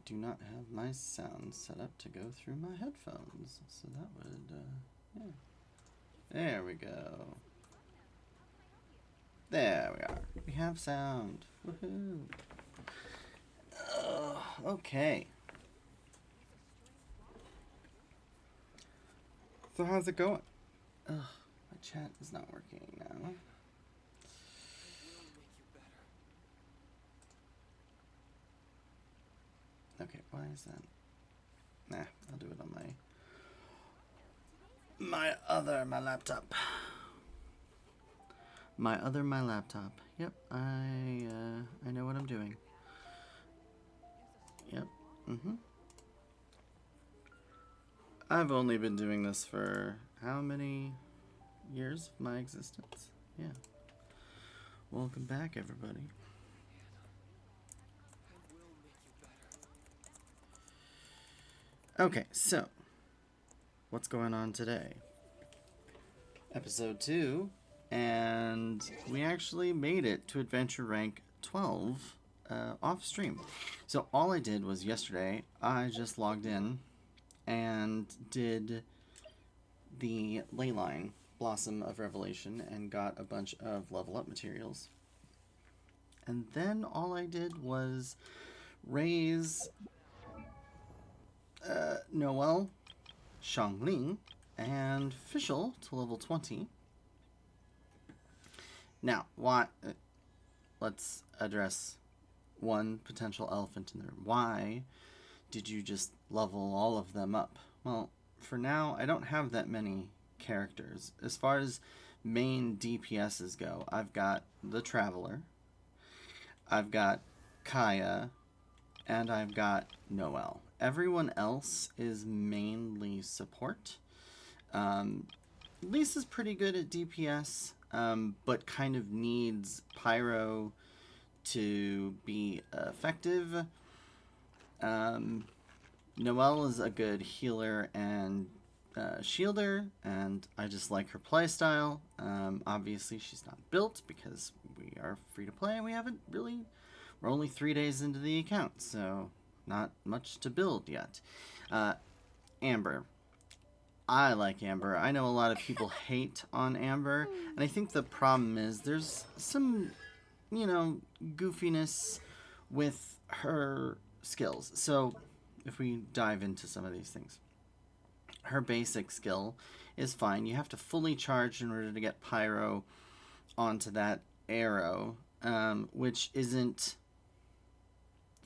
do not have my sound set up to go through my headphones. So that would, yeah. There we go. There we are. We have sound. Woohoo. Okay. So how's it going? Ugh, my chat is not working now. Okay, why is that? Nah, I'll do it on my laptop. My laptop. Yep, I know what I'm doing. Yep. I've only been doing this for how many years of my existence? Yeah. Welcome back, everybody. Okay, so what's going on today? Episode 2, and we actually made it to Adventure Rank 12 off stream. So all I did was yesterday, I just logged in and did the Leyline Blossom of Revelation and got a bunch of level up materials. And then all I did was raise Noelle, Shangling, and Fischl to level 20. Now, let's address one potential elephant in the room. Why did you just level all of them up? Well, for now, I don't have that many characters. As far as main DPSs go, I've got the Traveler, I've got Kaya, and I've got Noelle. Everyone else is mainly support. Lisa's pretty good at DPS, but kind of needs Pyro to be effective. Noelle is a good healer and shielder, and I just like her playstyle. Obviously, she's not built because we are free to play and we're only 3 days into the account, so not much to build yet. Amber. I like Amber. I know a lot of people hate on Amber, and I think the problem is there's some, goofiness with her skills. So if we dive into some of these things, her basic skill is fine. You have to fully charge in order to get Pyro onto that arrow, which isn't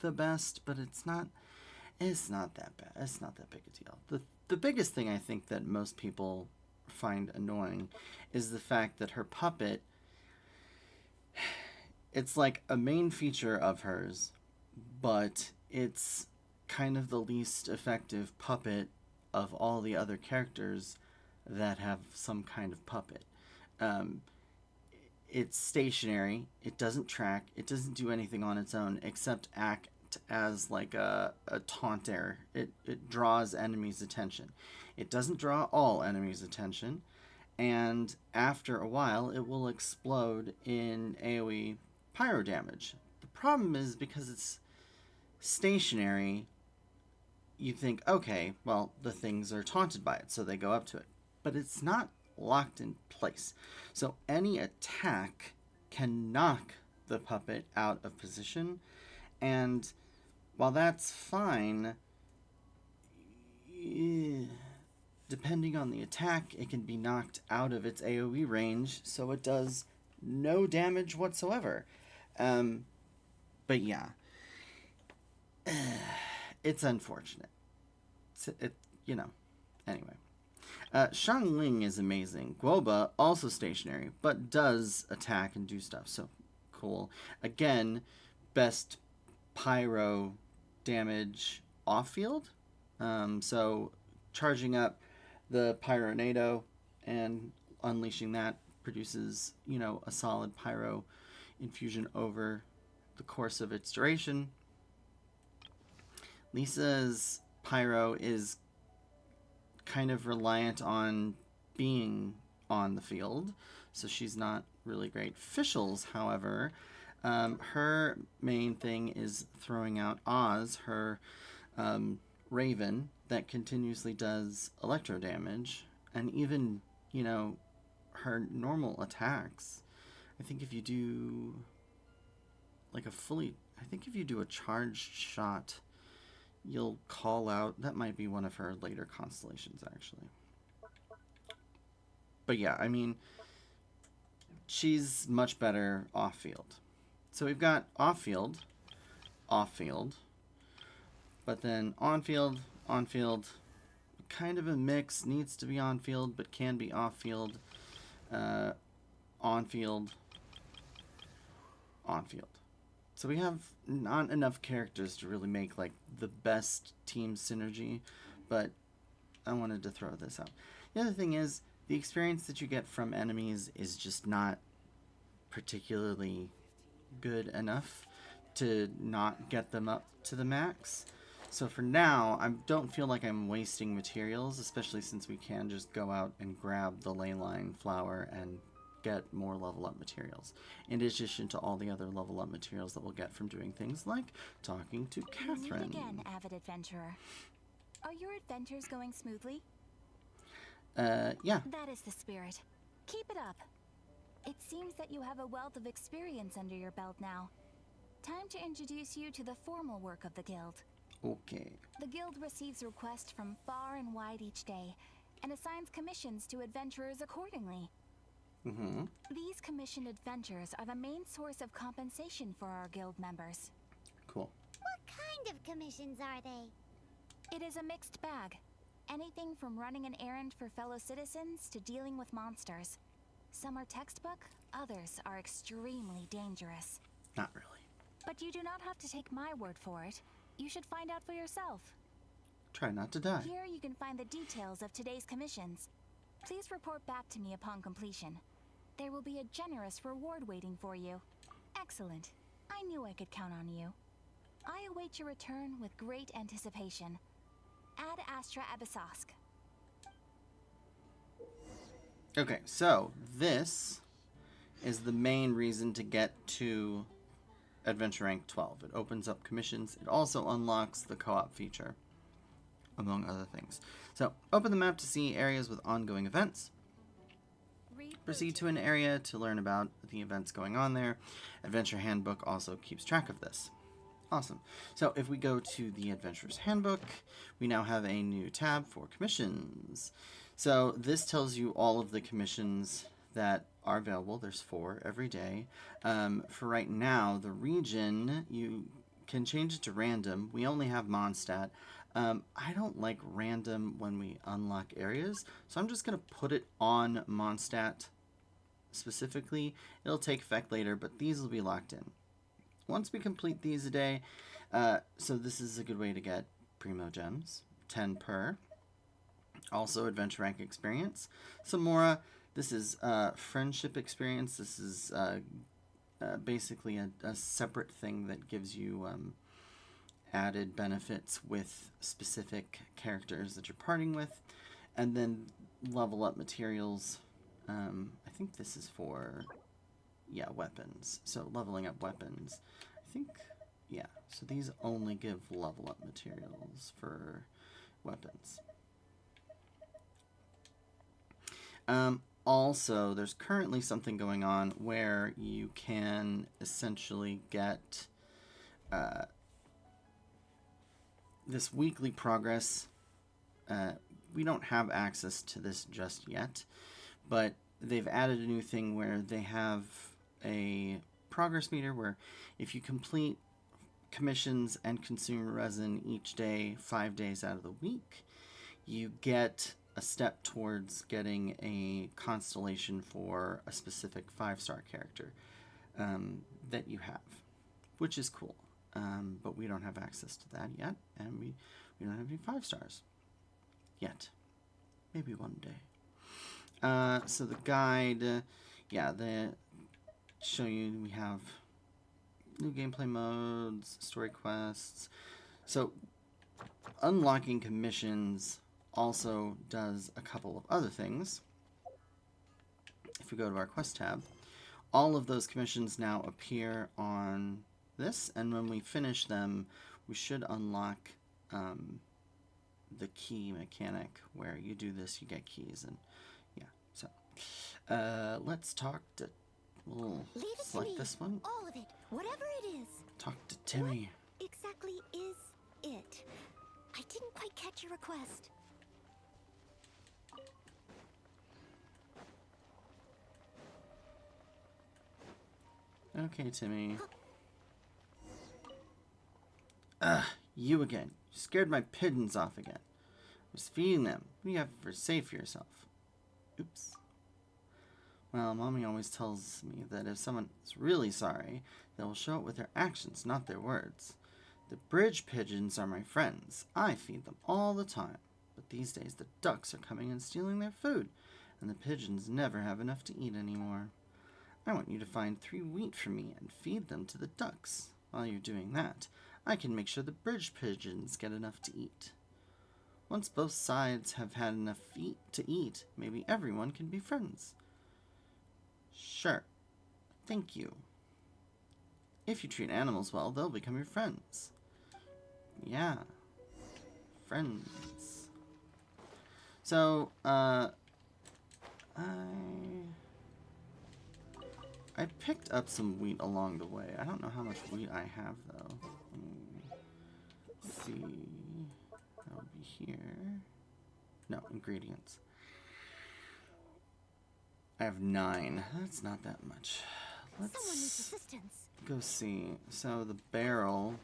the best, but it's not that bad. It's not that big a deal. The biggest thing I think that most people find annoying is the fact that her puppet, it's like a main feature of hers, but it's kind of the least effective puppet of all the other characters that have some kind of puppet. It's stationary, it doesn't track, it doesn't do anything on its own except act as like a taunter. It draws enemies' attention. It doesn't draw all enemies' attention, and after a while it will explode in AoE pyro damage. The problem is because it's stationary, you think, okay, well, the things are taunted by it, so they go up to it. But it's not locked in place. So any attack can knock the puppet out of position, and while that's fine, depending on the attack, it can be knocked out of its AoE range, so it does no damage whatsoever. But yeah, it's unfortunate. Anyway. Shangling is amazing. Guoba, also stationary, but does attack and do stuff, so cool. Again, best pyro damage off-field. So charging up the Pyronado and unleashing that produces, a solid pyro infusion over the course of its duration. Lisa's pyro is kind of reliant on being on the field, so she's not really great. Fischl's, however, her main thing is throwing out Oz, her Raven that continuously does electro damage, and even, you know, her normal attacks. I think if you do like a fully, I think if you do a charged shot, you'll call out. That might be one of her later constellations, actually. But yeah, I mean, she's much better off field. So we've got off field, but then on field, kind of a mix. Needs to be on field, but can be off field. On field, on field. So we have not enough characters to really make like the best team synergy, but I wanted to throw this out. The other thing is the experience that you get from enemies is just not particularly good enough to not get them up to the max. So for now, I don't feel like I'm wasting materials, especially since we can just go out and grab the ley line flower and get more level up materials, in addition to all the other level up materials that we'll get from doing things like talking to Catherine. Meet again, avid adventurer. Are your adventures going smoothly? Yeah. That is the spirit. Keep it up. It seems that you have a wealth of experience under your belt now. Time to introduce you to the formal work of the guild. Okay. The guild receives requests from far and wide each day, and assigns commissions to adventurers accordingly. Mm-hmm. These commissioned adventures are the main source of compensation for our guild members. Cool. What kind of commissions are they? It is a mixed bag. Anything from running an errand for fellow citizens to dealing with monsters. Some are textbook, others are extremely dangerous. Not really. But you do not have to take my word for it. You should find out for yourself. Try not to die. Here you can find the details of today's commissions. Please report back to me upon completion. There will be a generous reward waiting for you. Excellent. I knew I could count on you. I await your return with great anticipation. Ad Astra Abyssosk. Okay, so this is the main reason to get to Adventure Rank 12. It opens up commissions. It also unlocks the co-op feature, among other things. So, open the map to see areas with ongoing events. Proceed to an area to learn about the events going on there. Adventure Handbook also keeps track of this. Awesome. So if we go to the Adventurer's Handbook, we now have a new tab for commissions. So this tells you all of the commissions that are available. There's 4 every day. For right now, the region, you can change it to random. We only have Mondstadt. I don't like random when we unlock areas, so I'm just going to put it on Mondstadt specifically. It'll take effect later, but these will be locked in. Once we complete these a day, so this is a good way to get Primo Gems, 10 per. Also Adventure Rank experience. Samora, this is friendship experience. This is basically a separate thing that gives you added benefits with specific characters that you're partying with. And then level up materials. I think this is for, yeah, weapons. So leveling up weapons. I think, yeah. So these only give level up materials for weapons. Also, there's currently something going on where you can essentially get this weekly progress. We don't have access to this just yet, but they've added a new thing where they have a progress meter where if you complete commissions and consume resin each day, 5 days out of the week, you get a step towards getting a constellation for a specific 5-star character that you have, which is cool. But we don't have access to that yet, and we don't have any 5 stars yet. Maybe one day. So the guide, yeah, they show you we have new gameplay modes, story quests. So unlocking commissions also does a couple of other things. If we go to our quest tab, all of those commissions now appear on this, and when we finish them, we should unlock the key mechanic where you do this, you get keys, and yeah. So let's talk to. We'll Leave it to select me. this one. All of it. Whatever it is. Talk to Timmy. What exactly is it? I didn't quite catch your request. Okay, Timmy. Ugh, you again. You scared my pigeons off again. I was feeding them. What do you have for say for yourself? Oops. Well, Mommy always tells me that if someone is really sorry, they will show it with their actions, not their words. The bridge pigeons are my friends. I feed them all the time. But these days the ducks are coming and stealing their food, and the pigeons never have enough to eat anymore. I want you to find 3 wheat for me and feed them to the ducks. While you're doing that, I can make sure the bridge pigeons get enough to eat. Once both sides have had enough to eat, maybe everyone can be friends. Sure. Thank you. If you treat animals well, they'll become your friends. Yeah. Friends. So, I picked up some wheat along the way. I don't know how much wheat I have, though. Let's see. That'll be here. No, ingredients. I have 9. That's not that much. Someone needs Let's assistance. go see. So the barrel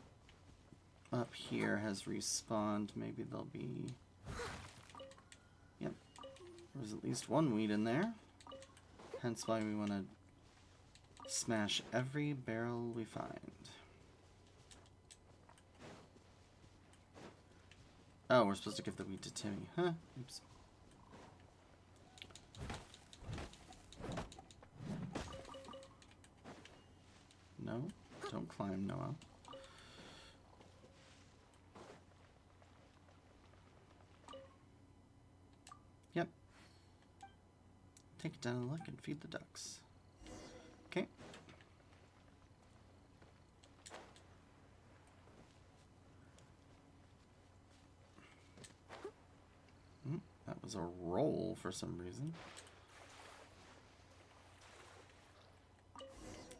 up here has respawned. Maybe there'll be... Yep. There's at least 1 wheat in there. Hence why we want to smash every barrel we find. Oh, we're supposed to give the wheat to Timmy. Huh? Oops. No? Don't climb, Noah. Yep. Take it down and look and feed the ducks. Okay. That was a roll for some reason.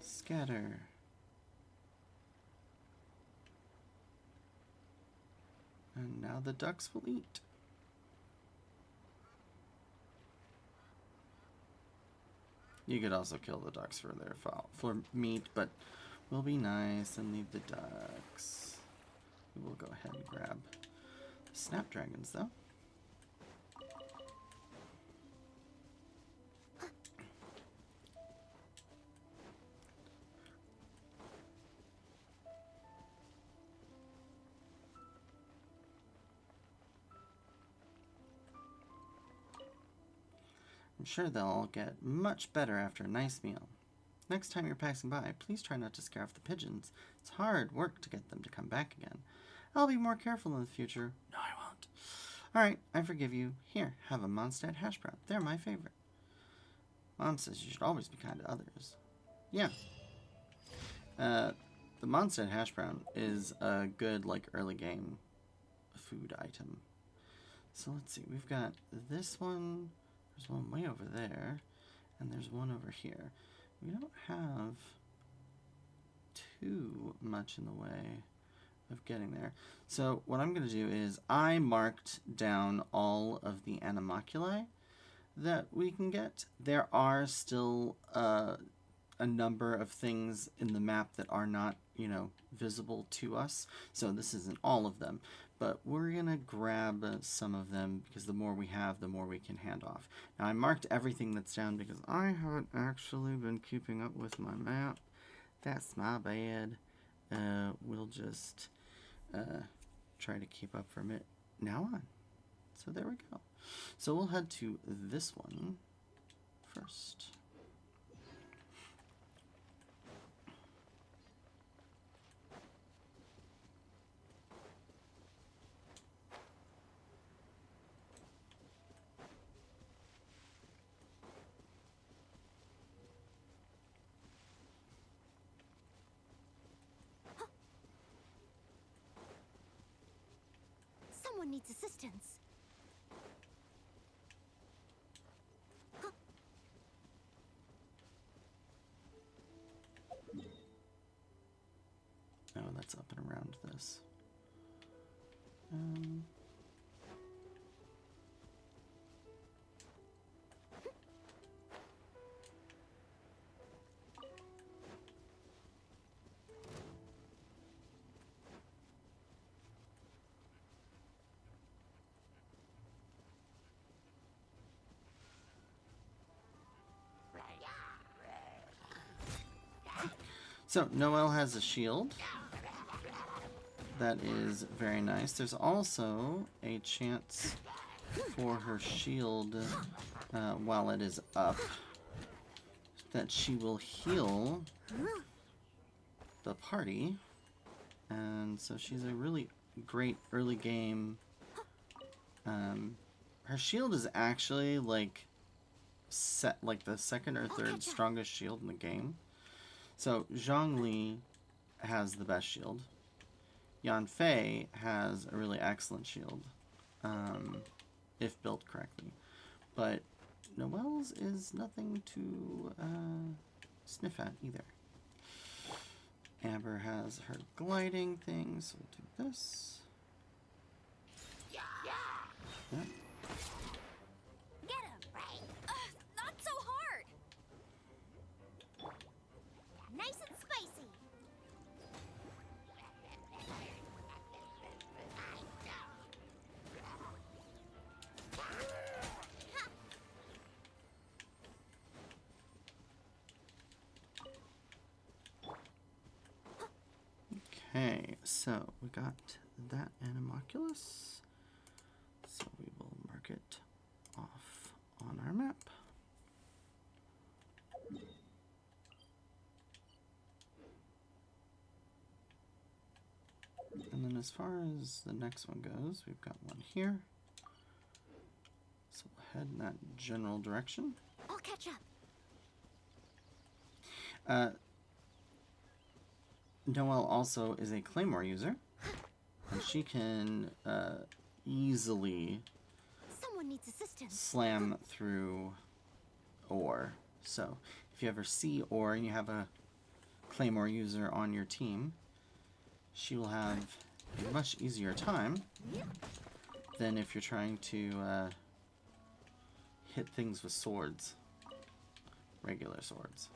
Scatter. And now the ducks will eat. You could also kill the ducks for their for meat, but we'll be nice and leave the ducks. We will go ahead and grab the snapdragons, though. I'm sure they'll all get much better after a nice meal. Next time you're passing by, please try not to scare off the pigeons. It's hard work to get them to come back again. I'll be more careful in the future. No, I won't. Alright, I forgive you. Here, have a Mondstadt hash brown. They're my favorite. Mom says you should always be kind to others. Yeah. The Mondstadt hash brown is a good, like, early game food item. So let's see. We've got this one. There's one way over there, and there's one over here. We don't have too much in the way of getting there. So what I'm going to do is I marked down all of the animalculae that we can get. There are still a number of things in the map that are not, visible to us. So this isn't all of them. But we're going to grab some of them because the more we have, the more we can hand off. Now, I marked everything that's down because I haven't actually been keeping up with my map. That's my bad. We'll just try to keep up from it now on. So there we go. So we'll head to this one first. Someone needs assistance. Oh, that's up and around this. So, Noelle has a shield. That is very nice. There's also a chance for her shield, while it is up, that she will heal the party. And so she's a really great early game. Her shield is actually like the second or third strongest shield in the game. So Zhongli has the best shield. Yanfei has a really excellent shield, if built correctly. But Noelle's is nothing to sniff at either. Amber has her gliding thing, so we'll do this. Yeah. Get him! Not so hard! Nice and spicy! Okay, so we got that Animalculus. So we will mark it off on our map. And then as far as the next one goes, we've got one here. So we'll head in that general direction. I'll catch up. Noelle also is a Claymore user, and she can easily Someone needs assistance. slam through ore. So if you ever see ore and you have a Claymore user on your team, she will have a much easier time than if you're trying to hit things with swords, regular swords.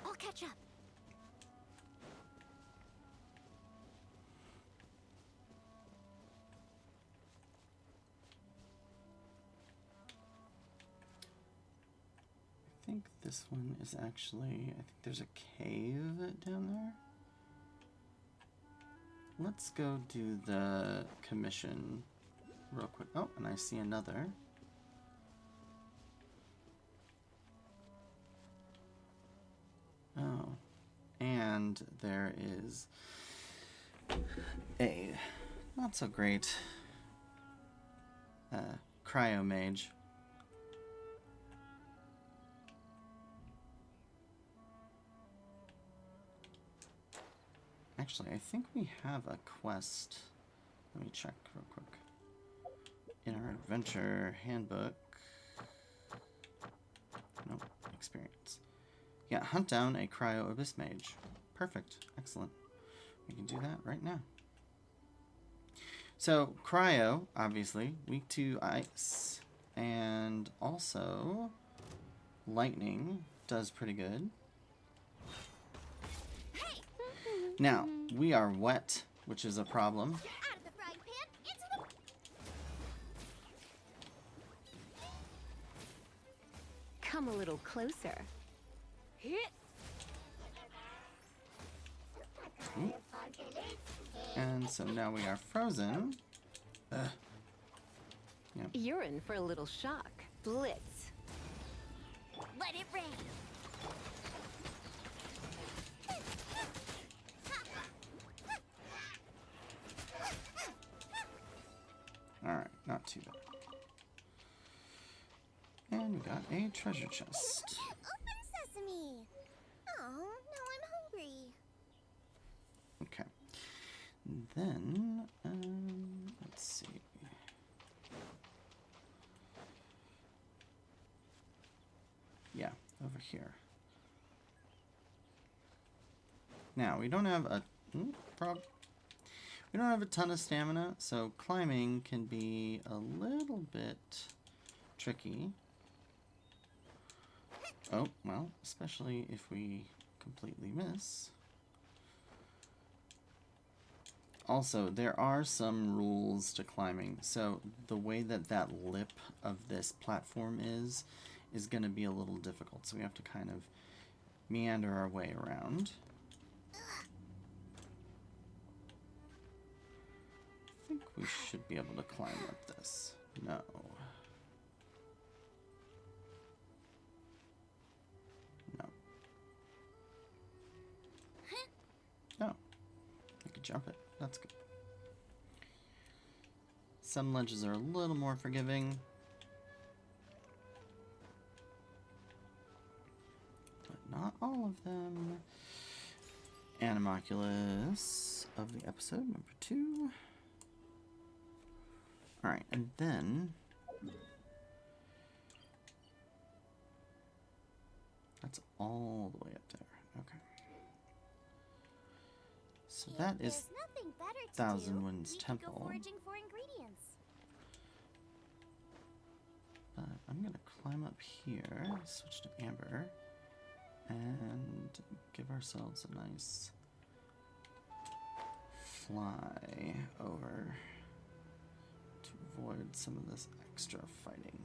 I'll catch up. I think this one is actually, I think there's a cave down there. Let's go do the commission real quick. Oh, and I see another. Oh, and there is a not so great cryo mage. Actually, I think we have a quest. Let me check real quick. In our adventure handbook. Nope, experience. Yeah, hunt down a cryo abyss mage. Perfect, excellent. We can do that right now. So, cryo, obviously, weak to ice. And also, lightning does pretty good. Now, we are wet, which is a problem. Out of the frying pan, into the... Come a little closer. Ooh. And so now we are frozen. Yep. You're in for a little shock. Blitz. Let it rain. Alright, not too bad. got a treasure chest. Open sesame! Oh, now I'm hungry. Okay. Then, let's see. Yeah, over here. Now, we don't have a we don't have a ton of stamina, so climbing can be a little bit tricky. Oh, well, especially if we completely miss. Also, there are some rules to climbing. So the way that that lip of this platform is going to be a little difficult. So we have to kind of meander our way around. I think we should be able to climb up this. No. No. No. I could jump it. That's good. Some ledges are a little more forgiving. But not all of them. Animoculus of the episode, number 2. Alright, and then... that's all the way up there. Okay. So that is Thousand Winds Temple. Foraging for ingredients. But I'm gonna climb up here, switch to Amber, and give ourselves a nice fly over to avoid some of this extra fighting.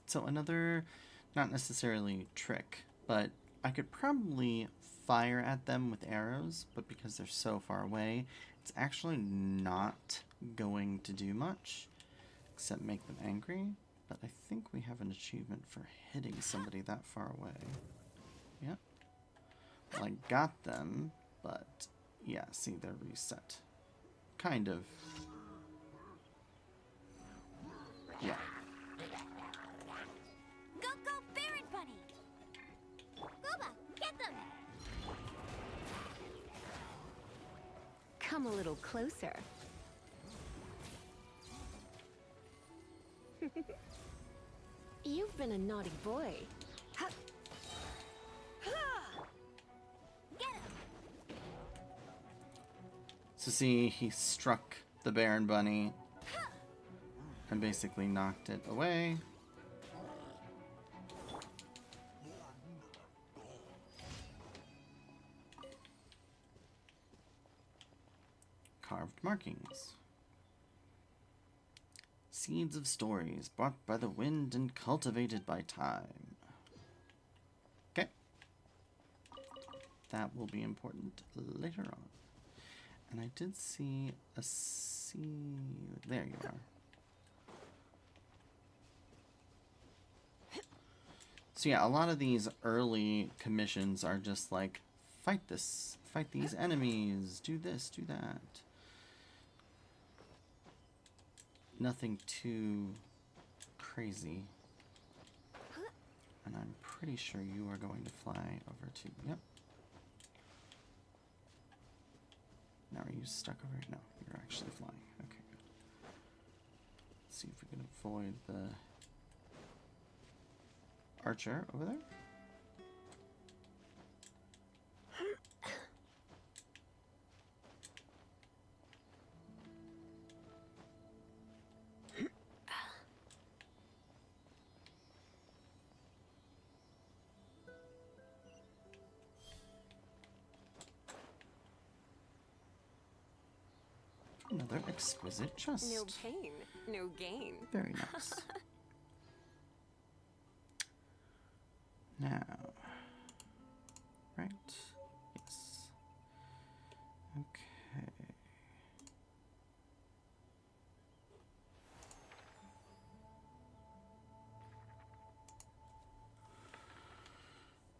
So another, not necessarily trick, but I could probably fire at them with arrows, but because they're so far away, it's actually not going to do much, except make them angry. But I think we have an achievement for hitting somebody that far away. Yep. Well, I got them, but yeah, see, they're reset. Kind of. Yeah. Come a little closer. You've been a naughty boy. Ha. Ha. Get him. So see, he struck the Baron Bunny and basically knocked it away. Carved markings. Seeds of stories brought by the wind and cultivated by time. Okay. That will be important later on. And I did see a seed. There you are. So yeah, a lot of these early commissions are just like, fight this, fight these enemies, do this, do that. Nothing too crazy. And I'm pretty sure you are going to fly over to... Yep. Now are you stuck over here? No, you're actually flying. Okay, good. Let's see if we can avoid the archer over there. Another exquisite chest. No pain, no gain. Very nice. Now, right? Yes. Okay.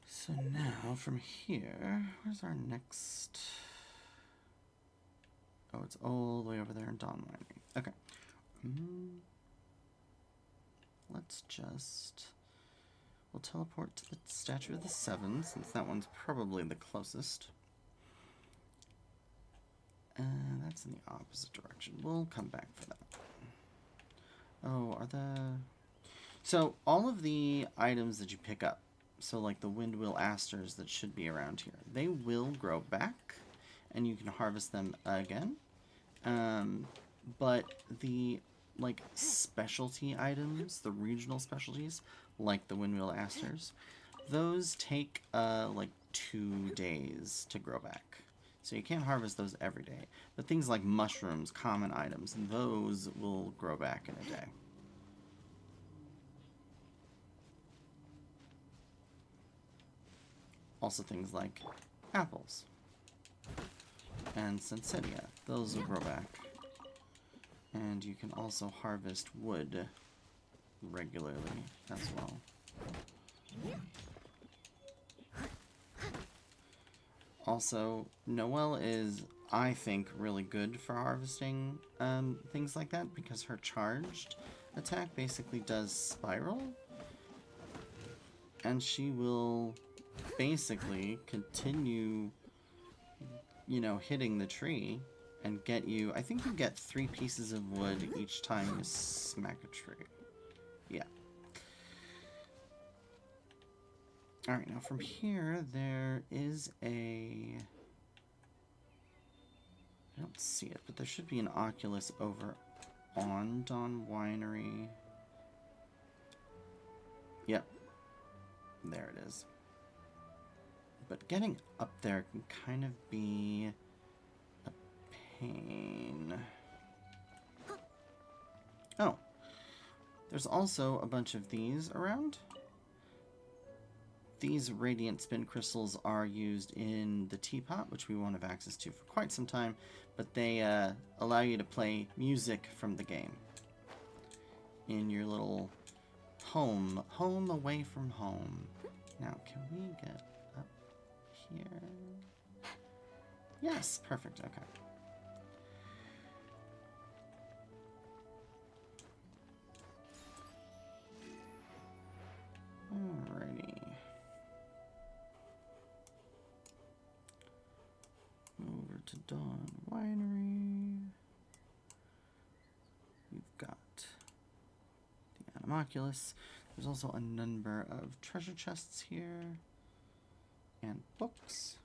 So now from here, where's our next? Oh, it's all the way over there in Dawn Mining. Okay. Let's just... We'll teleport to the Statue of the Seven, since that one's probably the closest. That's in the opposite direction. We'll come back for that. Oh, are the... So, all of the items that you pick up, so like the Windwheel Asters that should be around here, they will grow back, and you can harvest them again. But the, like, specialty items, the regional specialties, like the Windwheel Asters, those take, like, 2 days to grow back. So you can't harvest those every day. But things like mushrooms, common items, those will grow back in a day. Also things like apples and Sensitia, those will grow back. And you can also harvest wood regularly as well. Also, Noelle is, I think, really good for harvesting things like that because her charged attack basically does spiral. And she will basically continue, you know, hitting the tree and get you, I think you get 3 pieces of wood each time you smack a tree. Yeah. Alright, now from here, there is a... I don't see it, but there should be an Oculus over on Dawn Winery. Yep. There it is. But getting up there can kind of be a pain. Oh. There's also a bunch of these around. These radiant spin crystals are used in the teapot, which we won't have access to for quite some time, but they allow you to play music from the game in your little home away from home. Now, can we get up here? Yes, perfect, okay. Alrighty. Over to Dawn Winery. We've got the Animoculus. There's also a number of treasure chests here. And books.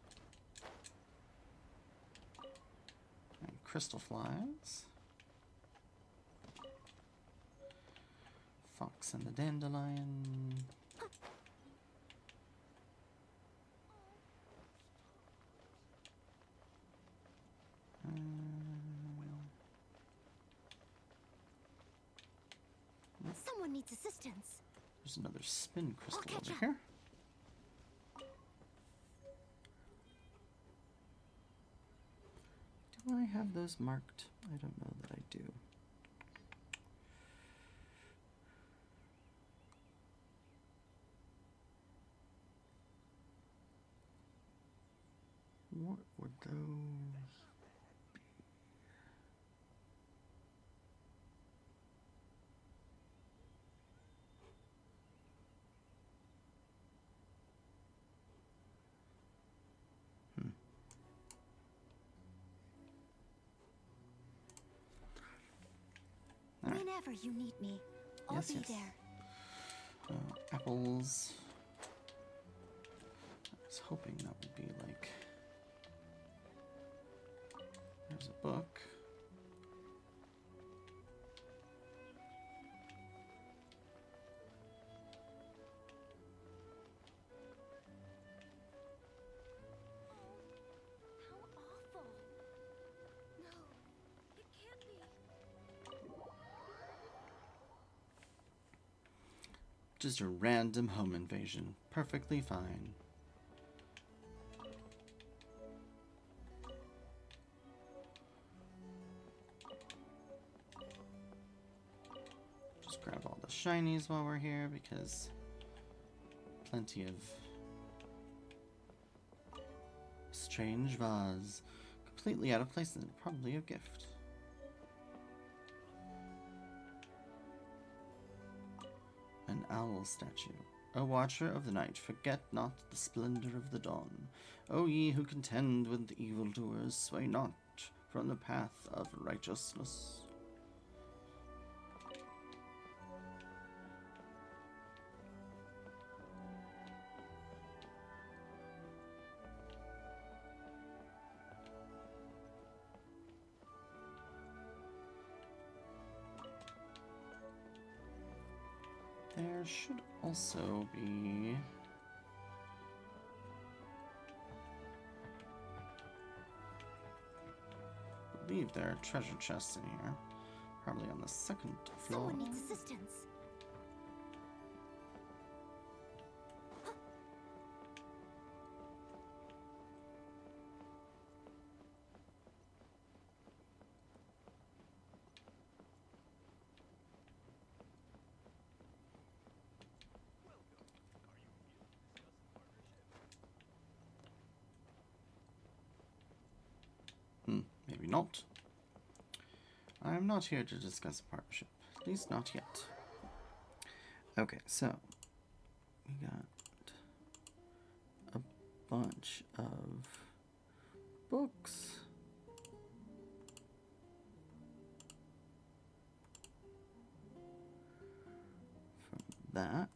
And crystal flies. Fox and the Dandelion. Someone needs assistance. There's another spin crystal catch over up. here. Do I have those marked? I don't know that I do. What would those be? Whenever you need me, I'll Yes, be yes. there. Apples. I was hoping that would be like... There's a book. How awful. No, it Just a random home invasion. Perfectly fine. Just grab all the shinies while we're here because plenty of strange vase. Completely out of place and probably a gift. An owl statue. O watcher of the night, forget not the splendor of the dawn. O ye who contend with evildoers, sway not from the path of righteousness. There should also be... I believe there are treasure chests in here. Probably on the second floor. Someone needs assistance. Maybe not. I am not here to discuss a partnership. At least not yet. Okay, so we got a bunch of books. From that.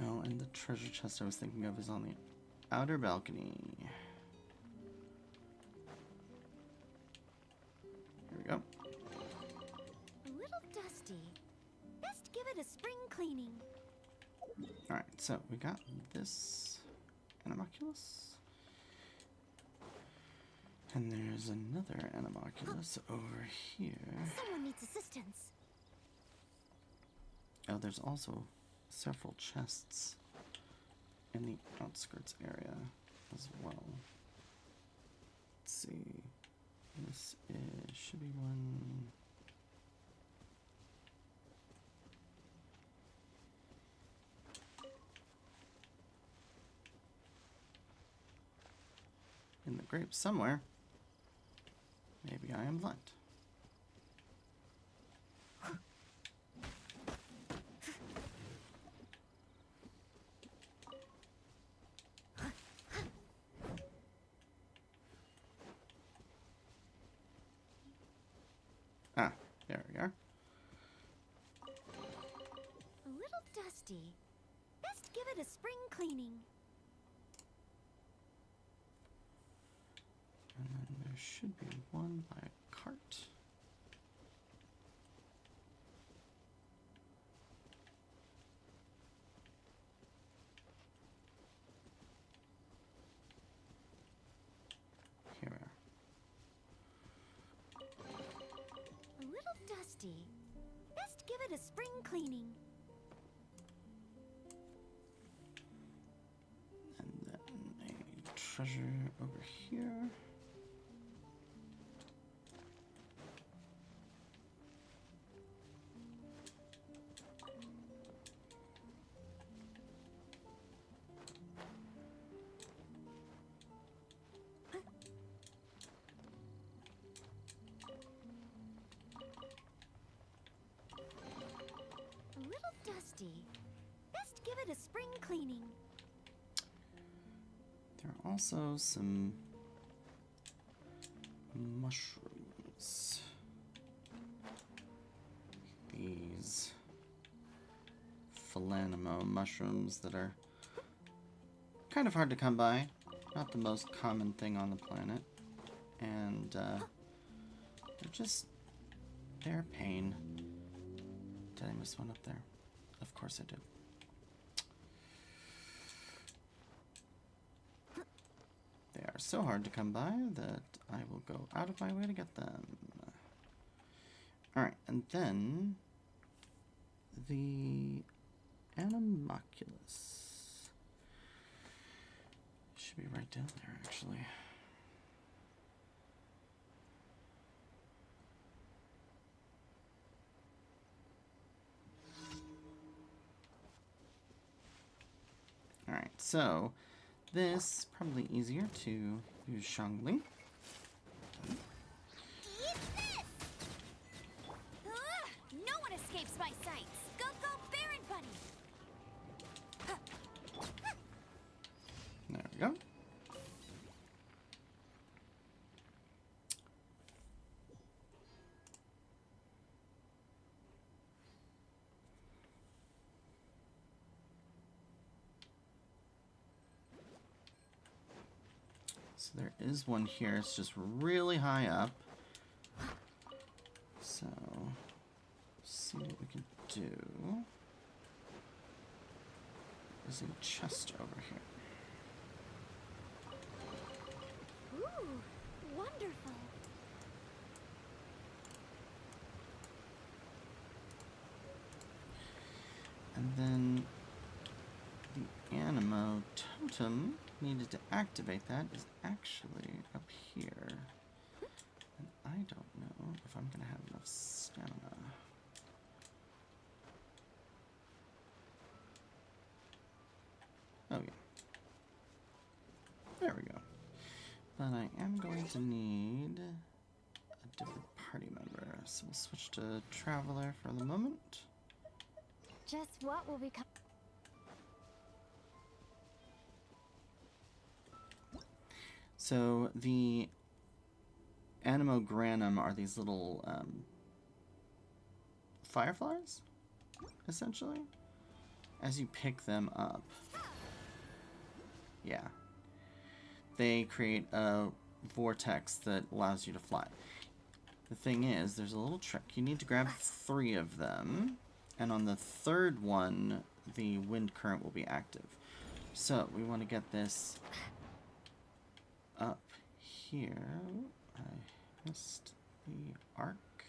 Oh, and the treasure chest I was thinking of is on the outer balcony. Here we go. A little dusty. Best give it a spring cleaning. Alright, so we got this Animalculus. And there's another Animalculus over here. Someone needs assistance. Oh, there's also several chests in the outskirts area as well. Let's see. This should be one. In the grapes somewhere. Maybe I am blind. Ah, there we are. A little dusty. Best give it a spring cleaning. And then there should be one by a cart. Here we are. A little dusty. Best give it a spring cleaning. And then a treasure over here. A little dusty. Best give it a spring cleaning. There are also some mushrooms. These Philanimo mushrooms that are kind of hard to come by. Not the most common thing on the planet. And they're a pain. Did I miss one up there? Of course I did. They are are so hard to come by that I will go out of my way to get them. Alright, and then the Animoculus should be right down there, actually. Alright, so this probably easier to use Shangli. No one escapes my sights. Go, go, Baron Bunny. There we go. So there is one here. It's just really high up. So, see what we can do. There's a chest over here. Ooh, wonderful. And then the Animo totem needed to activate that is actually up here. And I don't know if I'm going to have enough stamina. Oh, yeah. There we go. But I am going to need a different party member. So we'll switch to Traveler for the moment. Just what will become? So the Animogranum are these little fireflies, essentially. As you pick them up, yeah, they create a vortex that allows you to fly. The thing is, there's a little trick. You need to grab 3 of them, and on the 3rd one, the wind current will be active. So we want to get this up here. I missed the arc.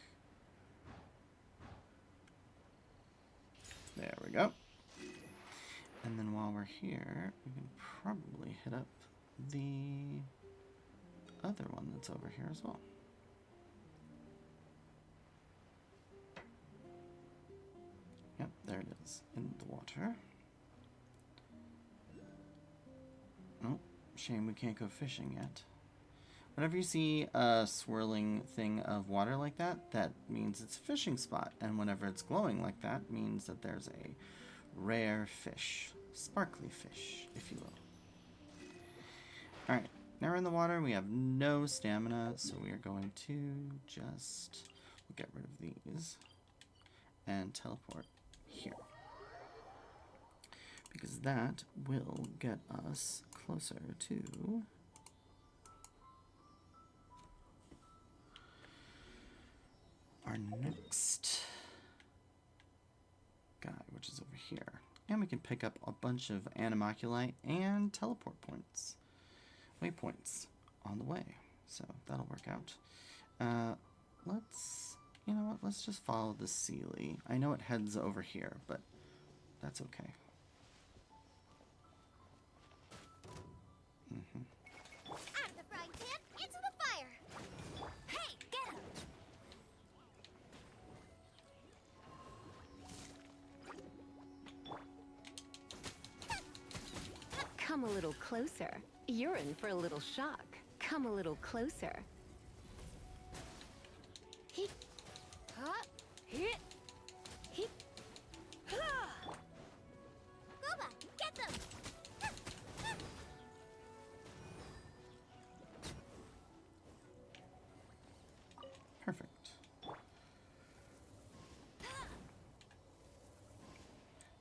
There we go. And then while we're here, we can probably hit up the other one that's over here as well. Yep, there it is, in the water. Oh, shame we can't go fishing yet. Whenever you see a swirling thing of water like that, that means it's a fishing spot. And whenever it's glowing like that, means that there's a rare fish. Sparkly fish, if you will. Alright, now we're in the water. We have no stamina, so we are going to just get rid of these and teleport here. Because that will get us closer to our next guy, which is over here. And we can pick up a bunch of Animoculi and teleport points. Waypoints on the way. So that'll work out. You know what, let's just follow the Sealy. I know it heads over here, but that's okay. Out of the frying pan, into the fire. Hey, get him! Come a little closer. You're in for a little shock. Come a little closer. He, hit, he, Gooba, get them! Perfect.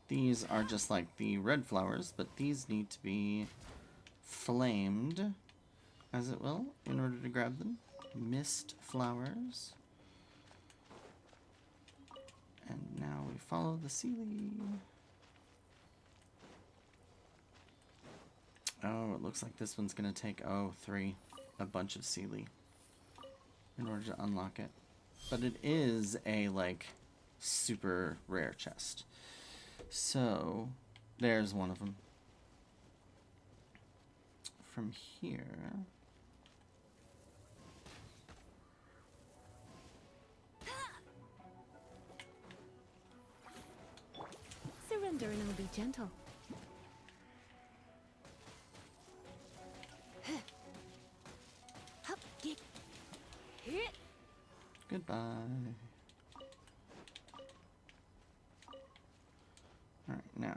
These are just like the red flowers, but these need to be flamed, as it will, in order to grab them. Mist flowers. And now we follow the Sealy. Oh, it looks like this one's gonna take, oh, 3. A bunch of Sealy in order to unlock it. But it is a, like, super rare chest. So, there's one of them. From here... Surrender and I'll be gentle. Goodbye. Alright, now.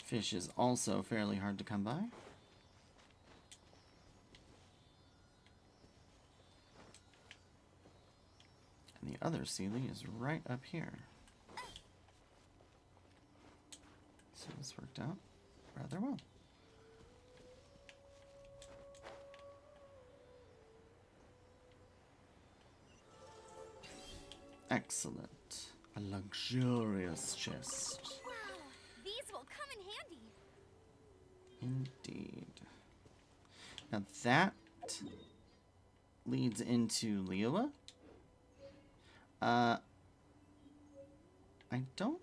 Fish is also fairly hard to come by. And the other Sealy is right up here. So this worked out rather well. Excellent. A luxurious chest. Wow, these will come in handy. Indeed. Now that leads into Liyue. I don't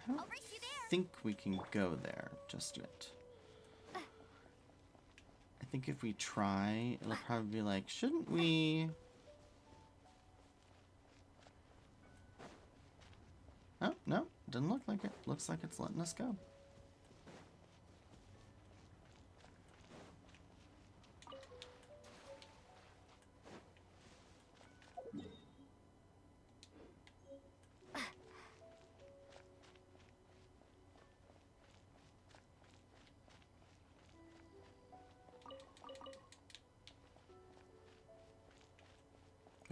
I'll race you there. think we can go there just yet. I think if we try, it'll probably be like, shouldn't we? Oh, no, doesn't look like it. Looks like it's letting us go.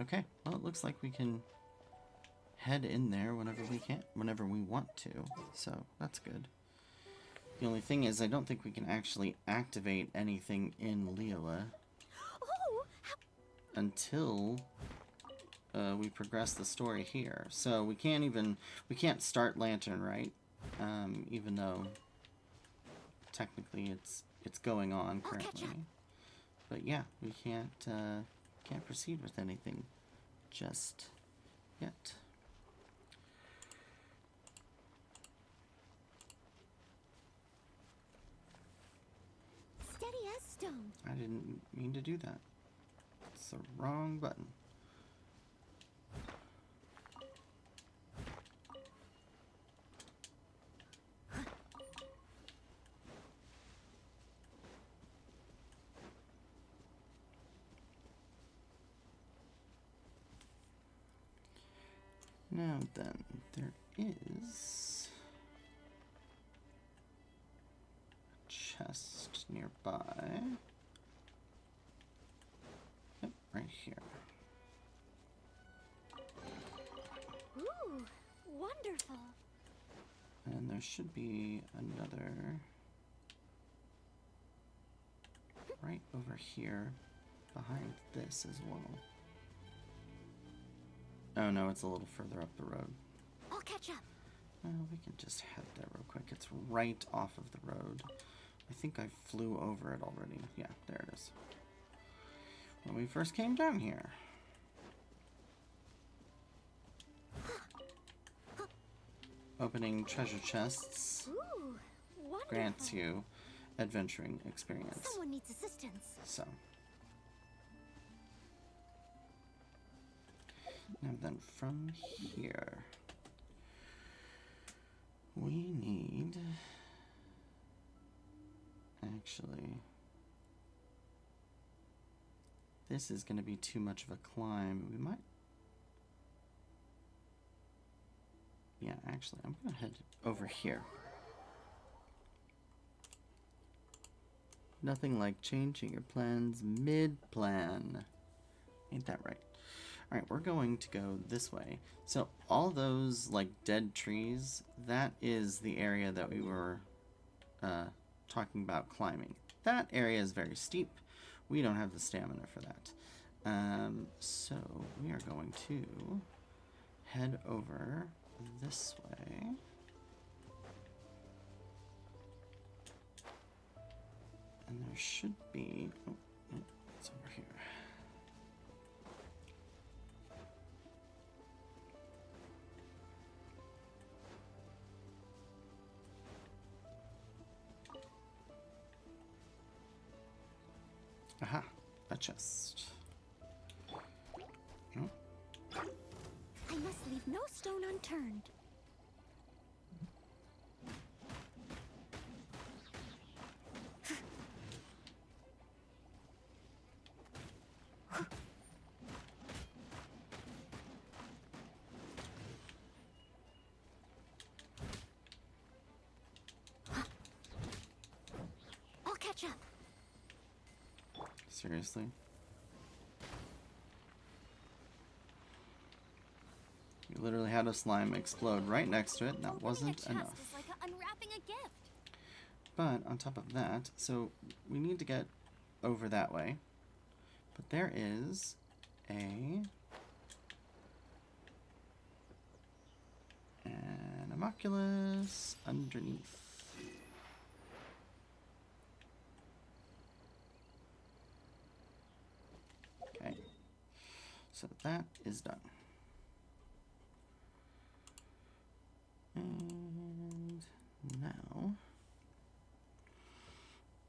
Okay, well, it looks like we can head in there whenever we want to, so that's good. The only thing is, I don't think we can actually activate anything in Liyue Oh, until we progress the story here. So we can't start Lantern, right? Even though technically it's going on currently. But yeah, we can't proceed with anything just yet. steady as stone. I didn't mean to do that. It's the wrong button. Now then, there is a chest nearby. Yep, right here. Ooh, wonderful. And there should be another right over here behind this as well. Oh no, it's a little further up the road. I'll catch up. Well, we can just head there real quick. It's right off of the road. I think I flew over it already. Yeah, there it is. When we first came down here. Opening treasure chests Ooh, wonderful. grants you adventuring experience. Someone needs assistance. So. Now then, from here, we need, actually, this is going to be too much of a climb. We might, yeah, actually, I'm going to head over here. Nothing like changing your plans mid-plan. Ain't that right? Alright, we're going to go this way. So all those, like, dead trees, that is the area that we were talking about climbing. That area is very steep. We don't have the stamina for that. So we are going to head over this way. And there should be... Oh, it's over here. Aha, a chest. Oh. I must leave no stone unturned. I'll catch up. Seriously? You literally had a slime explode right next to it, and that wasn't enough. It's like unwrapping a gift. But on top of that, so we need to get over that way. But there is an homunculus underneath. Okay, so that is done. And now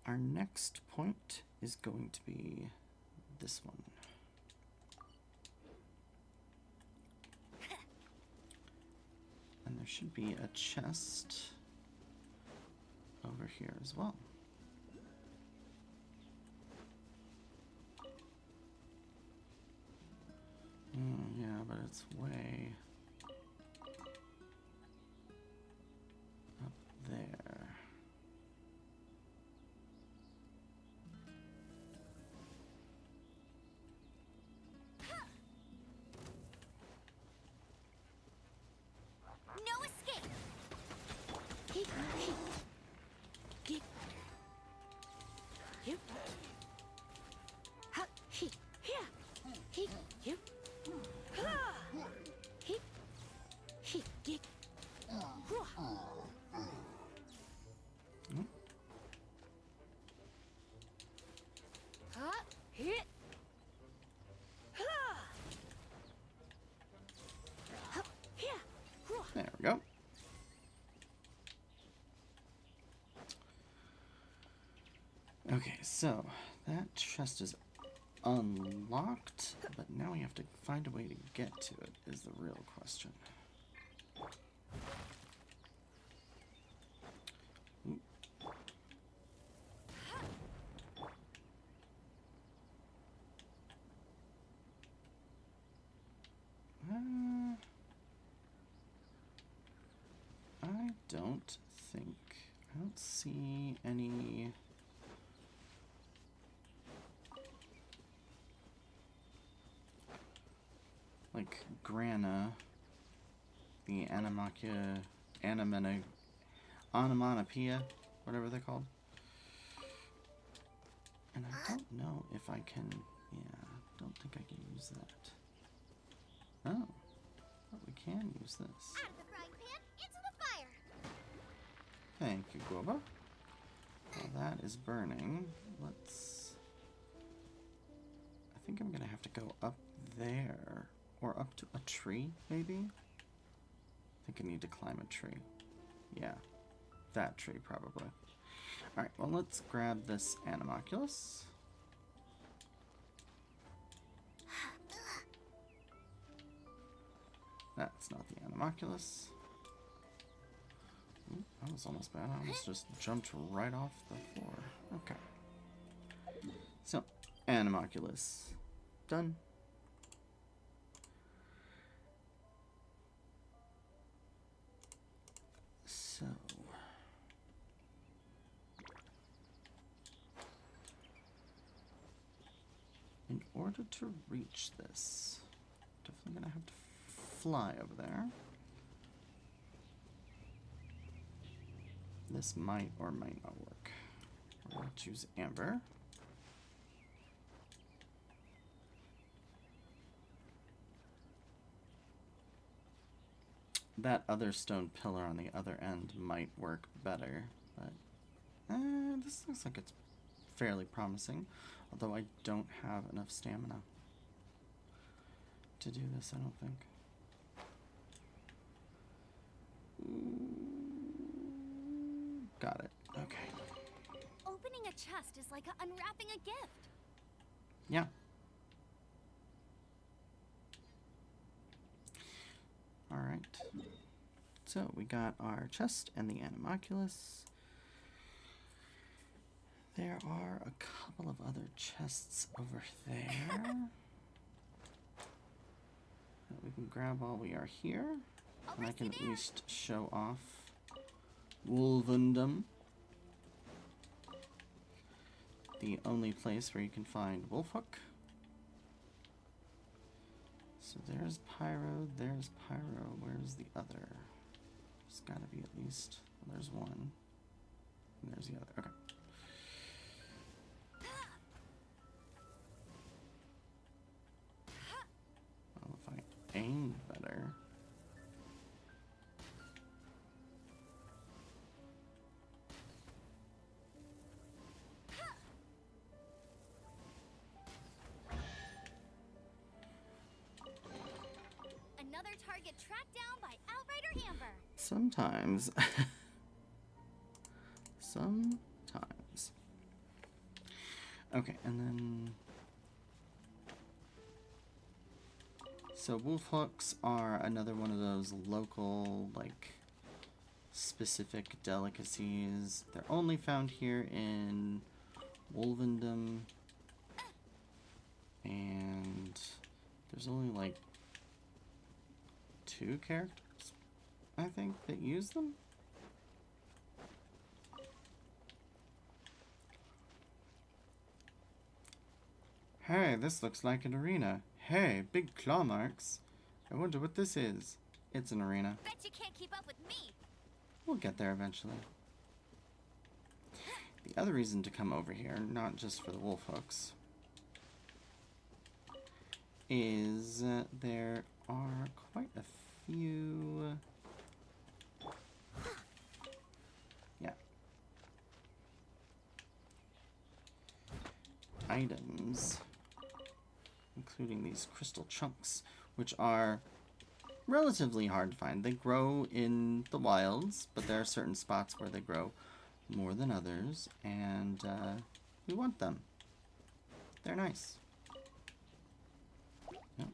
our next point is going to be this one. And there should be a chest over here as well. Yeah, but it's way up there. No escape. Geek. Yep. Ha. He. Here. He. Yep. Ha. He. He. Geek. Ha. Hit. Ha. Here. There we go. Okay, so that chest is unlocked, but now we have to find a way to get to it, is the real question. Ooh. I don't see any... like Grana, the onomatopoeia, whatever they're called. And I don't know if I can, yeah, don't think I can use that. Oh, but we can use this. Out of the frying pan, into the fire. Thank you, Guava. While that is burning, let's... I think I'm gonna have to go up there. Or up to a tree, maybe? I think I need to climb a tree. Yeah, that tree probably. Alright, well let's grab this homunculus. That's not the homunculus. Ooh, that was almost bad. I almost just jumped right off the floor. Okay. So, homunculus. Done. So, in order to reach this, Definitely gonna have to fly over there. This might or might not work. We'll choose amber. That other stone pillar on the other end might work better, but this looks like it's fairly promising, although I don't have enough stamina to do this, I don't think. Got it. Okay. Opening a chest is like unwrapping a gift. Yeah. Alright. So we got our chest and the animalculus. There are a couple of other chests over there that we can grab while we are here. And I can at least show off Wolvendom, the only place where you can find Wolfhook. So there's Pyro, there's Pyro, where's the other? There's gotta be at least, well, there's one, and there's the other, okay. Well, if I aimed better. Another target tracked down by Outrider Amber. Sometimes. Sometimes. Okay, and then... So wolf hooks are another one of those local, like, specific delicacies. They're only found here in Wolvendom. And there's only, like, 2 characters, I think, that use them. Hey, this looks like an arena. Hey, big claw marks. I wonder what this is. It's an arena. Bet you can't keep up with me. We'll get there eventually. The other reason to come over here, not just for the wolf hooks, is there are quite a few... Yeah. Items, including these crystal chunks, which are relatively hard to find. They grow in the wilds, but there are certain spots where they grow more than others, and we want them. They're nice. Yep.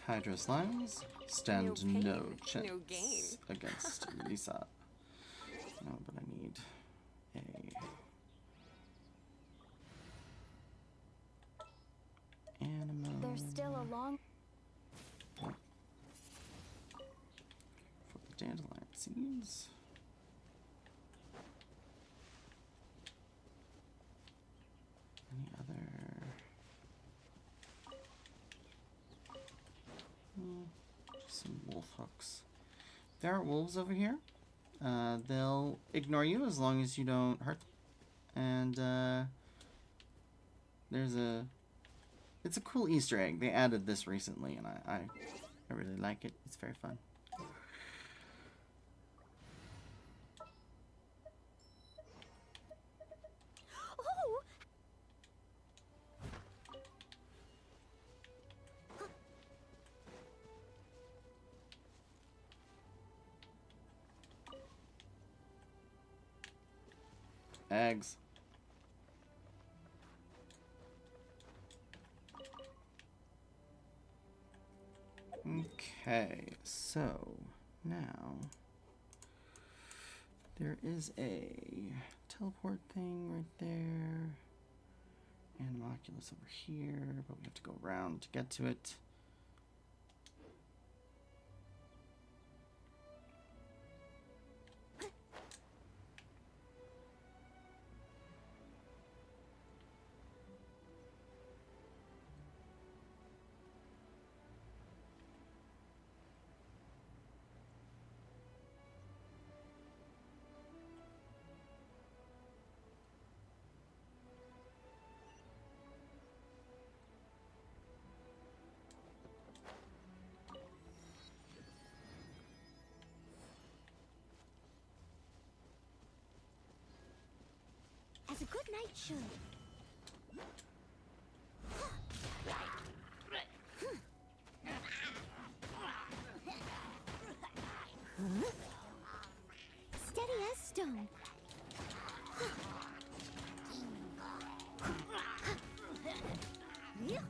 Hydro slimes stand No pain, no no chance gain. against Lisa. No, but I need a animal. There's still a long... For the dandelion seeds. Any other? Just some wolf hooks. There are wolves over here. They'll ignore you as long as you don't hurt them. And it's a cool Easter egg. They added this recently, and I really like it. It's very fun. Oh! Eggs. Okay, so now there is a teleport thing right there, animalculus over here, but we have to go around to get to it. as a good knight should. Steady as stone. You're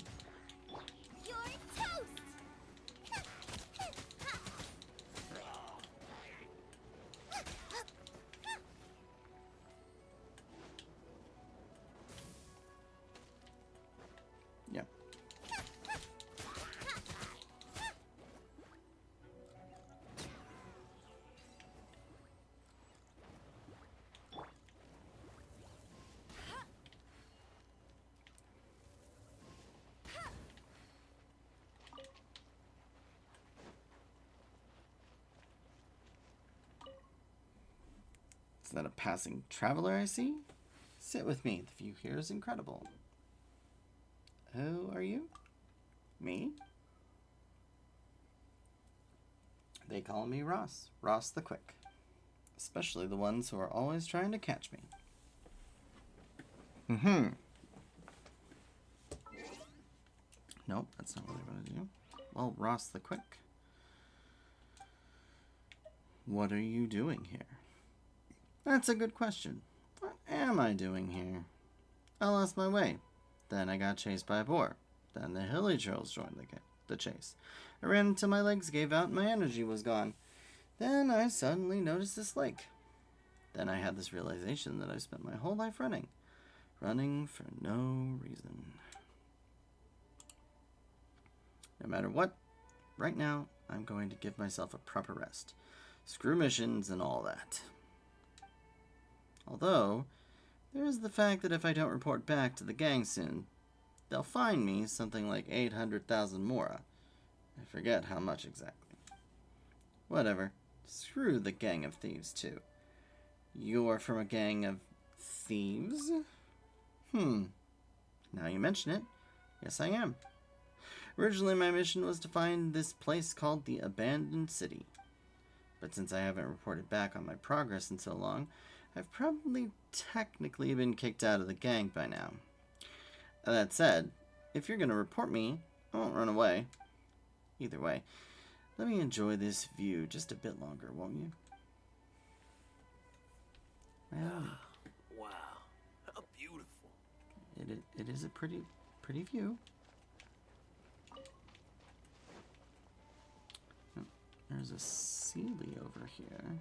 toast! Yeah. Is that a passing traveler I see? Sit with me. The view here is incredible. Who are you? Me? They call me Ross. Ross the Quick. Especially the ones who are always trying to catch me. Nope, that's not what I want to do. Well, Ross the Quick. What are you doing here? That's a good question. What am I doing here? I lost my way. Then I got chased by a boar. Then the hilly trails joined the chase. I ran until my legs gave out and my energy was gone. Then I suddenly noticed this lake. Then I had this realization that I spent my whole life running. Running for no reason. No matter what, right now I'm going to give myself a proper rest. Screw missions and all that. Although, there is the fact that if I don't report back to the gang soon, they'll fine me something like 800,000 mora. I forget how much exactly. Whatever. Screw the gang of thieves, too. You're from a gang of thieves? Now you mention it. Yes, I am. Originally, my mission was to find this place called the Abandoned City. But since I haven't reported back on my progress in so long, I've probably technically been kicked out of the gang by now. That said, if you're going to report me, I won't run away. Either way, let me enjoy this view just a bit longer, won't you? Well, Wow, how beautiful. it is a pretty view. Oh, there's a Sealy over here.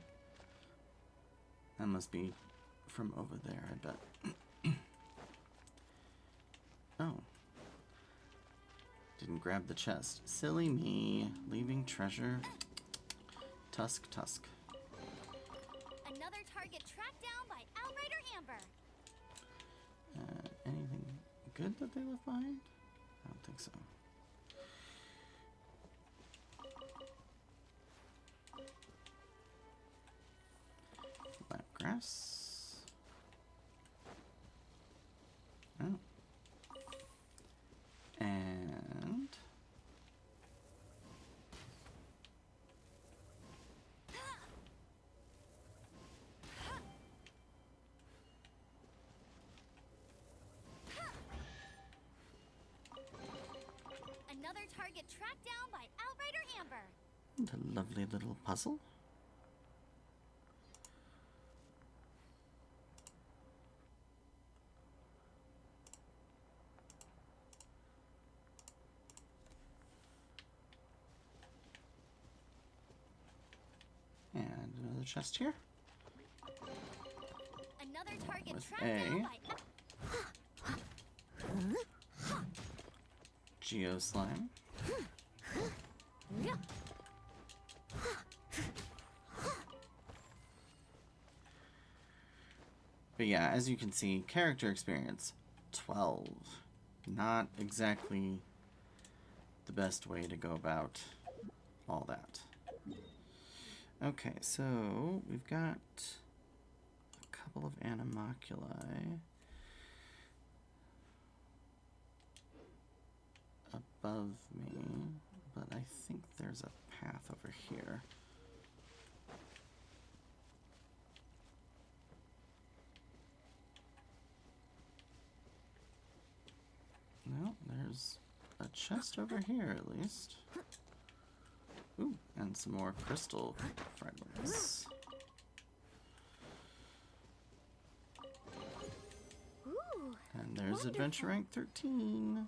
That must be from over there, I bet. Oh. Didn't grab the chest. Silly me. Leaving treasure. Tusk. Another target tracked down by Outrider Amber. Anything good that they left behind? I don't think so. Lapgrass. Oh. And Another target tracked down by Outrider Amber. a lovely little puzzle. And another chest here. Another target With tracked a down by Geo Slime. But yeah, as you can see, character experience 12. Not exactly the best way to go about all that. Okay, so we've got a couple of animoculi above me, but I think there's a path over here. chest over here at least. Ooh, and some more crystal fragments. Ooh. And there's Wonderful. adventure rank 13.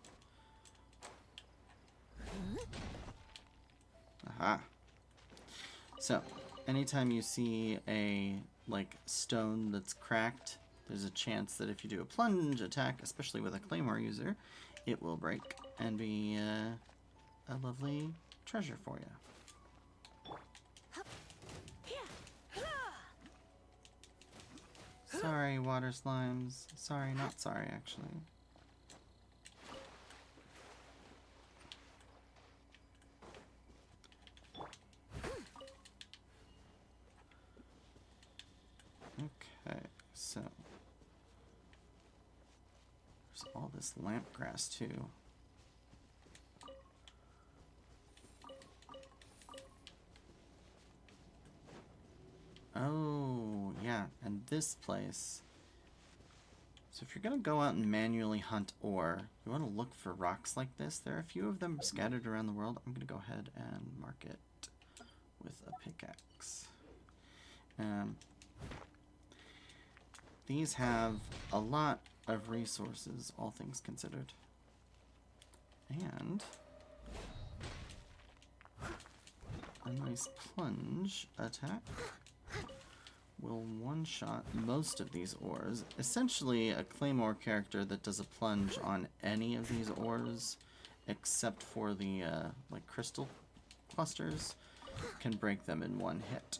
Aha. So, anytime you see a like stone that's cracked, there's a chance that if you do a plunge attack, especially with a claymore user, it will break and be a lovely treasure for you. Sorry, water slimes. Sorry, not sorry, actually. Okay, so there's all this lamp grass too. Oh, yeah, and this place. So if you're gonna go out and manually hunt ore, you want to look for rocks like this. There are a few of them scattered around the world. I'm gonna go ahead and mark it with a pickaxe. These have a lot of resources, all things considered. And a nice plunge attack will one-shot most of these ores. Essentially, a claymore character that does a plunge on any of these ores, except for the like crystal clusters, can break them in one hit.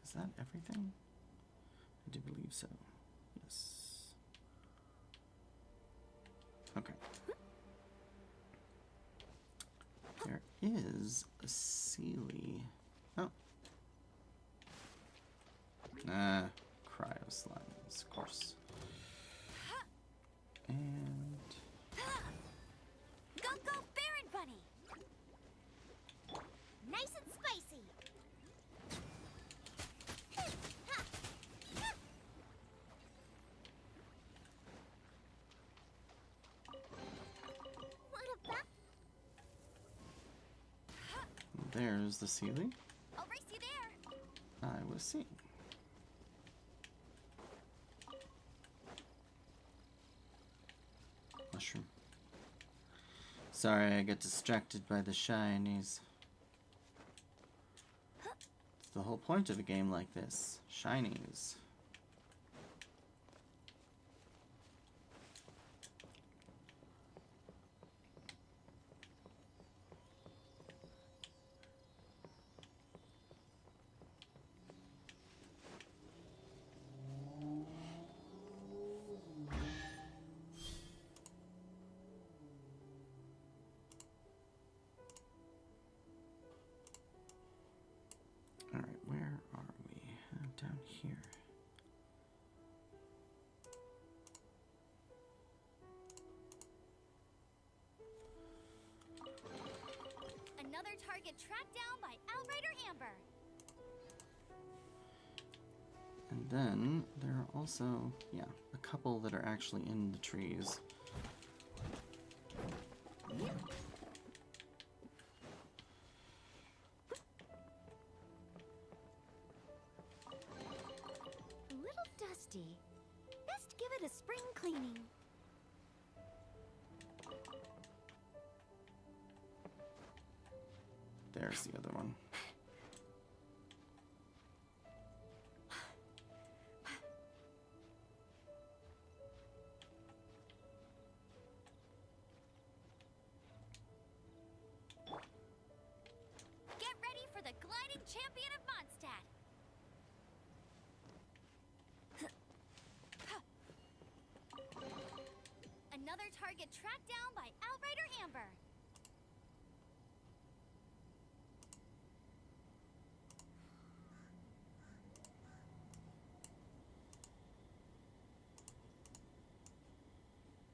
Is that everything? I do believe so. Yes. Okay. There is a Sealy. Oh. Cryo slimes, of course. And Go go Baron Bunny. Nice and spicy. What about? there's the Sealy. I'll race you there. I was seeing. Mushroom. Sorry, I get distracted by the shinies. It's the whole point of a game like this. Shinies. Alright, where are we? Down here. Another target tracked down by Outrider Amber. And then there are also, yeah, a couple that are actually in the trees. A little dusty. Best give it a spring cleaning. There's the other one. Get ready for the gliding champion of Mondstadt. Another target tracked down by Outrider Amber.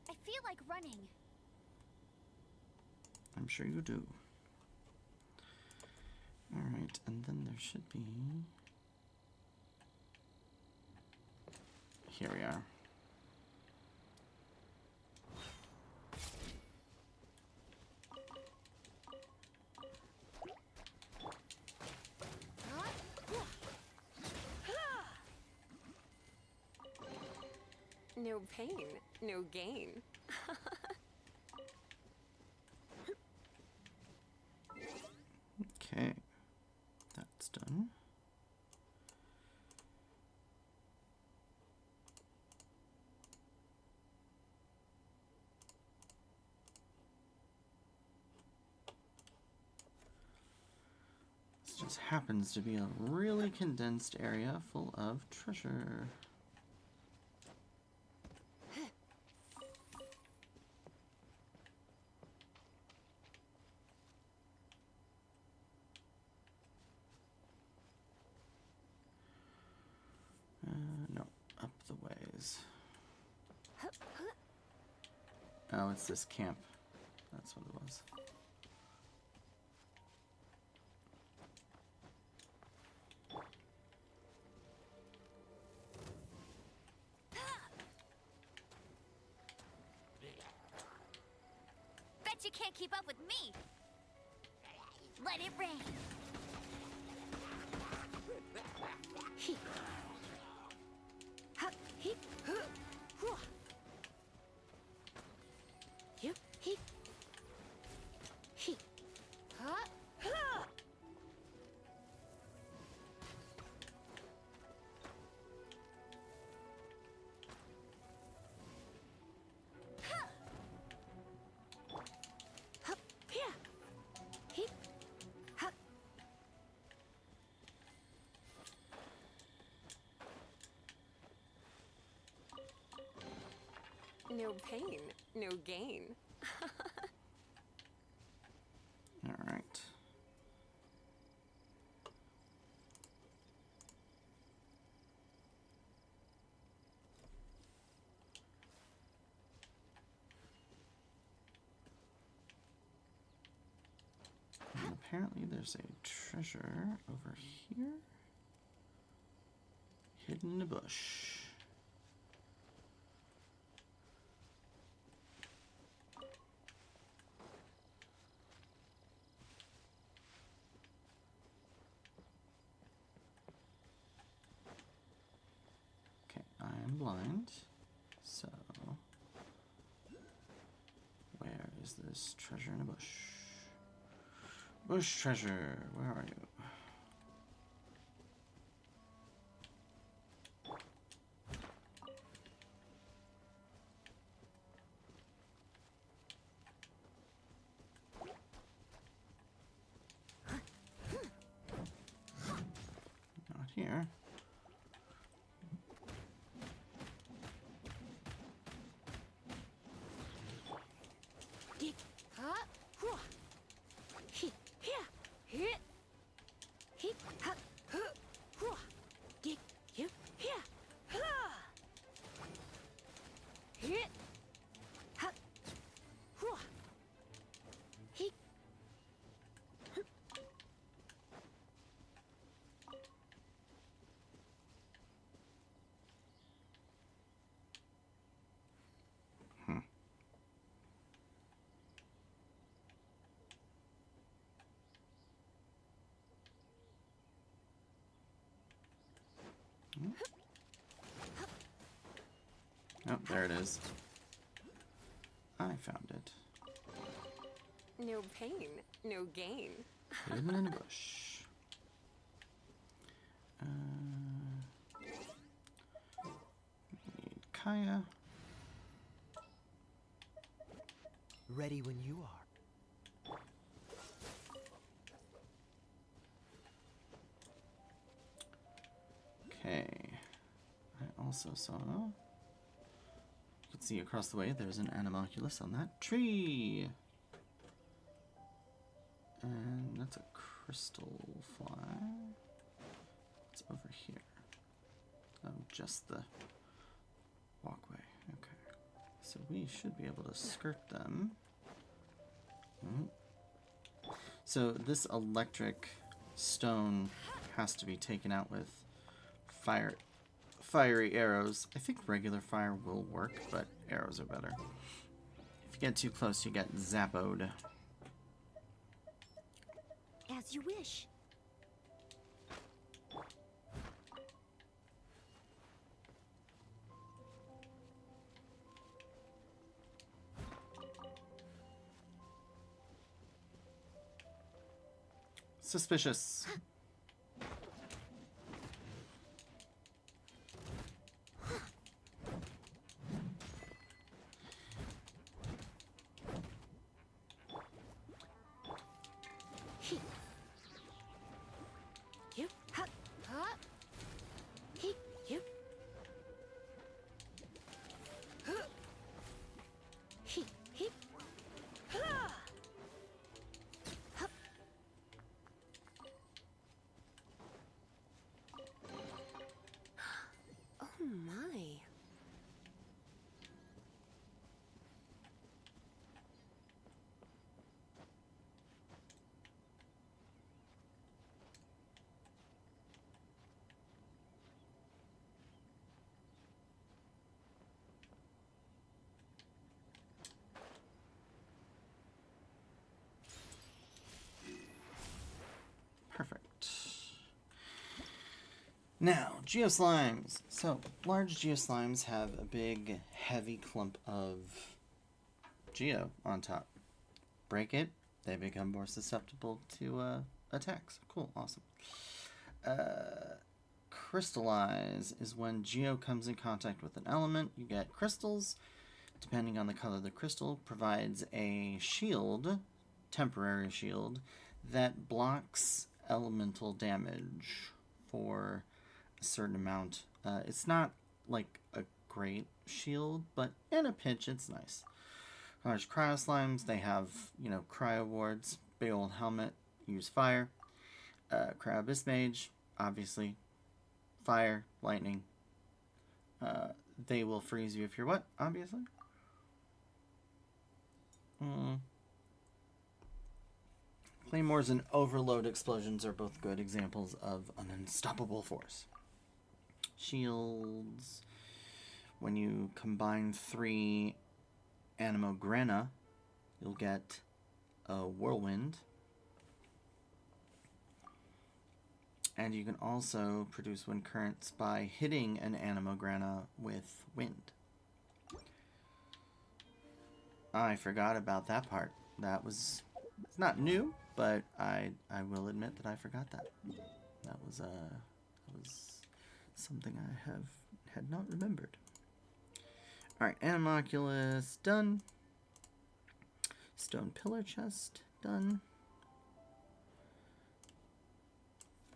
I feel like running. I'm sure you do. Alright, and then there should be... Here we are. No pain, no gain. Okay, that's done. This just happens to be a really condensed area full of treasure. No, up the ways. Oh, it's this camp. That's what it was. Bet you can't keep up with me. Let it rain. He. Ha, he. Hua. You. He. He. Ha. Ha. Hup, yeah. He. Hup. No pain, no gain. All right. And apparently there's a treasure over here. Hidden in a bush. Okay, I am blind. So, where is this treasure in a bush? Bush treasure, where are you? Not here. Dig. Ha. Hua. He. Yeah. Hit. He. Ha. Huh. Hua. Dig. You. Yeah. Ha. Hit. Ha. Hua. He. Oh, there it is. I found it. No pain, no gain. Hidden in a bush. Need Kaya. Ready when you are. Okay. I also saw. You can see across the way there's an animalculus on that tree. And that's a crystal fly. It's over here. Oh, just the walkway. Okay. So we should be able to skirt them. So this electric stone has to be taken out with fiery arrows. I think regular fire will work, but arrows are better. If you get too close, you get zappoed. As you wish. Suspicious. You. Ha. Ha. He. You. Huh. He. He. Ha. Hup. Oh my. Perfect. Now, geoslimes. So, large geoslimes have a big, heavy clump of geo on top. Break it, they become more susceptible to attacks. Cool, awesome. Crystallize is when geo comes in contact with an element. You get crystals. Depending on the color of the crystal, provides a shield, temporary shield, that blocks elemental damage for a certain amount. It's not like a great shield, but in a pinch, it's nice. Large cryo slimes, they have, cryo wards, big old helmet, use fire. Cryo abyss mage, obviously, fire, lightning. They will freeze you if you're wet, obviously. Claymores and overload explosions are both good examples of an unstoppable force. Shields. When you combine 3 Animograna, you'll get a whirlwind. And you can also produce wind currents by hitting an Animograna with wind. I forgot about that part. It's not new, but I will admit that I forgot that. That was something I had not remembered. Alright, Animoculus, done. Stone pillar chest, done.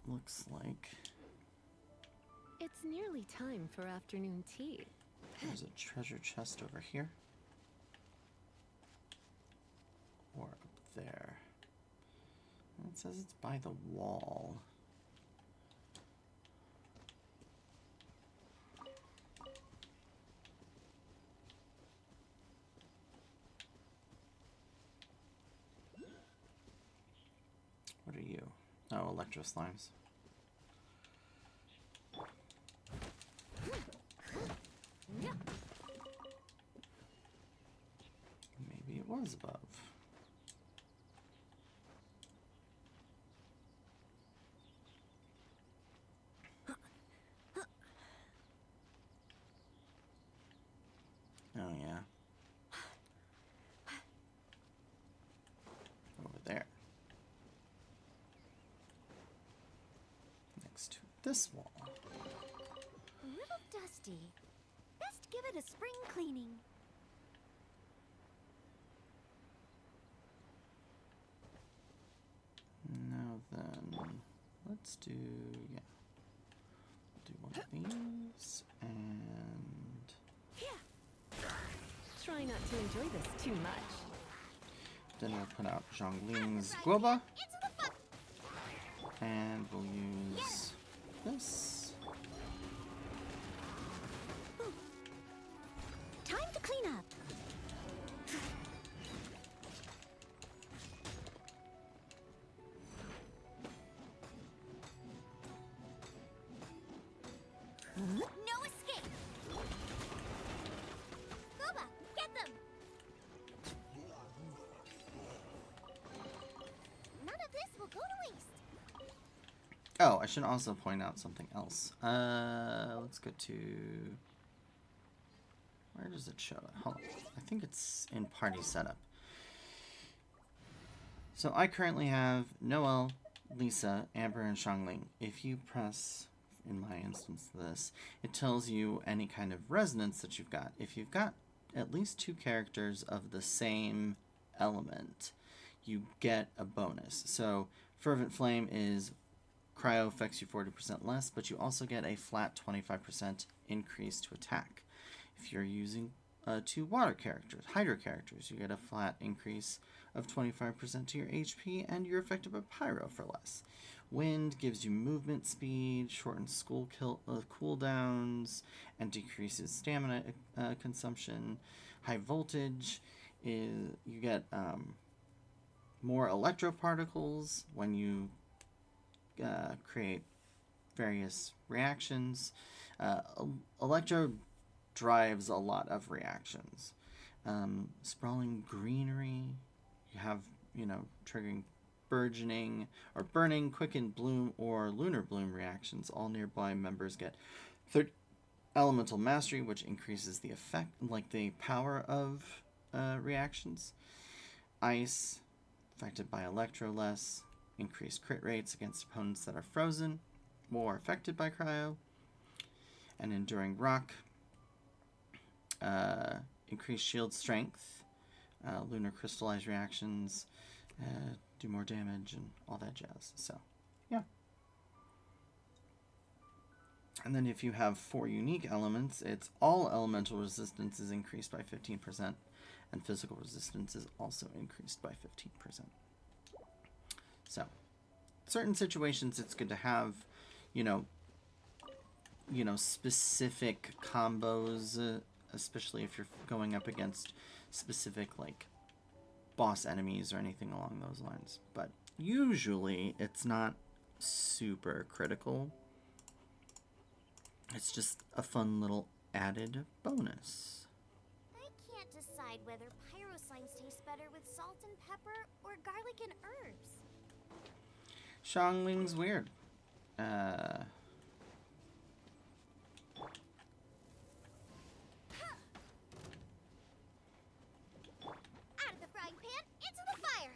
Looks like It's nearly time for afternoon tea. there's a treasure chest over here. Or up there. It says it's by the wall. What are you? Oh, electro slimes. Maybe it was above. Oh, yeah. Over there. Next to this wall. A little dusty. Best give it a spring cleaning. Now then, let's do, yeah. Do one of these, and Try not to enjoy this too much. then we'll put out Zhongling's Guoba, Into the fun. and we'll use this. Time to clean up. No escape. Goba, get them. None of this will go to waste. Oh, I should also point out something else. Let's go to... Where does it show it? Hold on. I think it's in party setup. So I currently have Noel, Lisa, Amber, and Xiangling, if you press, in my instance, this, it tells you any kind of resonance that you've got. If you've got at least 2 characters of the same element, you get a bonus. So Fervent Flame is cryo affects you 40% less, but you also get a flat 25% increase to attack. If you're using 2 water characters, hydro characters, you get a flat increase of 25% to your HP, and you're affected by pyro for less. Wind gives you movement speed, shortens cooldowns, and decreases stamina consumption. High voltage is you get more electroparticles when you create various reactions. Electro drives a lot of reactions. Sprawling greenery, you have, triggering burgeoning or burning, quicken, bloom, or lunar bloom reactions. All nearby members get third elemental mastery, which increases the effect, like the power of reactions. Ice, affected by electro less, increased crit rates against opponents that are frozen, more affected by cryo. And enduring rock, increased shield strength, lunar crystallized reactions, do more damage, and all that jazz. So, yeah. And then if you have 4 unique elements, it's all elemental resistance is increased by 15%, and physical resistance is also increased by 15%. So, certain situations it's good to have, specific combos, especially if you're going up against specific, boss enemies or anything along those lines. But usually it's not super critical. It's just a fun little added bonus. I can't decide whether pyro slimes taste better with salt and pepper or garlic and herbs. Xiangling's weird. Out of the frying pan, into the fire!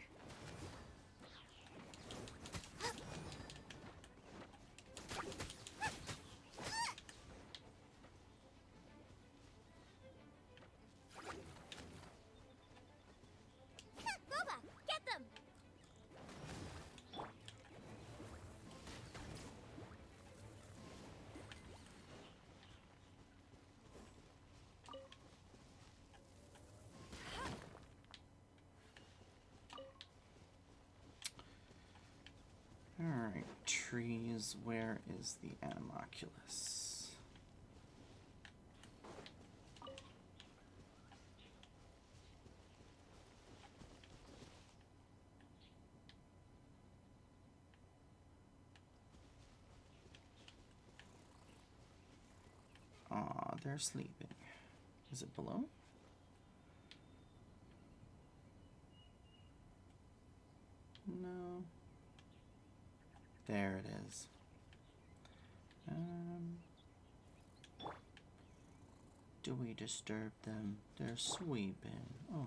Boba, get them! Alright, trees. Where is the Animoculus? Aw, they're sleeping. Is it below? No. There it is. Do we disturb them? They're sweeping. Oh.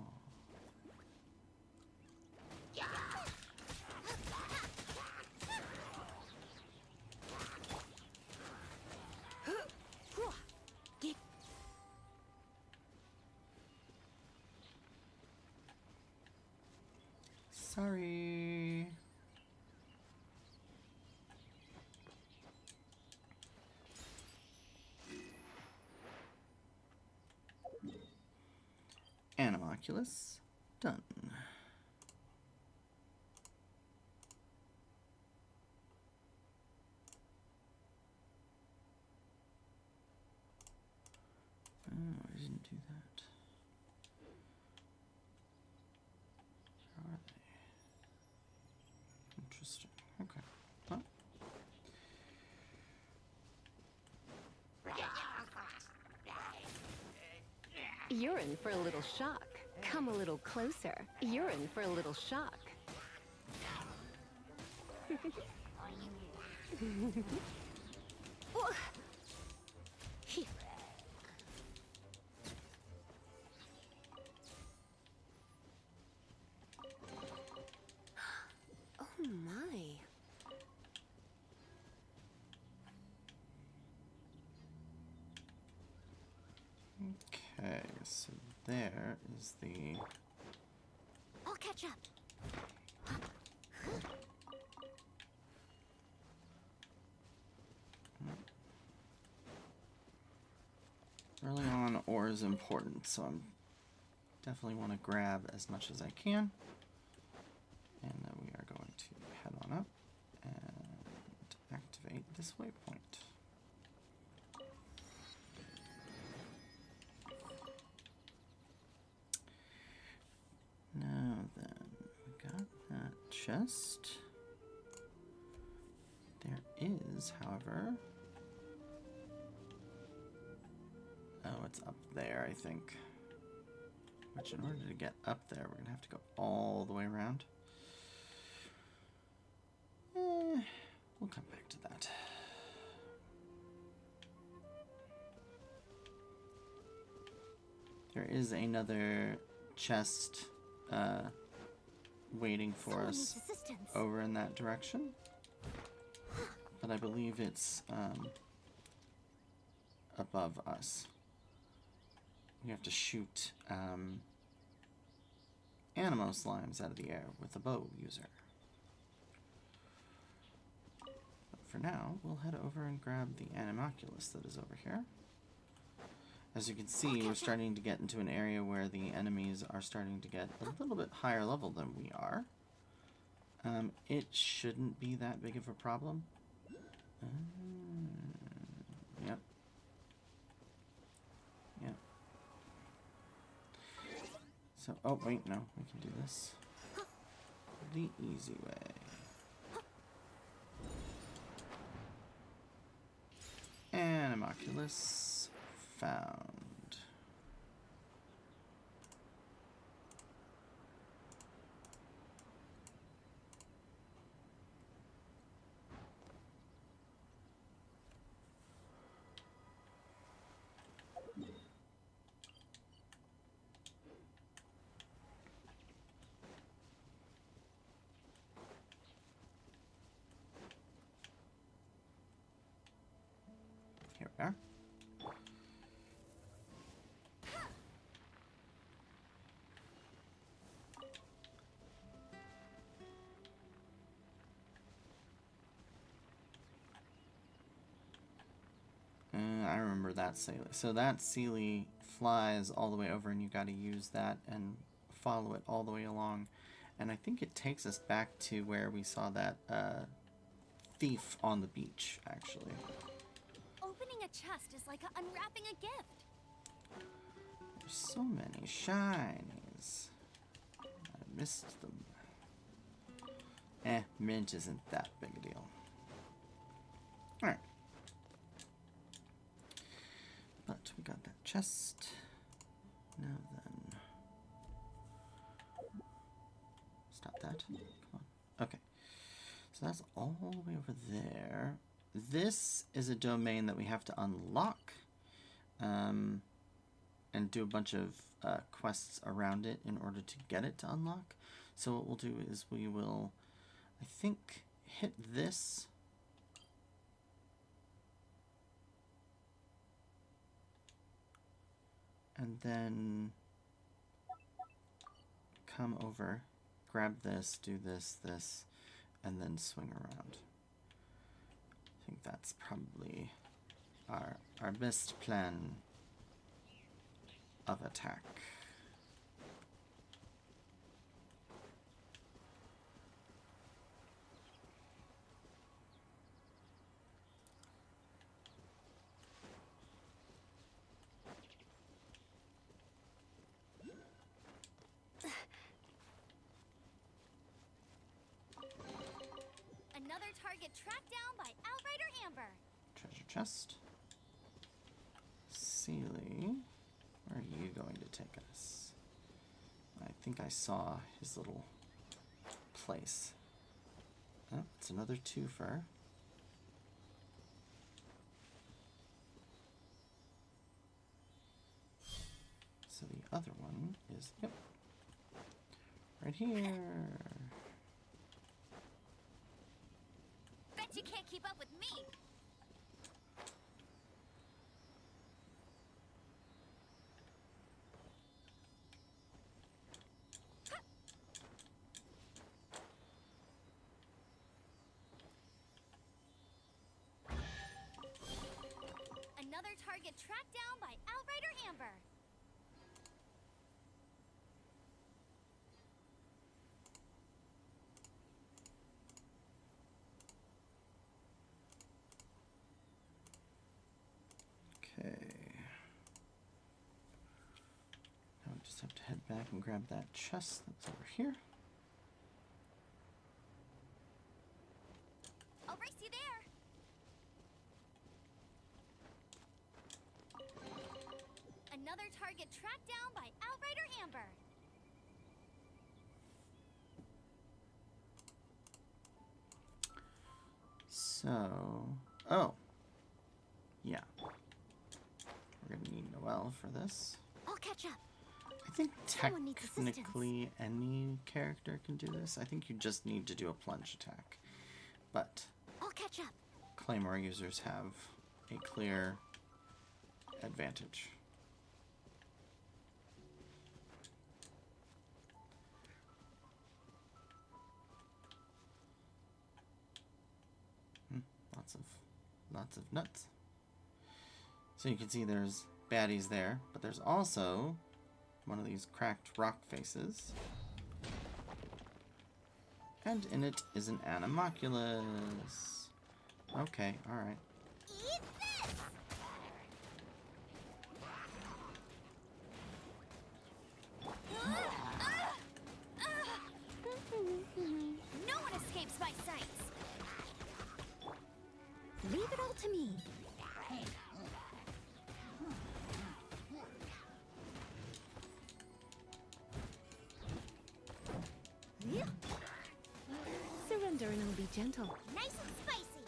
Sorry. Animoculus done. Oh, I didn't do that. Where are they? Interesting. Okay. Well. You're in for a little shock. Come a little closer. You're in for a little shock. Oh my. Okay, so there is the... I'll catch up. Early on, ore is important, so I'm definitely want to grab as much as I can. And then we are going to head on up and activate this waypoint. Now then, we got that chest. There is, however... Oh, it's up there, I think. Which, in order to get up there, we're going to have to go all the way around. We'll come back to that. There is another chest waiting for Someone us needs assistance. over in that direction. But I believe it's above us. We have to shoot animo slimes out of the air with a bow user. But for now, we'll head over and grab the Animoculus that is over here. As you can see, we're starting to get into an area where the enemies are starting to get a little bit higher level than we are. It shouldn't be that big of a problem. Yep. Yep. So, oh wait, no, we can do this the easy way. Animoculus found. Here we are. I remember that Sealy. So that Sealy flies all the way over, and you got to use that and follow it all the way along. And I think it takes us back to where we saw that thief on the beach, actually. Opening a chest is like unwrapping a gift. There's so many shinies. I missed them. Mint isn't that big a deal. Alright. But we got that chest. Now then. Stop that. Come on. Okay. So that's all the way over there. This is a domain that we have to unlock. And do a bunch of quests around it in order to get it to unlock. So what we'll do is we will, I think, hit this. And then come over, grab this, do this, this, and then swing around. I think that's probably our best plan of attack. Another target tracked down by Outrider Amber. Treasure chest. Sealy, where are you going to take us? I think I saw his little place. Oh, it's another twofer. So the other one is, yep, right here. Bet you can't keep up with me. back and grab that chest that's over here. I'll race you there. Another target tracked down by Outrider Amber. So, oh, yeah. We're gonna need Noelle for this. I'll catch up. I think Someone needs assistance. technically any character can do this. I think you just need to do a plunge attack. But I'll catch up. Claymore users have a clear advantage. Lots of nuts. So you can see there's baddies there, but there's also one of these cracked rock faces. And in it is an Anemoculus. Okay, alright. Eat this! No one escapes my sights. Leave it all to me. Surrender and I'll be gentle. Nice and spicy.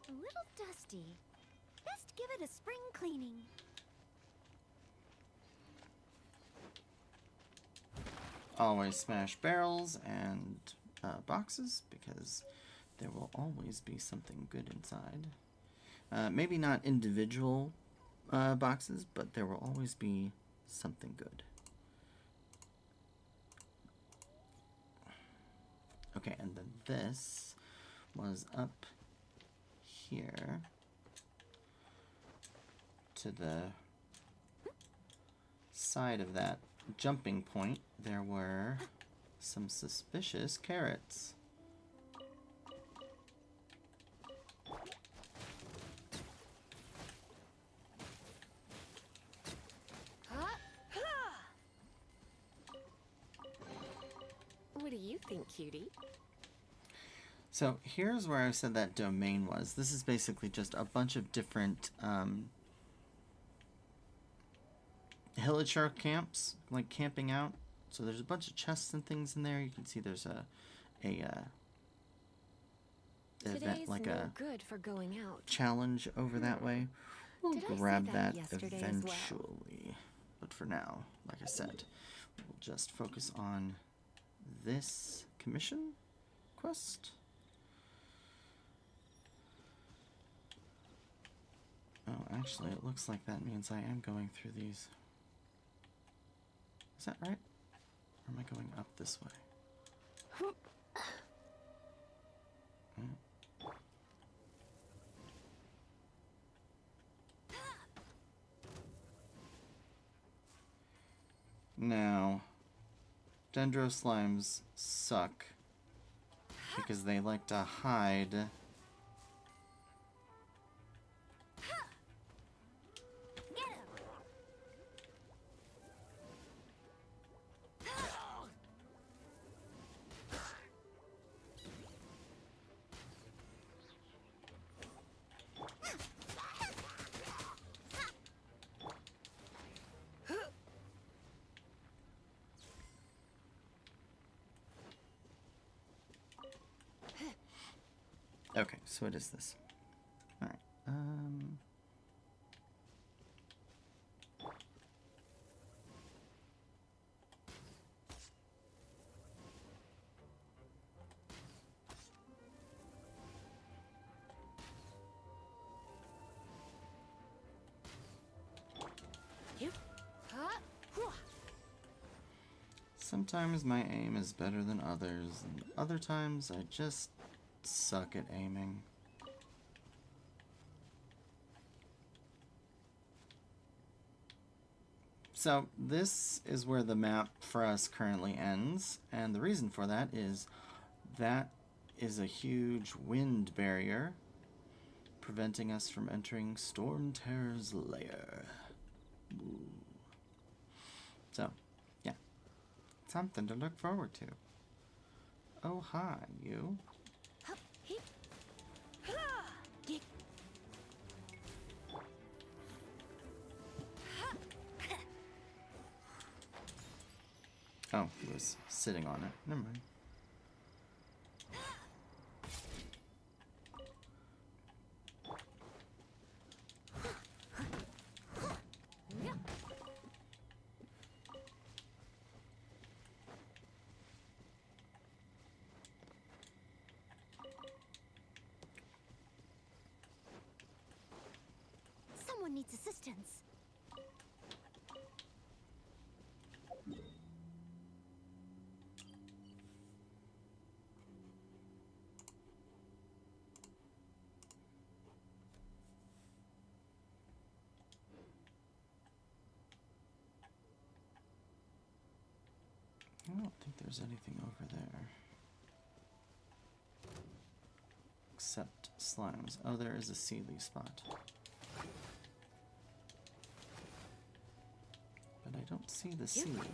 A little dusty. Best give it a spring cleaning. Always smash barrels and boxes, because there will always be something good inside. Maybe not individual boxes, but there will always be something good. Okay, and then this was up here to the side of that jumping point. There were some suspicious carrots. What do you think, cutie? So here's where I said that domain was. This is basically just a bunch of different Hilichar camps, like camping out. So there's a bunch of chests and things in there. You can see there's a Today's event, like no a good for going out. challenge over that way. We'll Did I say grab that that yesterday as well? eventually. But for now, like I said, we'll just focus on this commission quest. Oh, actually, it looks like that means I am going through these. Is that right? Or am I going up this way? Now, Dendro Slimes suck because they like to hide. Get him. Okay, so it is this. Alright, sometimes my aim is better than others, and other times I just suck at aiming. So this is where the map for us currently ends, and the reason for that is a huge wind barrier preventing us from entering Storm Terror's lair. Ooh. So, yeah. Something to look forward to. Oh, hi, you. Oh, he was sitting on it. Never mind. Someone needs assistance. I don't think there's anything over there. Except slimes. Oh, there is a Sealy spot. But I don't see the Sealy.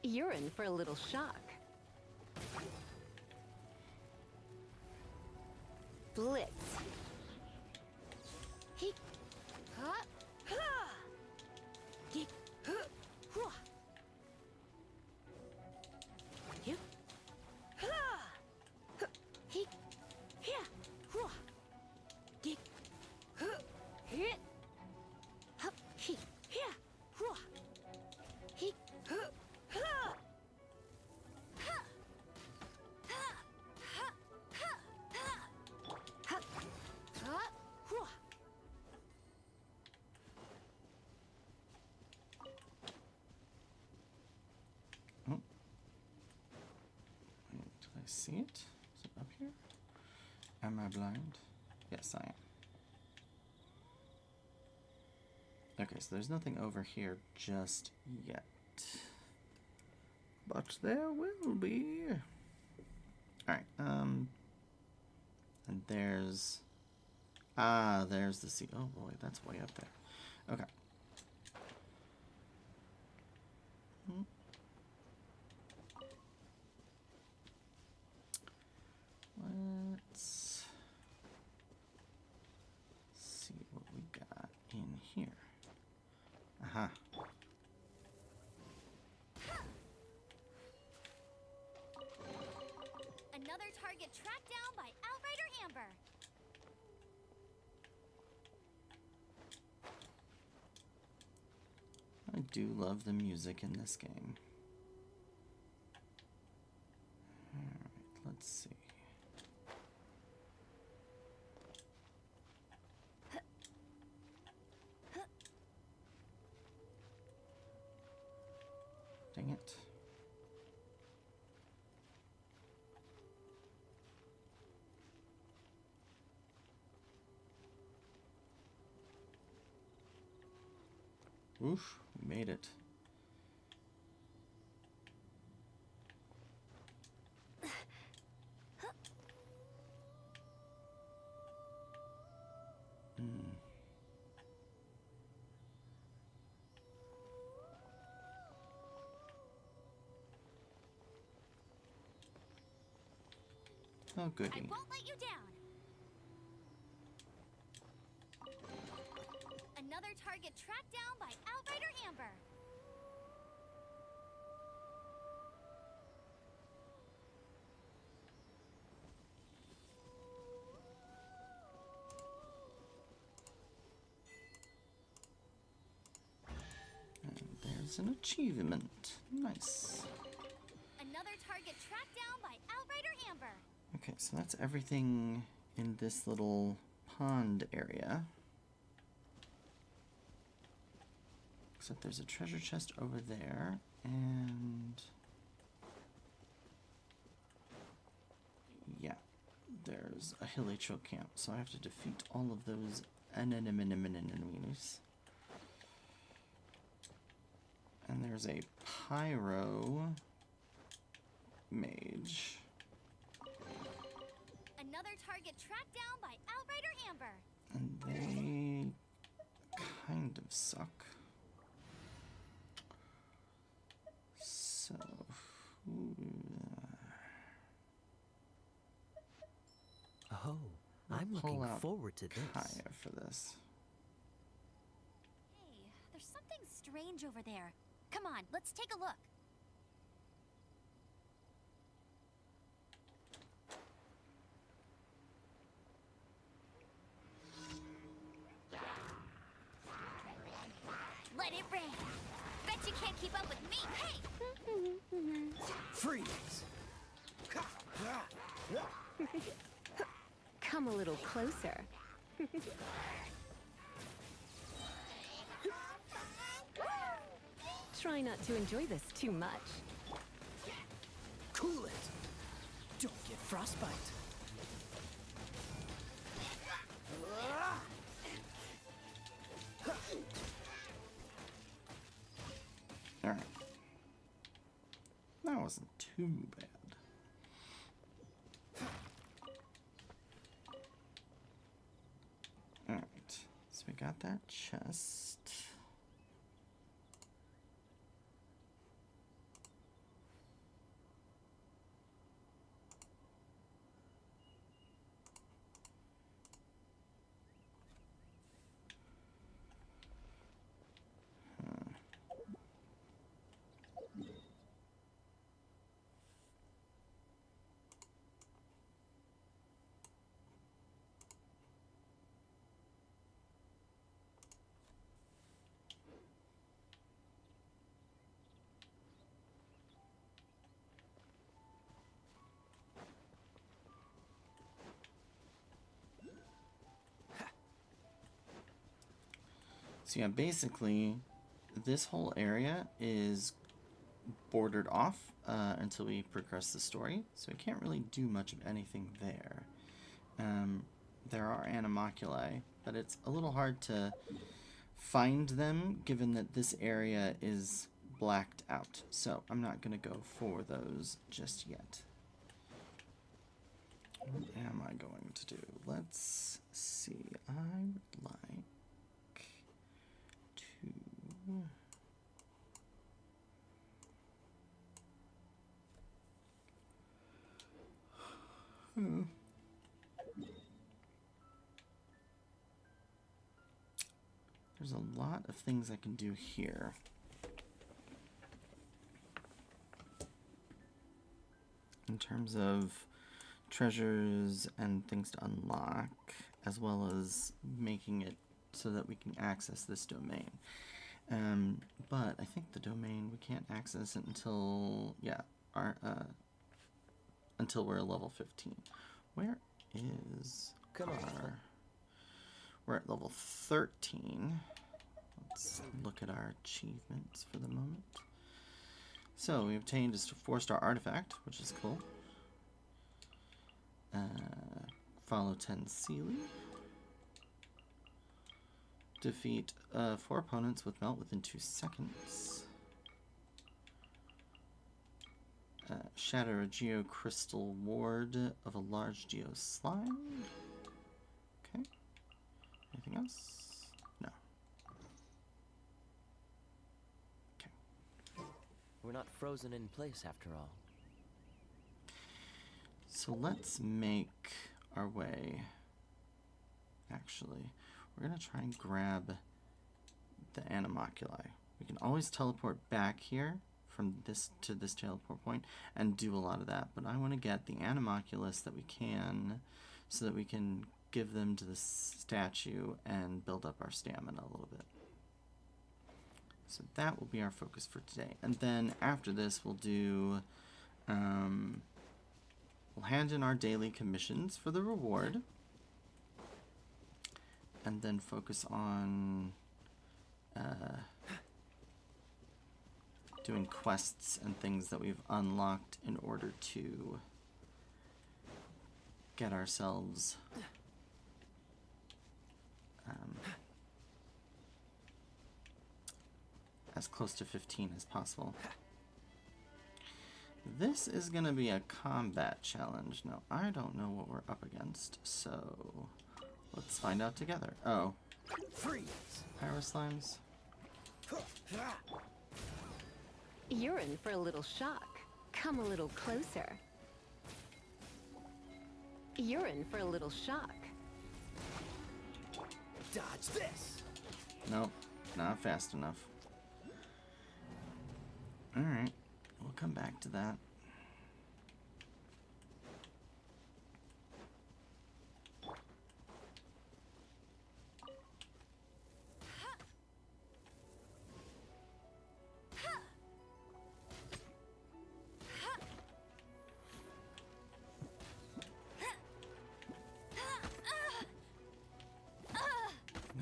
You're in for a little shock. Blitz. See it? Is it up here? Am I blind? Yes, I am. Okay, so there's nothing over here just yet. But there will be. Alright, and there's... Ah, there's the sea. Oh boy, that's way up there. Okay. Let's see what we got in here. Aha. Another target tracked down by Outrider Amber. I do love the music in this game. Alright, let's see. Dang it. Oof, we made it. Oh, goody. I won't let you down. Another target tracked down by Outrider Amber. And there's an achievement. Nice. Another target tracked down by Outrider Amber. Okay, so that's everything in this little pond area. Except there's a treasure chest over there, and... yeah, there's a hilly choke camp, so I have to defeat all of those enemies. And there's a pyro mage. Another target tracked down by Outrider Amber. And they kind of suck. So, Oh, I'm pull looking out forward to this. Kaya for this. Hey, there's something strange over there. Come on, let's take a look. Let it rain. Bet you can't keep up with me. Hey! Freeze! Come a little closer. Try not to enjoy this too much. Cool it! Don't get frostbite. Alright. That wasn't too bad. Alright, so we got that chest. So yeah, basically, this whole area is bordered off until we progress the story, so we can't really do much of anything there. There are animoculi, but it's a little hard to find them given that this area is blacked out. So I'm not going to go for those just yet. What am I going to do? Let's see. I would like to... There's a lot of things I can do here. In terms of treasures and things to unlock, as well as making it so that we can access this domain. But I think the domain, we can't access it until, yeah, until we're level 15. Where is Come on. our... We're at level 13. Let's look at our achievements for the moment. So we obtained a 4-star artifact, which is cool. Follow 10 Sealy. Defeat 4 opponents with melt within 2 seconds. Shatter a geocrystal ward of a large geo slime. Okay. Anything else? No. Okay. We're not frozen in place after all. So let's make our way. Actually, we're going to try and grab the animoculi. We can always teleport back here from this to this teleport point and do a lot of that. But I want to get the animoculus that we can so that we can give them to the statue and build up our stamina a little bit. So that will be our focus for today. And then after this, we'll do... we'll hand in our daily commissions for the reward. And then focus on doing quests and things that we've unlocked in order to get ourselves as close to 15 as possible. This is going to be a combat challenge. Now, I don't know what we're up against, so let's find out together. Oh. Freeze! Pyro slimes? You're in for a little shock. Come a little closer. You're in for a little shock. Dodge this! Nope, not fast enough. Alright, we'll come back to that.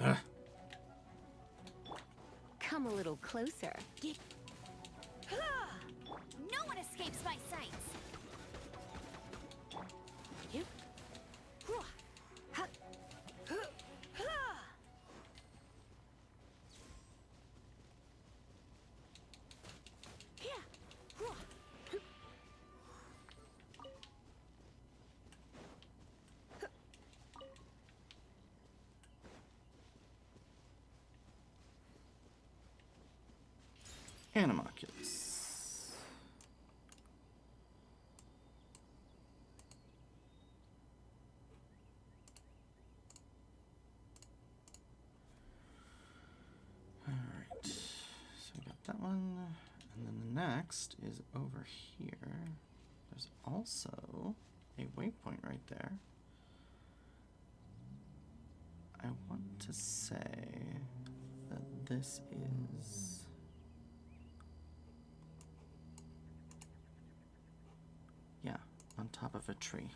Ugh. Come a little closer. No one escapes my sights. Animoculus. Alright, so we got that one, and then the next is over here. There's also a waypoint right there. I want to say that this is... yeah, on top of a tree.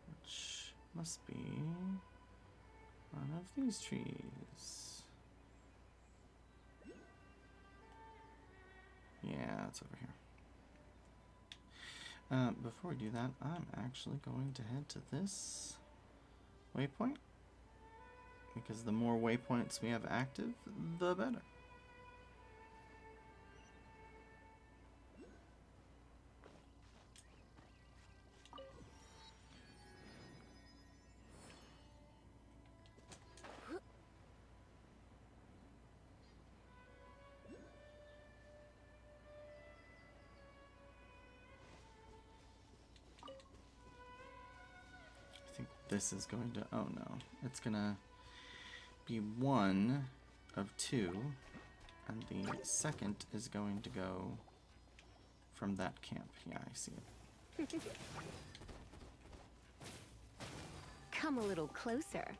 Which must be one of these trees. Yeah, it's over here. Before we do that, I'm actually going to head to this waypoint, because the more waypoints we have active, the better. I think this is going to, oh no, it's gonna be one of two, and the second is going to go from that camp. Yeah, I see it. Come a little closer.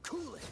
Cool it!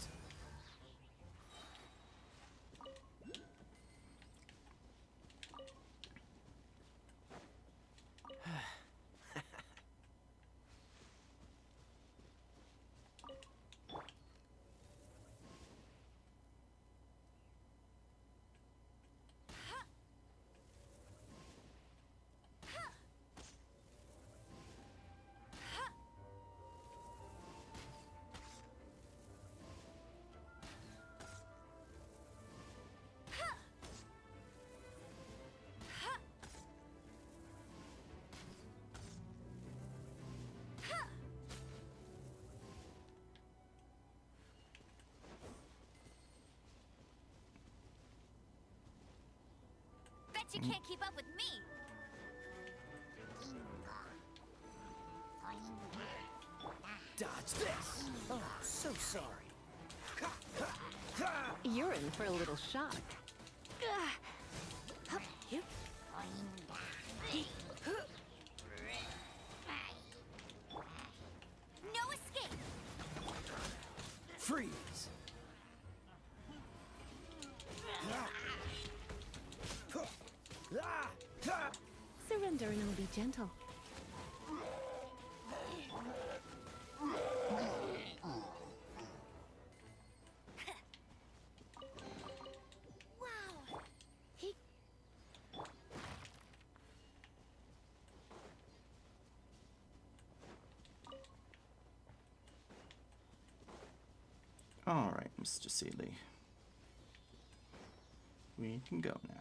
Bet you can't keep up with me. Dodge this! Oh, so sorry. You're in for a little shock. No Freeze! Surrender and I'll be gentle. Wow. All right, Mr. Seeley. We can go now.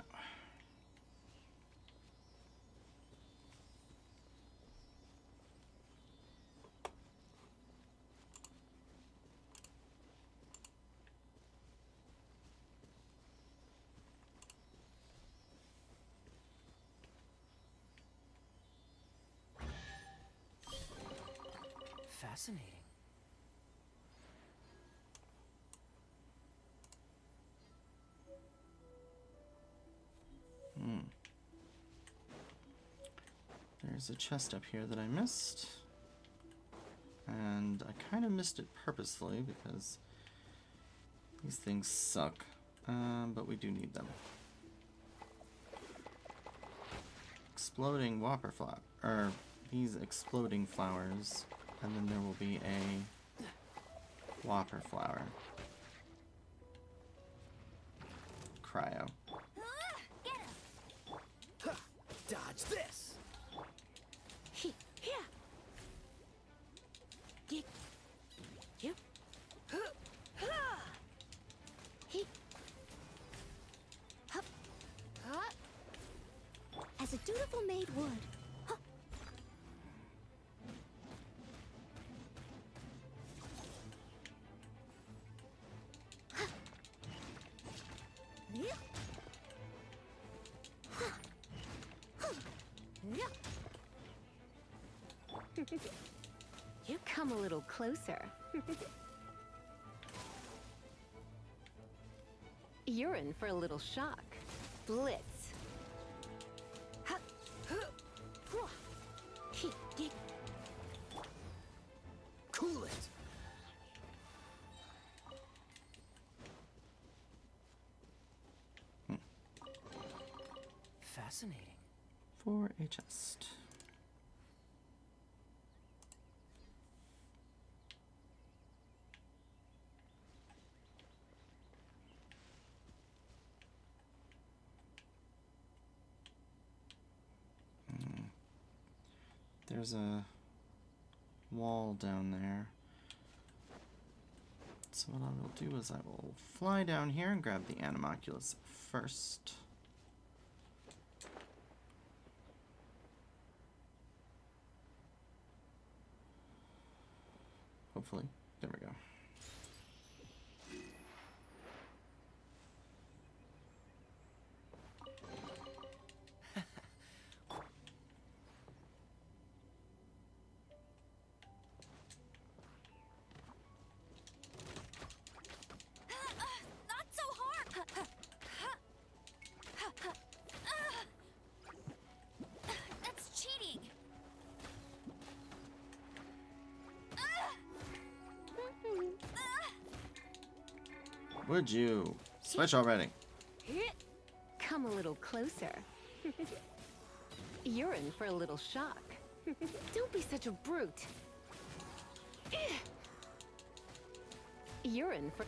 Fascinating. There's a chest up here that I missed. And I kind of missed it purposefully because these things suck. But we do need them. Exploding whopper flower, or these exploding flowers, and then there will be a whopper flower. Cryo. Get him! Ha! Dodge this! As a dutiful maid would. Huh. Huh. Yeah. Huh. Huh. Yeah. You come a little closer. You're in for a little shock. Blitz. Cool it! Fascinating. For a chest. There's a wall down there. So what I will do is I will fly down here and grab the Animoculus first. Hopefully. There we go. Not so hard! That's cheating! Would you switch already? Come a little closer. You're in for a little shock. Don't be such a brute. You're in for...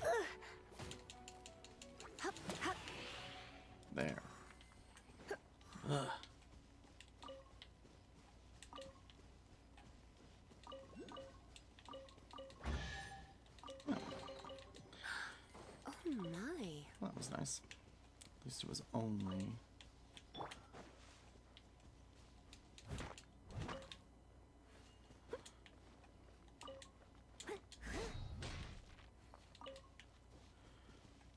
There. Ugh. Oh my. Well, that was nice. At least it was only...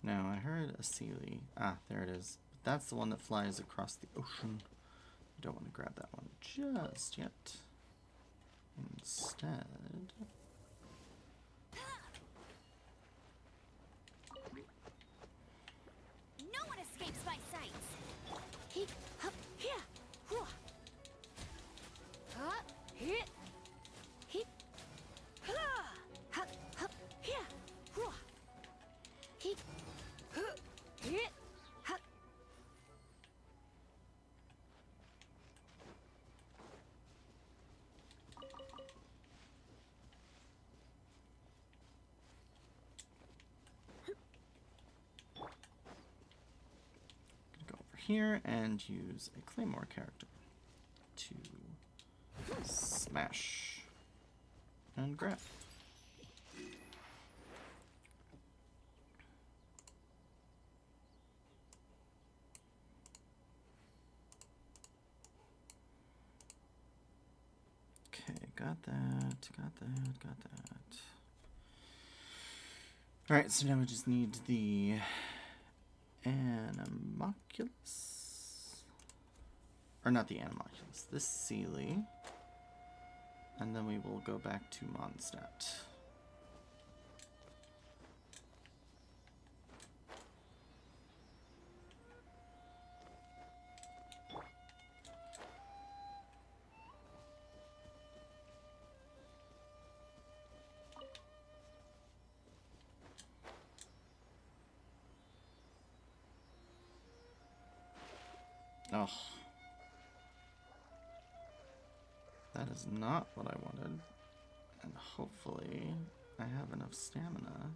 Now, I heard a Sealy. Ah, there it is. But that's the one that flies across the ocean. I don't want to grab that one just yet. Instead... No one escapes my sights! He, hup, here, hua. Huh, here, he, ha, hup, hup, here, hua. here and use a Claymore character to smash and grab. Okay, got that, got that, got that. Alright, so now we just need the Animalculus. Or not the Animalculus, this Sealy. And then we will go back to Mondstadt. Oh. That is not what I wanted. And hopefully I have enough stamina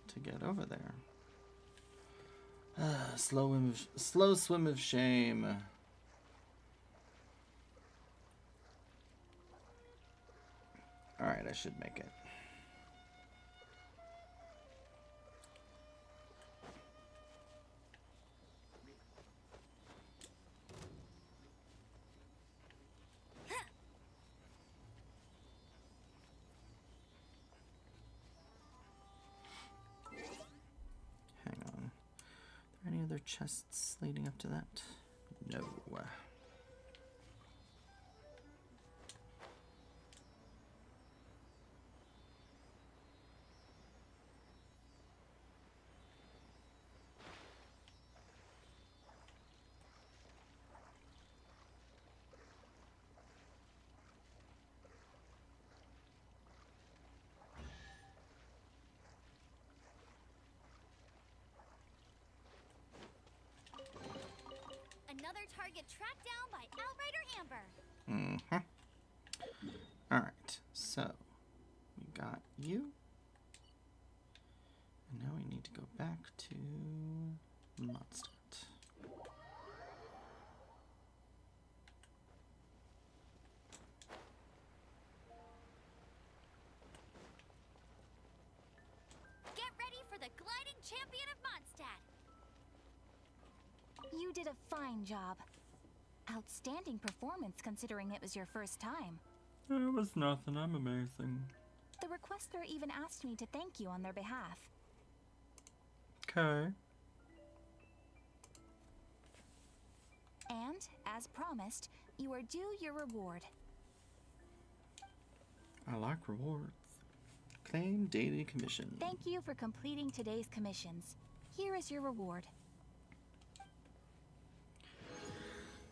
to get over there. Slow swim of shame. Alright, I should make it. Any other chests leading up to that? No. Another target tracked down by Outrider Amber. Mm-hmm. Alright, so we got you. And now we need to go back to Mondstadt. Get ready for the gliding champion of Mondstadt. You did a fine job. Outstanding performance considering it was your first time. It was nothing, I'm amazing. The requester even asked me to thank you on their behalf. Okay. And, as promised, you are due your reward. I like rewards. Claim daily commission. Thank you for completing today's commissions. Here is your reward.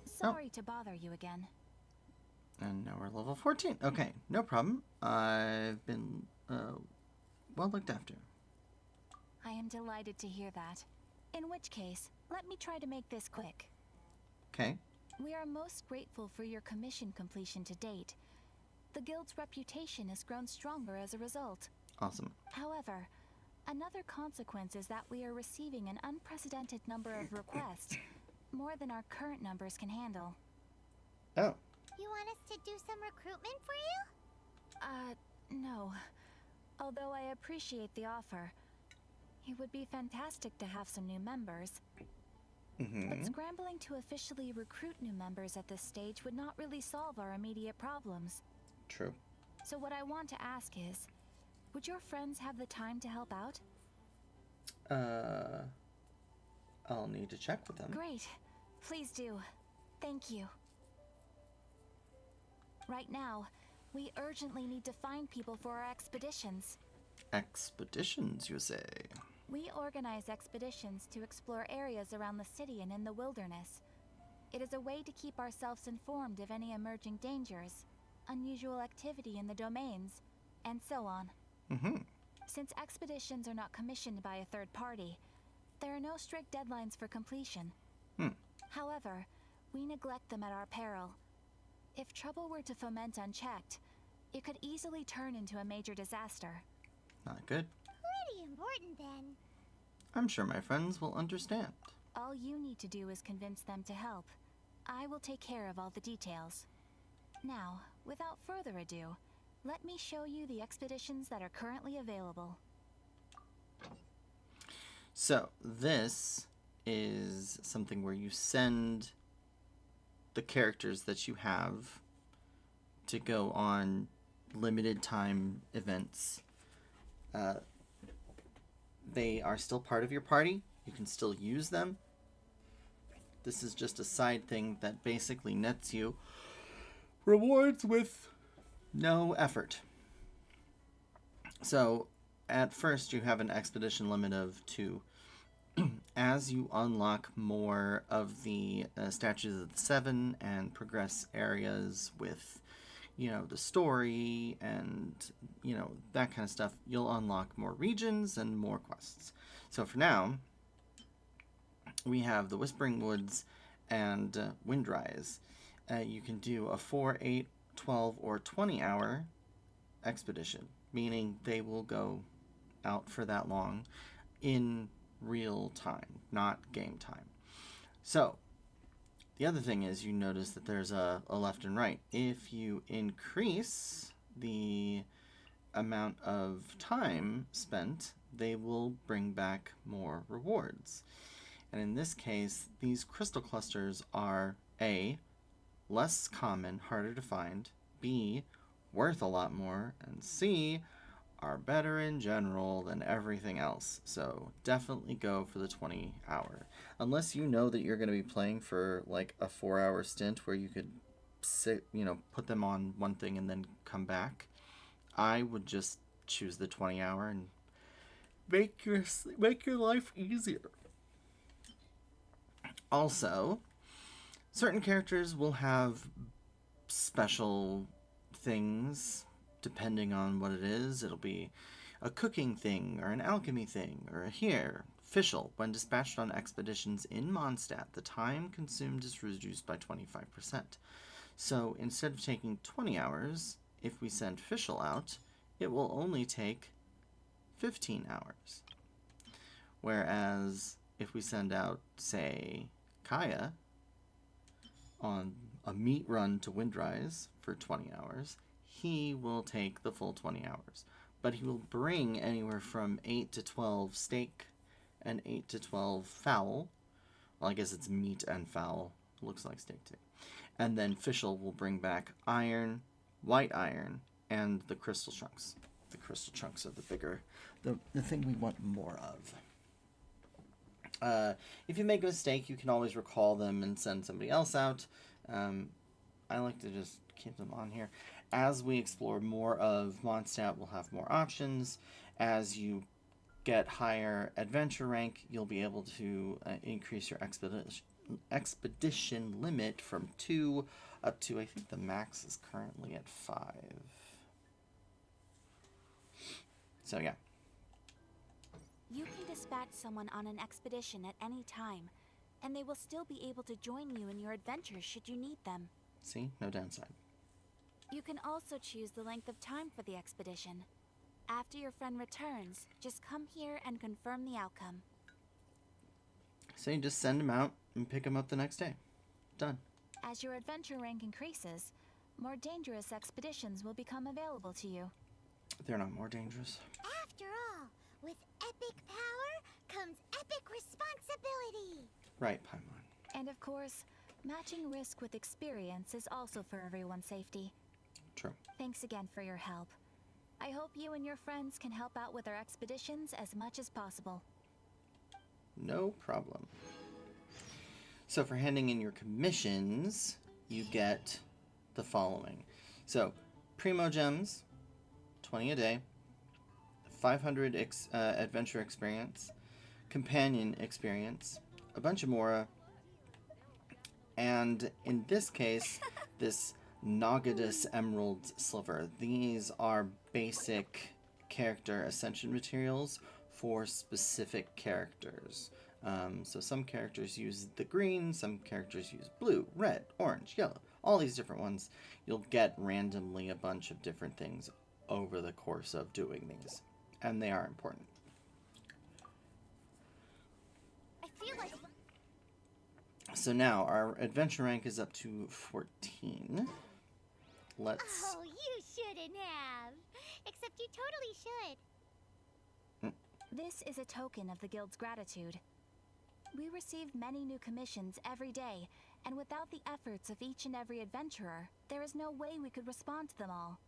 Sorry to bother you again. And now we're level 14. Okay, no problem. I've been, well looked after. I am delighted to hear that. In which case, let me try to make this quick. Okay. We are most grateful for your commission completion to date. The Guild's reputation has grown stronger as a result. Awesome. However, another consequence is that we are receiving an unprecedented number of requests, more than our current numbers can handle. Oh. You want us to do some recruitment for you? No. Although I appreciate the offer. It would be fantastic to have some new members. But scrambling to officially recruit new members at this stage would not really solve our immediate problems. True. So what I want to ask is, would your friends have the time to help out? I'll need to check with them. Great. Please do. Thank you. Right now, we urgently need to find people for our expeditions. Expeditions, you say? We organize expeditions to explore areas around the city and in the wilderness. It is a way to keep ourselves informed of any emerging dangers, unusual activity in the domains, and so on. Since expeditions are not commissioned by a third party, there are no strict deadlines for completion. However, we neglect them at our peril. If trouble were to foment unchecked, it could easily turn into a major disaster. Not good. Pretty important then. I'm sure my friends will understand. All you need to do is convince them to help. I will take care of all the details. Now, without further ado, let me show you the expeditions that are currently available. So, this is something where you send the characters that you have to go on limited time events. They are still part of your party. You can still use them. This is just a side thing that basically nets you rewards with no effort. So, at first you have an expedition limit of 2. As you unlock more of the Statues of the Seven and progress areas with, the story and, that kind of stuff, you'll unlock more regions and more quests. So for now, we have the Whispering Woods and Windrise. You can do a 4, 8, 12, or 20-hour expedition, meaning they will go out for that long in real time, not game time. So, the other thing is you notice that there's a left and right. If you increase the amount of time spent, they will bring back more rewards. And in this case, these crystal clusters are A, less common, harder to find, B, worth a lot more, and C, are better in general than everything else. So definitely go for the 20-hour. Unless you know that you're going to be playing for like a 4-hour stint where you could sit, put them on one thing and then come back, I would just choose the 20-hour and make your life easier. Also, certain characters will have special things depending on what it is. It'll be a cooking thing or an alchemy thing or a here. Official. When dispatched on expeditions in Mondstadt, the time consumed is reduced by 25%. So instead of taking 20 hours, if we send Fischl out, it will only take 15 hours. Whereas if we send out, say, Kaya on a meat run to Windrise for 20 hours, he will take the full 20 hours. But he will bring anywhere from 8 to 12 steak and 8 to 12 fowl. Well, I guess it's meat and fowl. Looks like steak too. And then Fischl will bring back iron, white iron, and the crystal chunks. The crystal chunks are the thing we want more of. If you make a mistake, you can always recall them and send somebody else out. I like to just keep them on here. As we explore more of Mondstadt, we'll have more options. As you get higher adventure rank, you'll be able to increase your expedition limit from 2 up to, I think the max is currently at 5. So yeah. You can dispatch someone on an expedition at any time, and they will still be able to join you in your adventures should you need them. See? No downside. You can also choose the length of time for the expedition. After your friend returns, just come here and confirm the outcome. So you just send them out and pick them up the next day. Done. As your adventure rank increases, more dangerous expeditions will become available to you. They're not more dangerous. After all, with epic power comes epic responsibility. Right, Paimon. And of course, matching risk with experience is also for everyone's safety. True. Thanks again for your help. I hope you and your friends can help out with our expeditions as much as possible. No problem. So for handing in your commissions, you get the following. So, Primo Gems, 20 a day, 500 adventure experience, companion experience, a bunch of Mora, and in this case, this Nagadus Emerald Sliver. These are basic character ascension materials for specific characters. So some characters use the green, some characters use blue, red, orange, yellow, all these different ones. You'll get randomly a bunch of different things over the course of doing these, and they are important. I feel like So now our adventure rank is up to 14. Let's... Oh, you shouldn't have. Except you totally should. This is a token of the Guild's gratitude. We receive many new commissions every day, and without the efforts of each and every adventurer, there is no way we could respond to them all.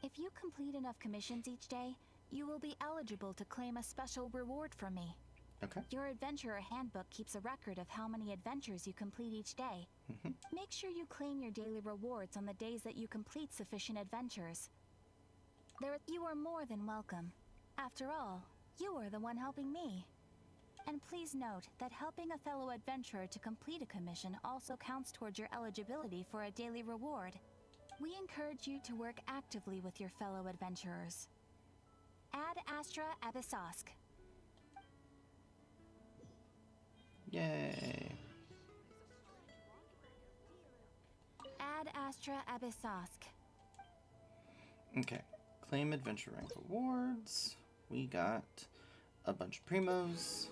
If you complete enough commissions each day, you will be eligible to claim a special reward from me. Okay. Your adventurer handbook keeps a record of how many adventures you complete each day. Make sure you claim your daily rewards on the days that you complete sufficient adventures. You are more than welcome. After all, you are the one helping me. And please note that helping a fellow adventurer to complete a commission also counts towards your eligibility for a daily reward. We encourage you to work actively with your fellow adventurers. Ad Astra Abyssosk. Yay. Ad Astra Abyssosk. Okay. Claim adventure rank rewards. We got a bunch of primos.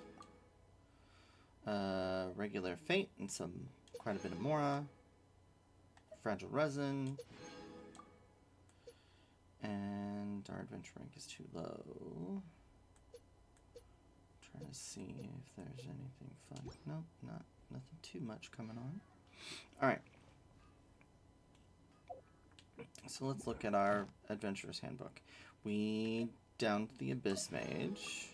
Regular fate and quite a bit of mora. Fragile resin. And our adventure rank is too low. Trying to see if there's anything fun. Nope, nothing too much coming on. Alright. So let's look at our adventurer's handbook. We downed the Abyss Mage.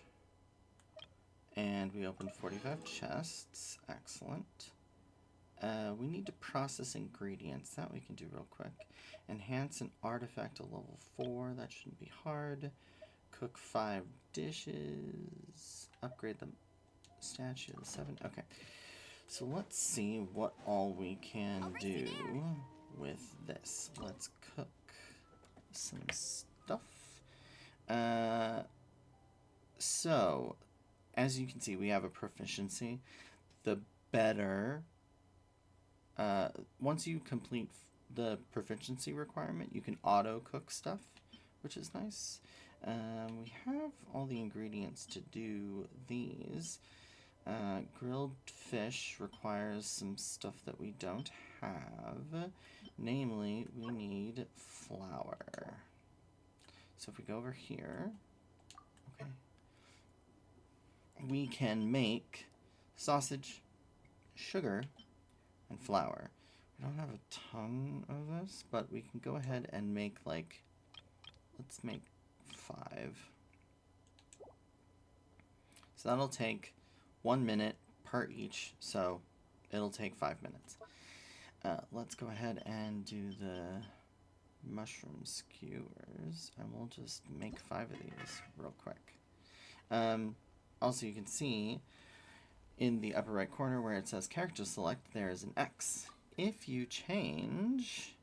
And we opened 45 chests. Excellent. We need to process ingredients. That we can do real quick. Enhance an artifact to level 4. That shouldn't be hard. Cook 5 dishes. Upgrade the statue to 7. Okay. So let's see what all we can do with this. Let's cook some stuff. So, as you can see, we have a proficiency. The better... once you complete the proficiency requirement, you can auto-cook stuff, which is nice. We have all the ingredients to do these. Grilled fish requires some stuff that we don't have. Namely, we need flour. So if we go over here, okay, we can make sausage, sugar, and flour. We don't have a ton of this, but we can go ahead and make like, let's make 5. So that'll take 1 minute per each, so it'll take 5 minutes. Let's go ahead and do the mushroom skewers, and we'll just make 5 of these real quick. Also, you can see in the upper right corner where it says character select, there is an X. If you change,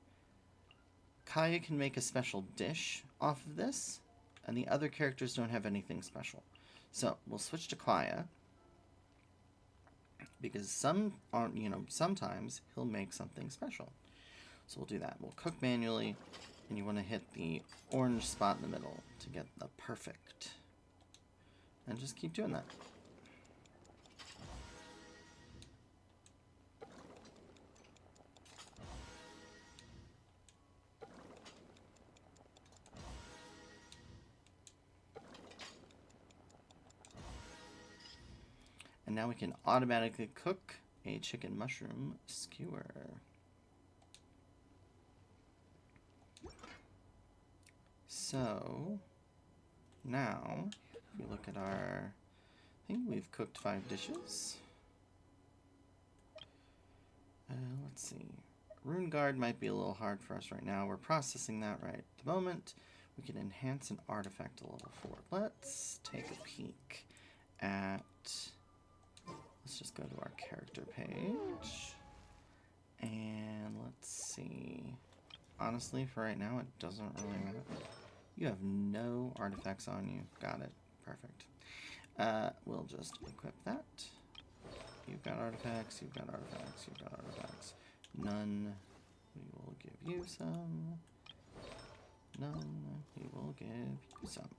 Kaya can make a special dish off of this, and the other characters don't have anything special. So we'll switch to Kaya, because sometimes he'll make something special. So we'll do that. We'll cook manually, and you want to hit the orange spot in the middle to get the perfect. And just keep doing that. And now we can automatically cook a chicken mushroom skewer. So, now, if we look at our thing, we've cooked 5 dishes. Let's see. Rune Guard might be a little hard for us right now. We're processing that right at the moment. We can enhance an artifact to level 4. Let's take a peek at... Let's just go to our character page. And let's see. Honestly, for right now, it doesn't really matter. You have no artifacts on you. Got it. Perfect. We'll just equip that. You've got artifacts, you've got artifacts, you've got artifacts. None. We will give you some. None. We will give you some.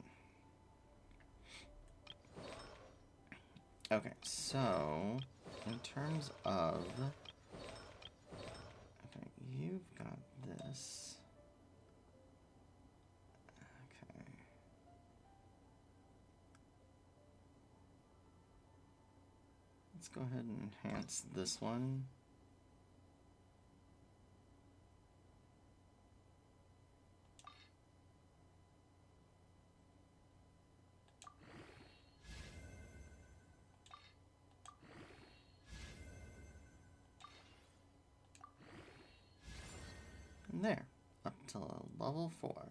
Okay, so in terms of... Okay, you've got this. Okay. Let's go ahead and enhance this one. And there, up to level 4.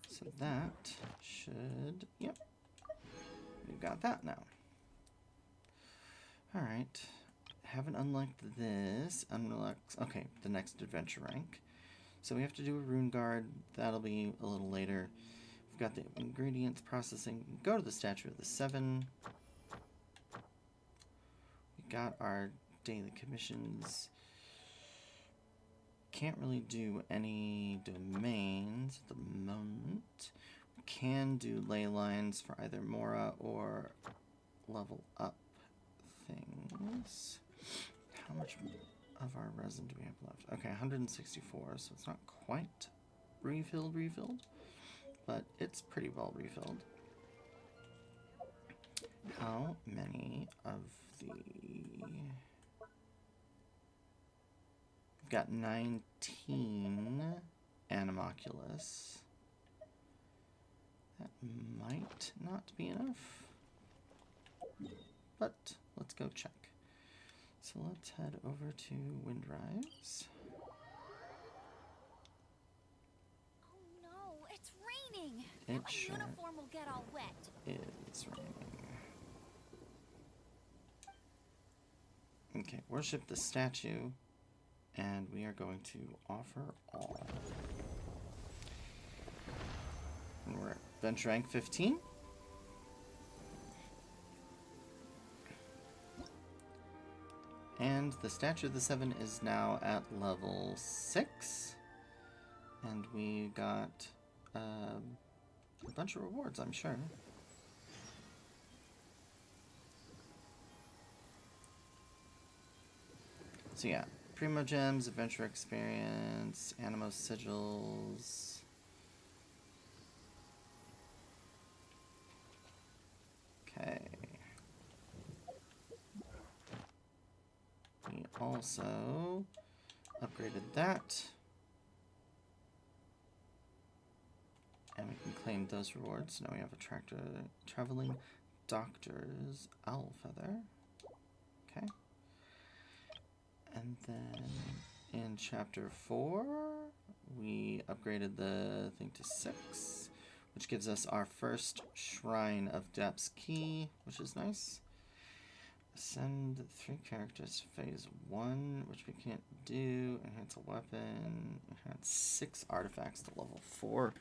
So that should, yep, we've got that now. Alright, haven't unlocked this, okay, the next adventure rank. So we have to do a rune guard, that'll be a little later. We've got the ingredients processing, go to the Statue of the Seven. We got our daily commissions. Can't really do any domains at the moment. We can do ley lines for either Mora or level up things. How much of our resin do we have left? Okay, 164, so it's not quite refilled, but it's pretty well refilled. How many of the... We've got 19 Animoculus. That might not be enough, but let's go check. So let's head over to Windrise. Oh no, it's raining! It My sure uniform will get all wet. is raining. Okay, worship the statue, and we are going to offer all. And we're at Venture Rank 15. And the Statue of the Seven is now at level 6. And we got a bunch of rewards, I'm sure. So yeah, Primo Gems, Adventure Experience, Animo Sigils. Okay. We also upgraded that. And we can claim those rewards. Now we have a traveling doctor's owl feather. Okay. And then in chapter 4, we upgraded the thing to 6, which gives us our first Shrine of Depth's Key, which is nice. Send 3 characters to phase 1, which we can't do. Enhance a weapon. Enhance 6 artifacts to level 4.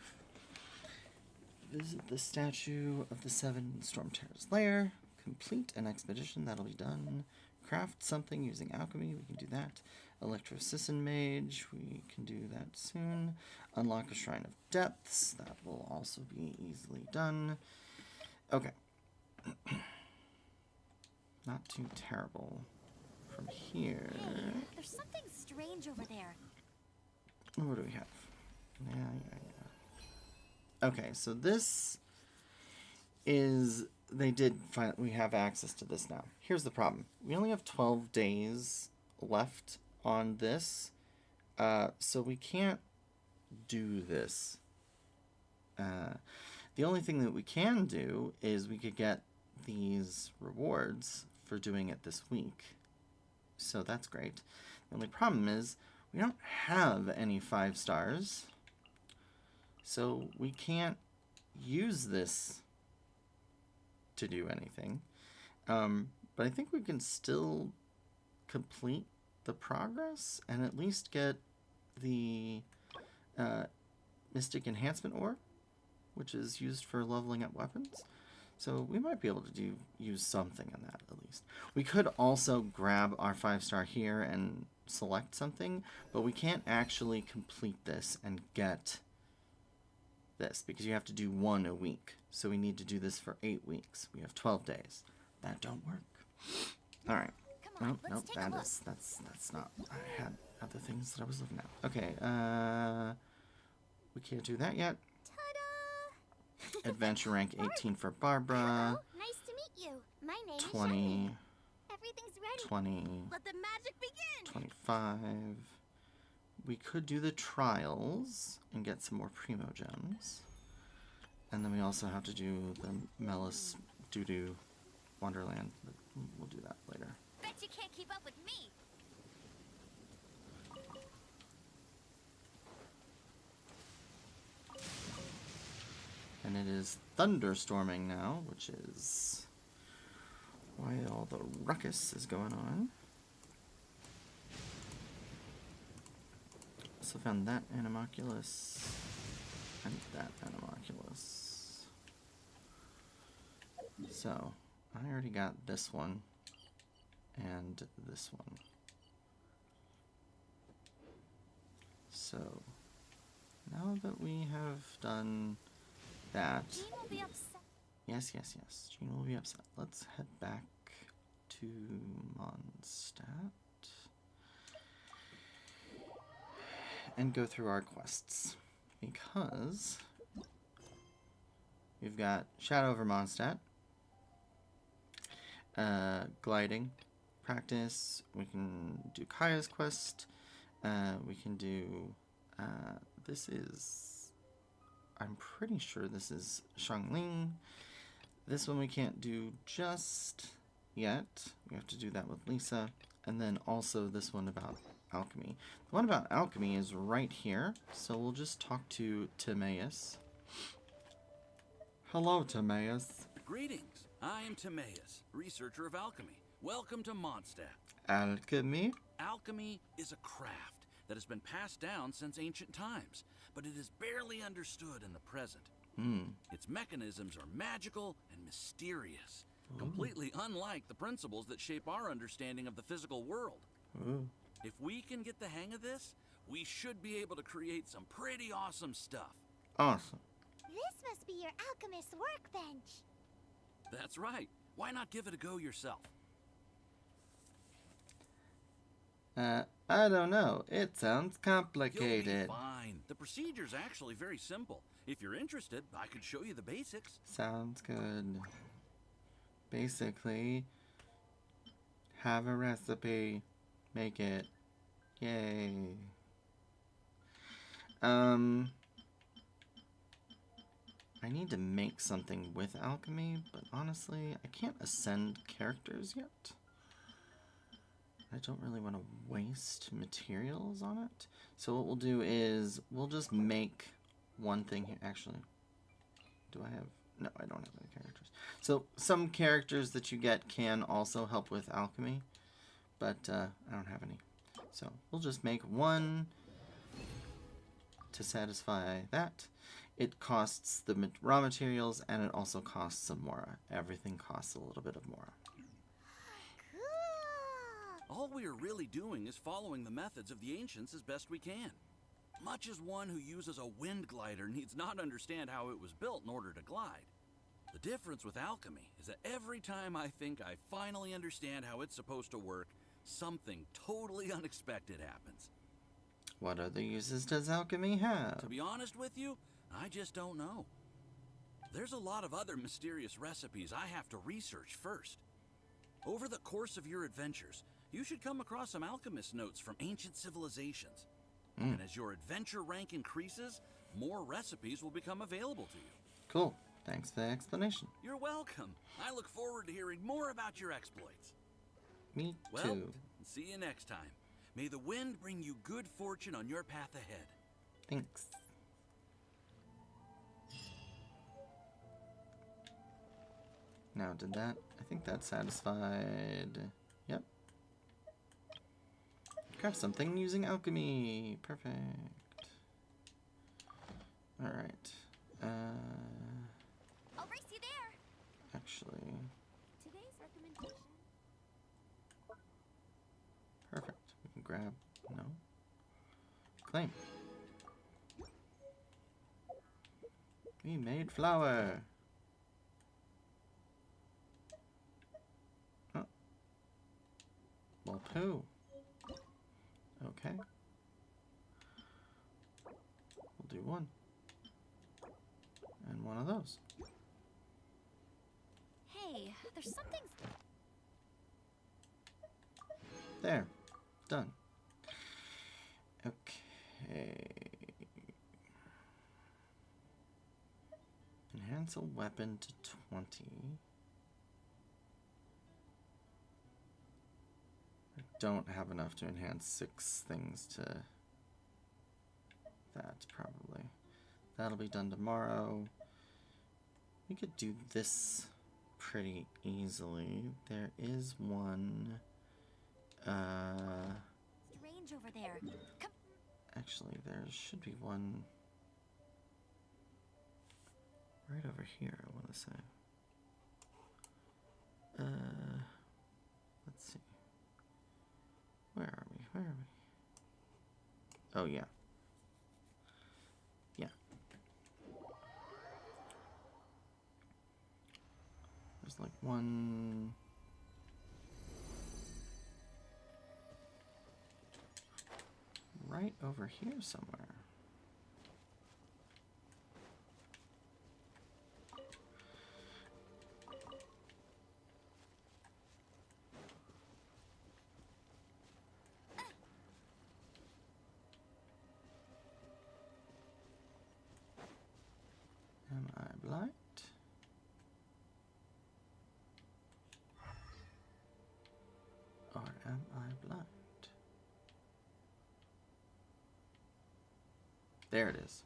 Visit the Statue of the Seven in Stormterror's lair. Complete an expedition, that'll be done. Craft something using alchemy, we can do that. Electrocystin Mage, we can do that soon. Unlock a Shrine of Depths, that will also be easily done. Okay. Not too terrible. From here... Hey, there's something strange over there. What do we have? Yeah. Okay, so this is... we have access to this now. Here's the problem. We only have 12 days left on this, so we can't do this. The only thing that we can do is we could get these rewards for doing it this week. So that's great. The only problem is we don't have any 5 stars, so we can't use this to do anything. But I think we can still complete the progress and at least get the Mystic Enhancement Ore, which is used for leveling up weapons. So we might be able to use something in that at least. We could also grab our 5-star here and select something, but we can't actually complete this and get this because you have to do one a week. So we need to do this for 8 weeks. We have 12 days. That don't work. All right. Come on, Nope, let's nope, take a that look. is that's not. I had other things that I was looking at. Okay, we can't do that yet. Ta-da! Adventure rank 18 for Barbara. Hello, nice to meet you. My name is 20, Shiny. Everything's ready. 20, Let the magic begin! 25. We could do the trials and get some more primo gems. And then we also have to do the Melis Doo-Doo Wonderland. But we'll do that later. Bet you can't keep up with me! And it is thunderstorming now, which is why all the ruckus is going on. Also found that Animoculus and that Animoculus. So, I already got this one and this one. So, now that we have done that, Jean will be upset. yes, Jean will be upset. Let's head back to Mondstadt and go through our quests, because we've got Shadow over Mondstadt, gliding practice. We can do Kaya's quest. We can do this is, I'm pretty sure this is Shangling. This one we can't do just yet. We have to do that with Lisa. And then also this one about alchemy. The one about alchemy is right here. So we'll just talk to Timaeus. Hello, Timaeus. Greetings. I am Timaeus, researcher of alchemy. Welcome to Mondstadt. Alchemy? Alchemy is a craft that has been passed down since ancient times, but it is barely understood in the present. Its mechanisms are magical and mysterious, completely unlike the principles that shape our understanding of the physical world. If we can get the hang of this, we should be able to create some pretty awesome stuff. Awesome. This must be your alchemist's workbench. That's right. Why not give it a go yourself? I don't know. It sounds You'll complicated. be fine. The procedure's actually very simple. If you're interested, I could show you the basics. Sounds good. Basically, have a recipe, make it. Yay. I need to make something with alchemy, but honestly, I can't ascend characters yet. I don't really want to waste materials on it. So what we'll do is, we'll just make one thing here. Actually, do I have... No, I don't have any characters. So some characters that you get can also help with alchemy, but I don't have any. So we'll just make one to satisfy that. It costs the raw materials, and it also costs some Mora. Everything costs a little bit of Mora. Cool. All we are really doing is following the methods of the ancients as best we can. Much as one who uses a wind glider needs not understand how it was built in order to glide. The difference with alchemy is that every time I think I finally understand how it's supposed to work, something totally unexpected happens. What other uses does alchemy have? To be honest with you, I just don't know. There's a lot of other mysterious recipes I have to research first. Over the course of your adventures, you should come across some alchemist notes from ancient civilizations. And as your adventure rank increases, more recipes will become available to you. Cool. Thanks for the explanation. You're welcome. I look forward to hearing more about your exploits. Me Well, too. see you next time. May the wind bring you good fortune on your path ahead. Thanks. Now, did that... I think that satisfied... Yep. Craft something using alchemy. Perfect. Alright. I'll race you there! Actually... Today's recommendation. Perfect. We can grab... No. Claim. We made flour. Oh. Well, poo. Okay. We'll do one. And one of those. Hey, there's something. There. Done. Okay. Enhance a weapon to 20. I don't have enough to enhance 6 things to that, probably. That'll be done tomorrow. We could do this pretty easily. There is one. Strange over there. Come. Actually, there should be one right over here, I want to say. Let's see. Where are we? Where are we? Oh, yeah. Yeah. There's like one... right over here somewhere. Am I blind? Or am I blind? There it is.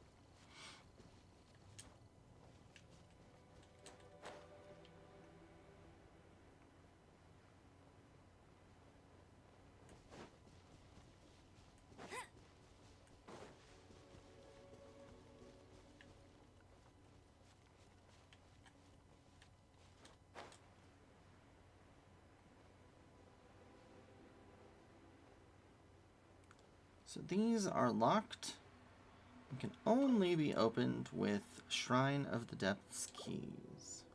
So these are locked and can only be opened with Shrine of the Depths keys.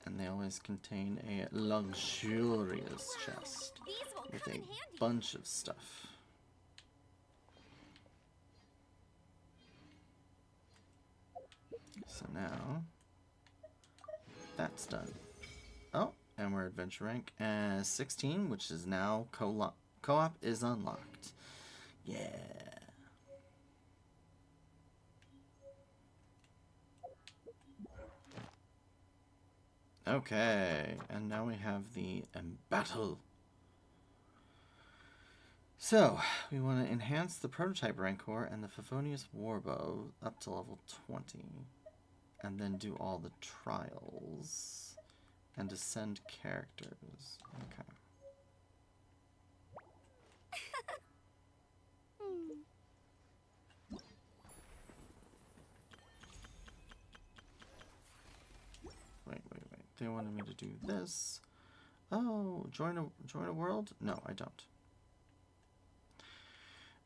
And they always contain a luxurious chest These will with come a in handy. bunch of stuff. So now that's done. Oh, and we're adventure rank 16, which is now co-op is unlocked. Yeah. Okay, and now we have the battle. So, we want to enhance the prototype Rancor and the Favonius Warbow up to level 20. And then do all the trials. And ascend characters. Okay. Wait. They wanted me to do this. Oh, join a world? No, I don't.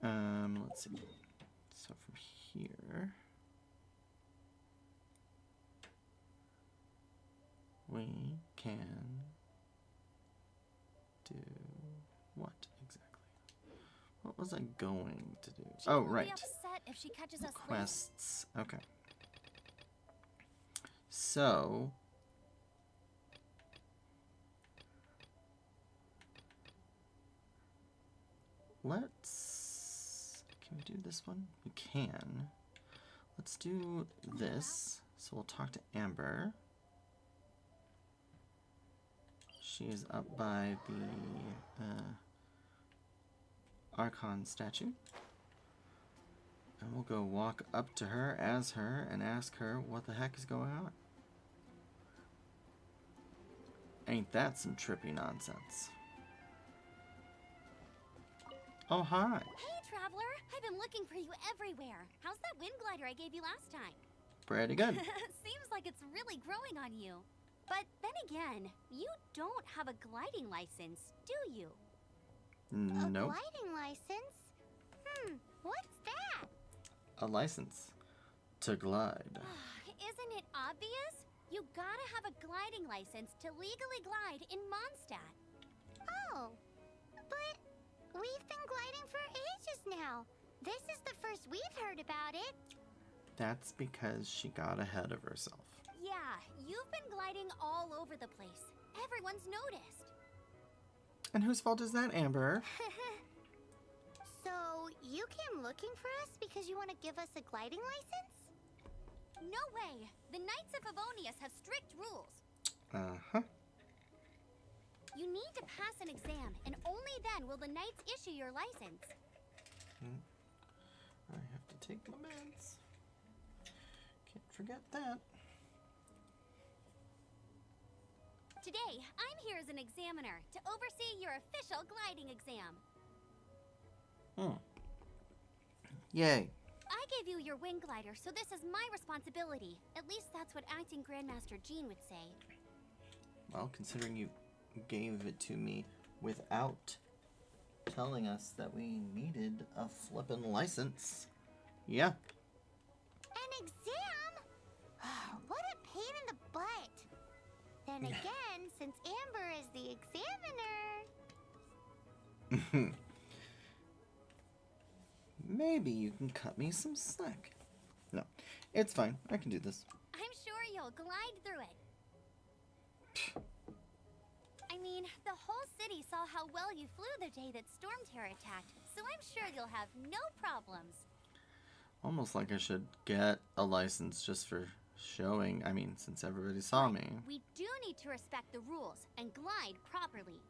Let's see. So from here, we can do what exactly? What was I going to do? She Oh, won't right. Be upset if she catches us late. Quests. Okay. So can we do this one? We can. Let's do this. So we'll talk to Amber. She's up by the Archon statue. And we'll go walk up to her as her and ask her what the heck is going on. Ain't that some trippy nonsense? Oh, hi. Hey, Traveler! I've been looking for you everywhere. How's that wind glider I gave you last time? Pretty good. Seems like it's really growing on you. But then again, you don't have a gliding license, do you? Nope. gliding license? What's that? A license to glide. Isn't it obvious? You gotta have a gliding license to legally glide in Mondstadt. Oh, but we've been gliding for ages now. This is the first we've heard about it. That's because she got ahead of herself. Yeah, you've been gliding all over the place. Everyone's noticed. And whose fault is that, Amber? So, you came looking for us because you want to give us a gliding license? No way! The Knights of Favonius have strict rules. Uh-huh. You need to pass an exam, and only then will the Knights issue your license. I have to take my meds. Can't forget that. Today, I'm here as an examiner to oversee your official gliding exam. Yay. I gave you your wing glider, so this is my responsibility. At least that's what Acting Grandmaster Jean would say. Well, considering you gave it to me without telling us that we needed a flippin' license. Yeah. An exam? What a pain in the butt. Then again, since Amber is the examiner... Maybe you can cut me some slack. No, it's fine. I can do this. I'm sure you'll glide through it. I mean, the whole city saw how well you flew the day that Storm Terror attacked, so I'm sure you'll have no problems. Almost like I should get a license just for showing. I mean, since everybody saw me. We do need to respect the rules and glide properly.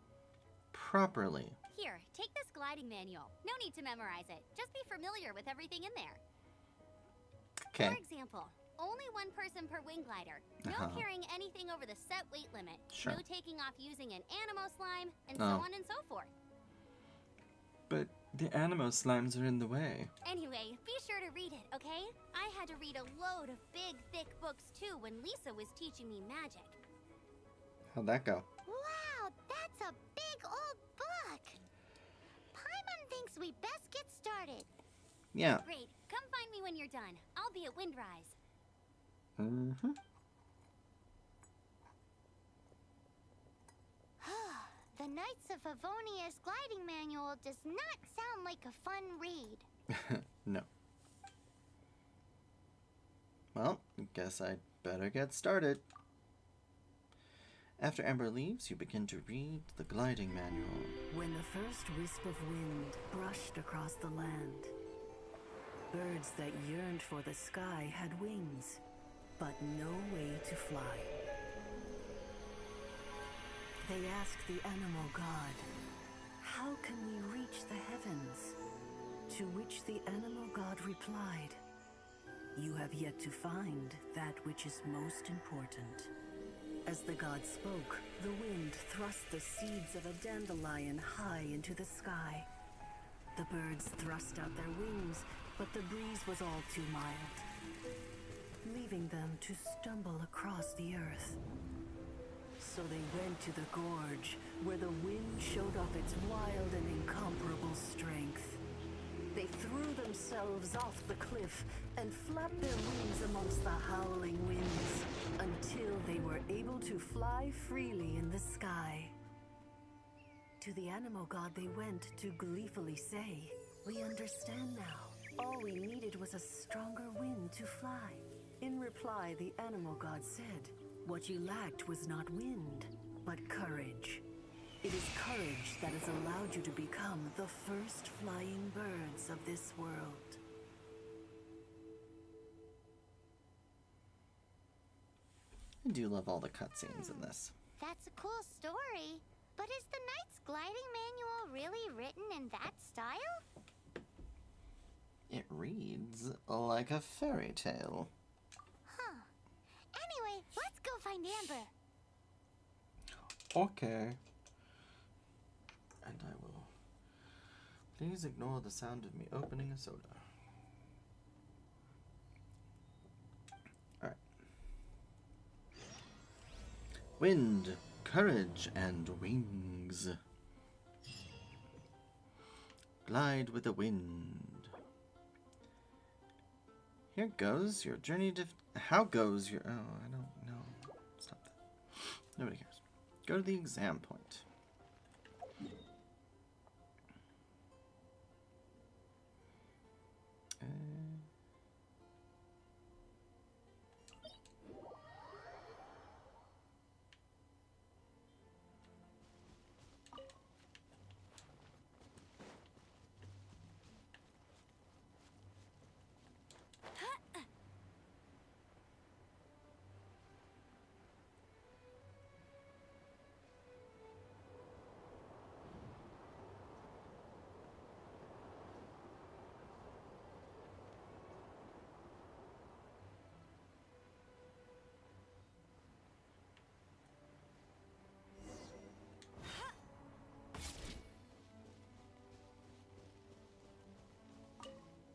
Properly. Here, take this gliding manual. No need to memorize it. Just be familiar with everything in there. Okay. For example, only one person per wing glider. No carrying anything over the set weight limit. Sure. No taking off using an animo slime, and Oh. so on and so forth. But the animo slimes are in the way. Anyway, be sure to read it, okay? I had to read a load of big, thick books too when Lisa was teaching me magic. How'd that go? Wow, that's a big old book. Paimon thinks we best get started. Yeah. Great. Come find me when you're done. I'll be at Windrise. Mm-hmm. The Knights of Favonius gliding manual does not sound like a fun read. No. Well, guess I'd better get started. After Amber leaves, you begin to read the gliding manual. When the first wisp of wind brushed across the land, birds that yearned for the sky had wings, but no way to fly. They asked the animal god, "How can we reach the heavens?" To which the animal god replied, "You have yet to find that which is most important." As the god spoke, the wind thrust the seeds of a dandelion high into the sky. The birds thrust out their wings, but the breeze was all too mild, leaving them to stumble across the earth. So they went to the gorge, where the wind showed off its wild and incomparable strength. They threw themselves off the cliff and flapped their wings amongst the howling winds until they were able to fly freely in the sky. To the animal god they went to gleefully say, "We understand now. All we needed was a stronger wind to fly." In reply, the animal god said, "What you lacked was not wind, but courage. It is courage that has allowed you to become the first flying birds of this world." I do love all the cutscenes in this. That's a cool story. But is the Knight's gliding manual really written in that style? It reads like a fairy tale. Huh. Anyway, let's go find Amber. Okay. And I will. Please ignore the sound of me opening a soda. Alright. Wind, courage, and wings. Glide with the wind. Here goes your journey to... How goes your... Oh, I don't know. Stop that. Nobody cares. Go to the exam point.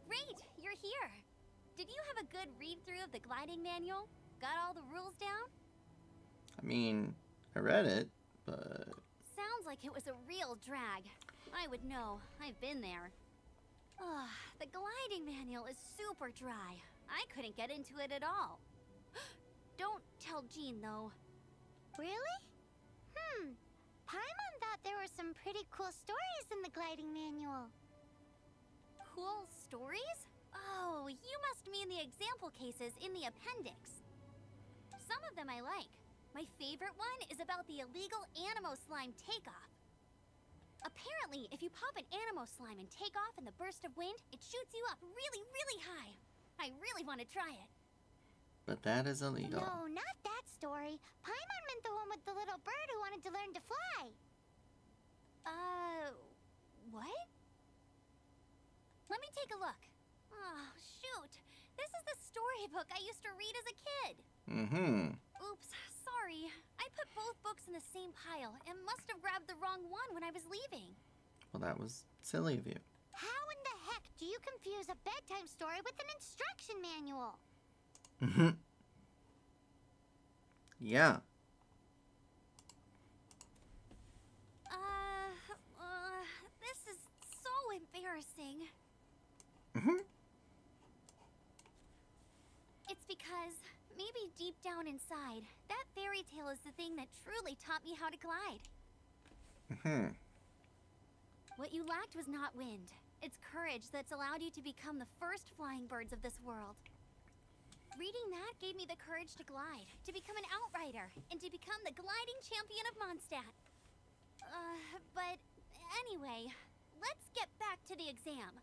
Great, you're here. Did you have a good read-through of the gliding manual? Got all the rules down? I mean, I read it, but... Sounds like it was a real drag. I would know. I've been there. Ugh, the gliding manual is super dry. I couldn't get into it at all. Don't tell Jean, though. Really? Paimon thought there were some pretty cool stories in the gliding manual. Cool stories? Oh, you must mean the example cases in the appendix. Some of them I like. My favorite one is about the illegal Animo slime takeoff. Apparently, if you pop an Animo slime and take off in the burst of wind, it shoots you up really, really high. I really want to try it. But that is illegal. No, not that story. Paimon meant the one with the little bird who wanted to learn to fly. What? Let me take a look. Oh, shoot. This is the storybook I used to read as a kid. Oops, sorry. I put both books in the same pile and must have grabbed the wrong one when I was leaving. Well, that was silly of you. How in the heck do you confuse a bedtime story with an instruction manual? Yeah. This is so embarrassing. It's because maybe deep down inside, that fairy tale is the thing that truly taught me how to glide. What you lacked was not wind. It's courage that's allowed you to become the first flying birds of this world. Reading that gave me the courage to glide, to become an outrider, and to become the gliding champion of Mondstadt. But anyway, let's get back to the exam.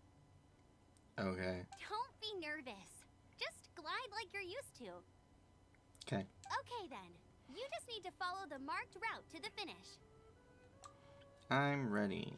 Okay. Don't be nervous. Just glide like you're used to. Okay. Okay then. You just need to follow the marked route to the finish. I'm ready.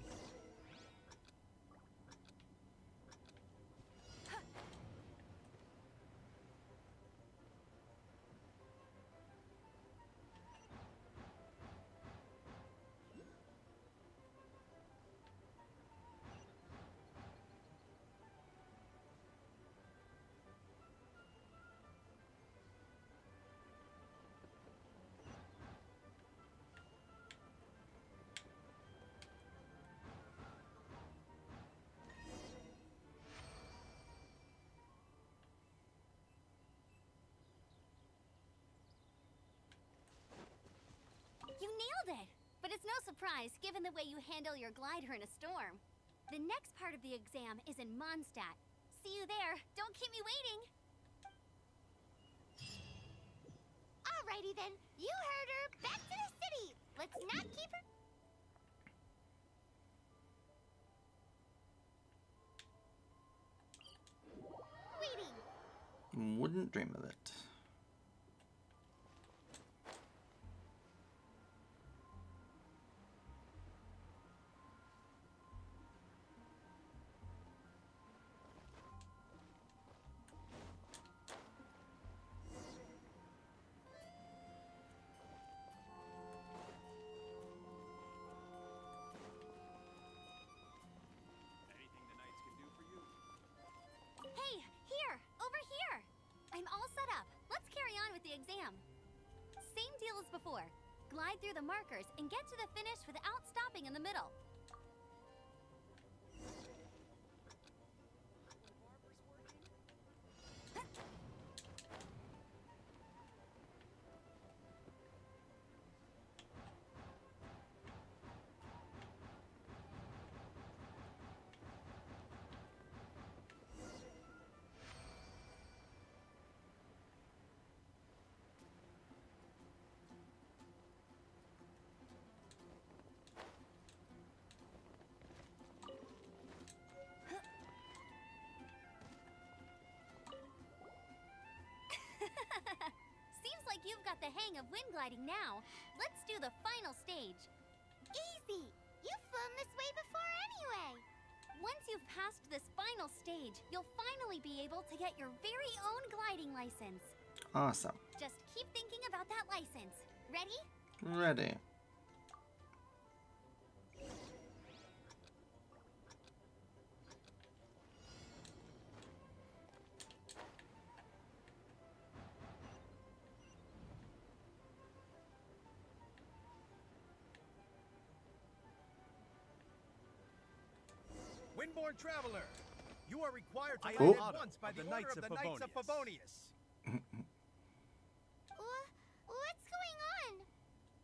You nailed it! But it's no surprise, given the way you handle your glider in a storm. The next part of the exam is in Mondstadt. See you there. Don't keep me waiting. Alrighty then. You heard her. Back to the city. Let's not keep her... waiting. Wouldn't dream of it. Hey, here! Over here! I'm all set up. Let's carry on with the exam. Same deal as before. Glide through the markers and get to the finish without stopping in the middle. Seems like you've got the hang of wind gliding now. Let's do the final stage. Easy! You've flown this way before anyway! Once you've passed this final stage, you'll finally be able to get your very own gliding license. Awesome. Just keep thinking about that license. Ready? Ready. Windborn traveler, you are required to Oh. land at once by the order of the Knights of Favonius. What's going on?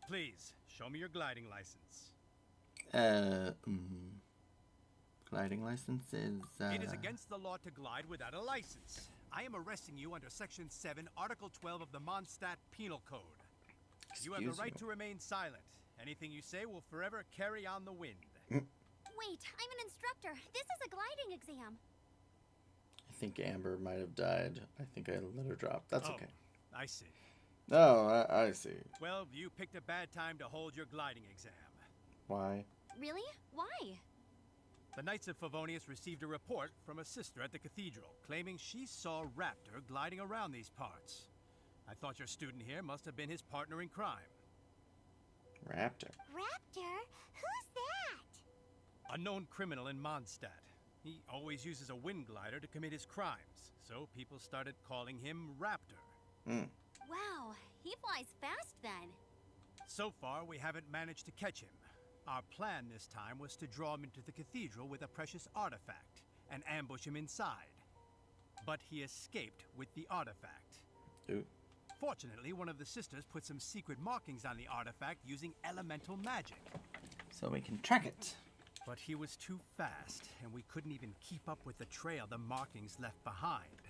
Please, show me your gliding license. Gliding license is, It is against the law to glide without a license. I am arresting you under Section 7, Article 12 of the Mondstadt Penal Code. You have the right to remain silent. Anything you say will forever carry on the wind. Wait, I'm an instructor. This is a gliding exam. I think Amber might have died. I think I let her drop. That's okay. I see. Oh, I see. Well, you picked a bad time to hold your gliding exam. Why? Really? Why? The Knights of Favonius received a report from a sister at the cathedral, claiming she saw Raptor gliding around these parts. I thought your student here must have been his partner in crime. Raptor. Raptor? Who's that? A known criminal in Mondstadt. He always uses a wind glider to commit his crimes, so people started calling him Raptor. Wow, he flies fast then. So far, we haven't managed to catch him. Our plan this time was to draw him into the cathedral with a precious artifact and ambush him inside. But he escaped with the artifact. Ooh. Fortunately, one of the sisters put some secret markings on the artifact using elemental magic. So we can track it. But he was too fast, and we couldn't even keep up with the trail the markings left behind.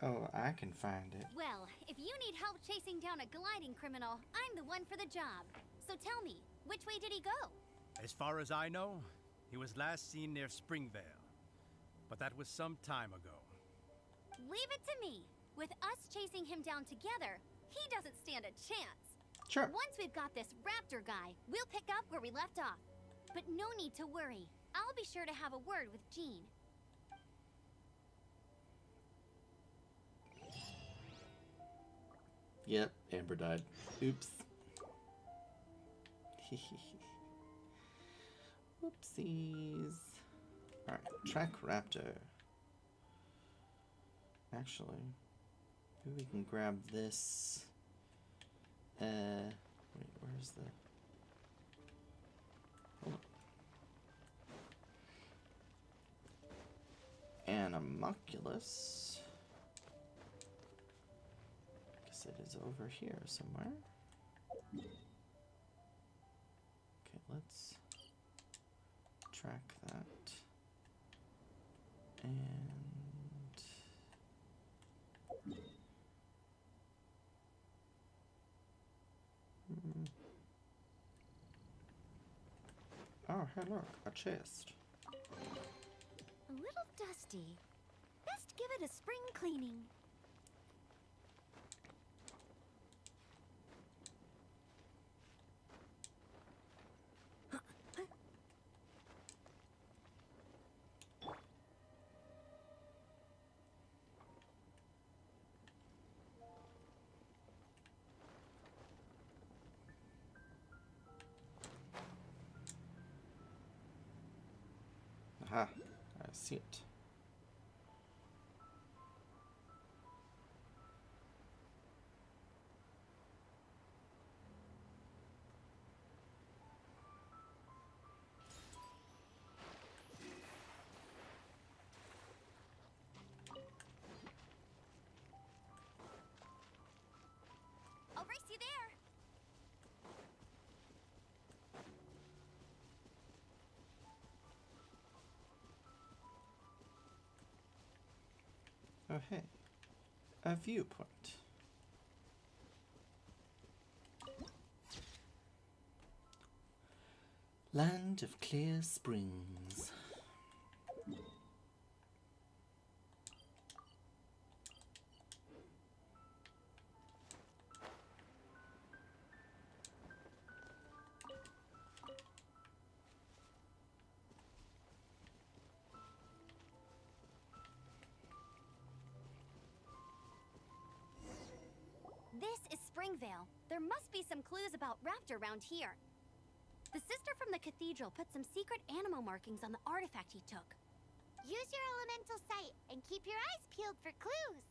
Oh, I can find it. Well, if you need help chasing down a gliding criminal, I'm the one for the job. So tell me, which way did he go? As far as I know, he was last seen near Springvale. But that was some time ago. Leave it to me. With us chasing him down together, he doesn't stand a chance. Sure. Once we've got this Raptor guy, we'll pick up where we left off. But no need to worry. I'll be sure to have a word with Jean. Yep, Amber died. Oops. Whoopsies. Alright, track Raptor. Actually, maybe we can grab this. Wait, where's the... Hold on. Animoculus. Guess it is over here somewhere. Okay, let's track that. And... Oh, hey, look, a chest. A little dusty. Best give it a spring cleaning. Aha, I see it. I'll race you there. Oh, hey. A viewpoint. Land of clear springs. Vale. There must be some clues about Raptor around here. The sister from the cathedral put some secret animal markings on the artifact he took. Use your elemental sight and keep your eyes peeled for clues.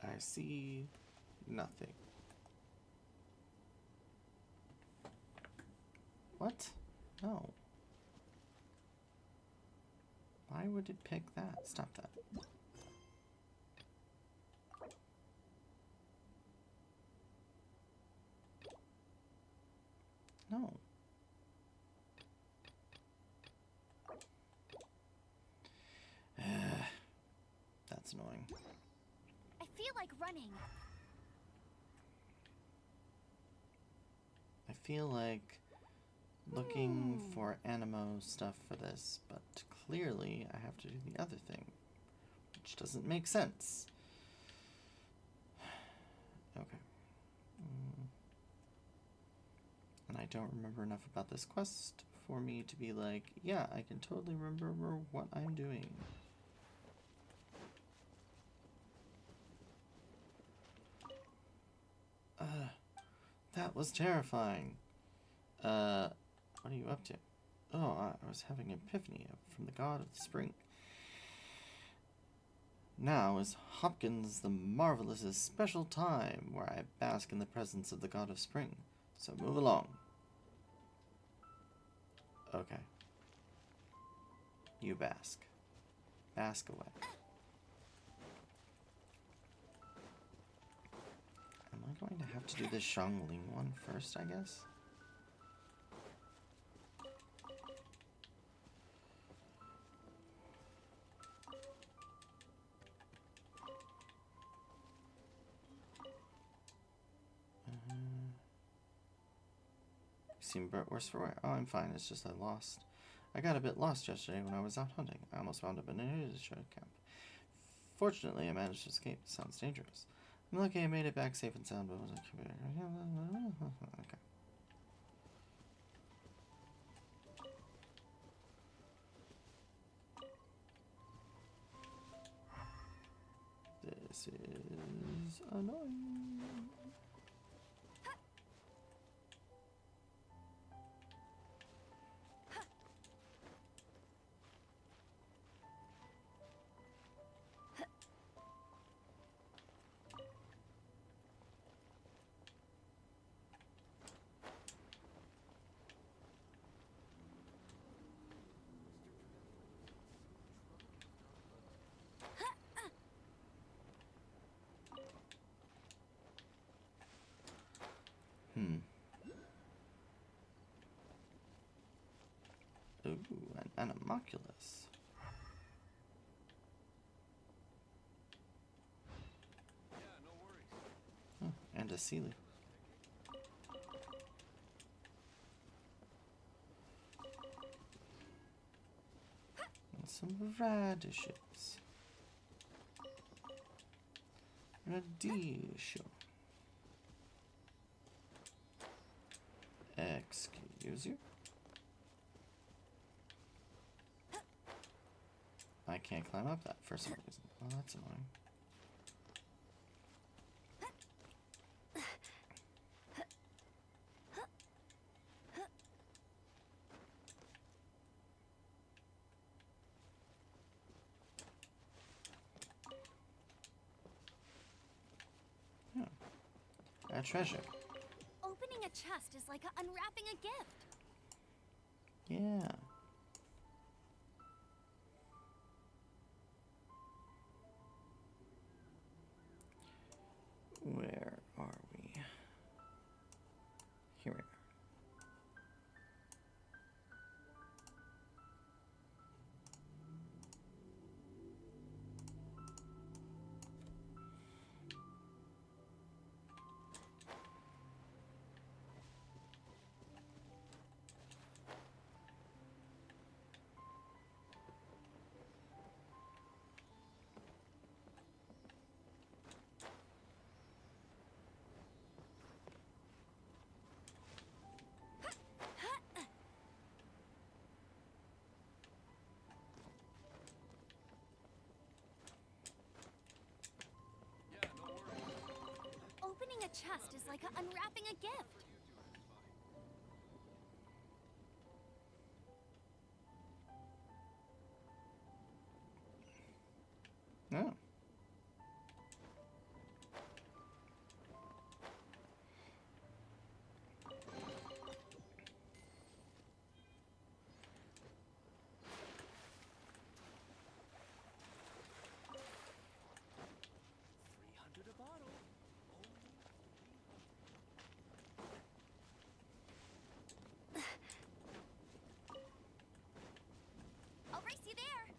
I see nothing. What? No. Why would it pick that? Stop that. No. That's annoying. I feel like running. I feel like looking for animo stuff for this, but clearly I have to do the other thing, which doesn't make sense. Okay. And I don't remember enough about this quest for me to be like, yeah, I can totally remember what I'm doing. That was terrifying. What are you up to? Oh, I was having an epiphany from the god of the spring. Now is Hopkins the Marvelous's special time, where I bask in the presence of the god of spring. So move along. Okay. You bask. Bask away. Am I going to have to do this Xiangling one first, I guess? You seem worse for wear. Oh, I'm fine. It's just I lost. I got a bit lost yesterday when I was out hunting. I almost wound up in a nudist camp. Fortunately, I managed to escape. It sounds dangerous. I'm lucky I made it back safe and sound, but wasn't okay. This is annoying. Ooh, an Animoculus. Oh, and a Sealy. And some radishes. Radisho. Excuse you. I can't climb up that for some reason. Oh, that's annoying. Yeah. A treasure. Opening a chest is like unwrapping a gift. Yeah. Where are we? Here we are. Opening a chest is like unwrapping a gift. Oh. I'll race you there.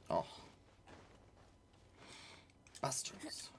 Oh. Bastards.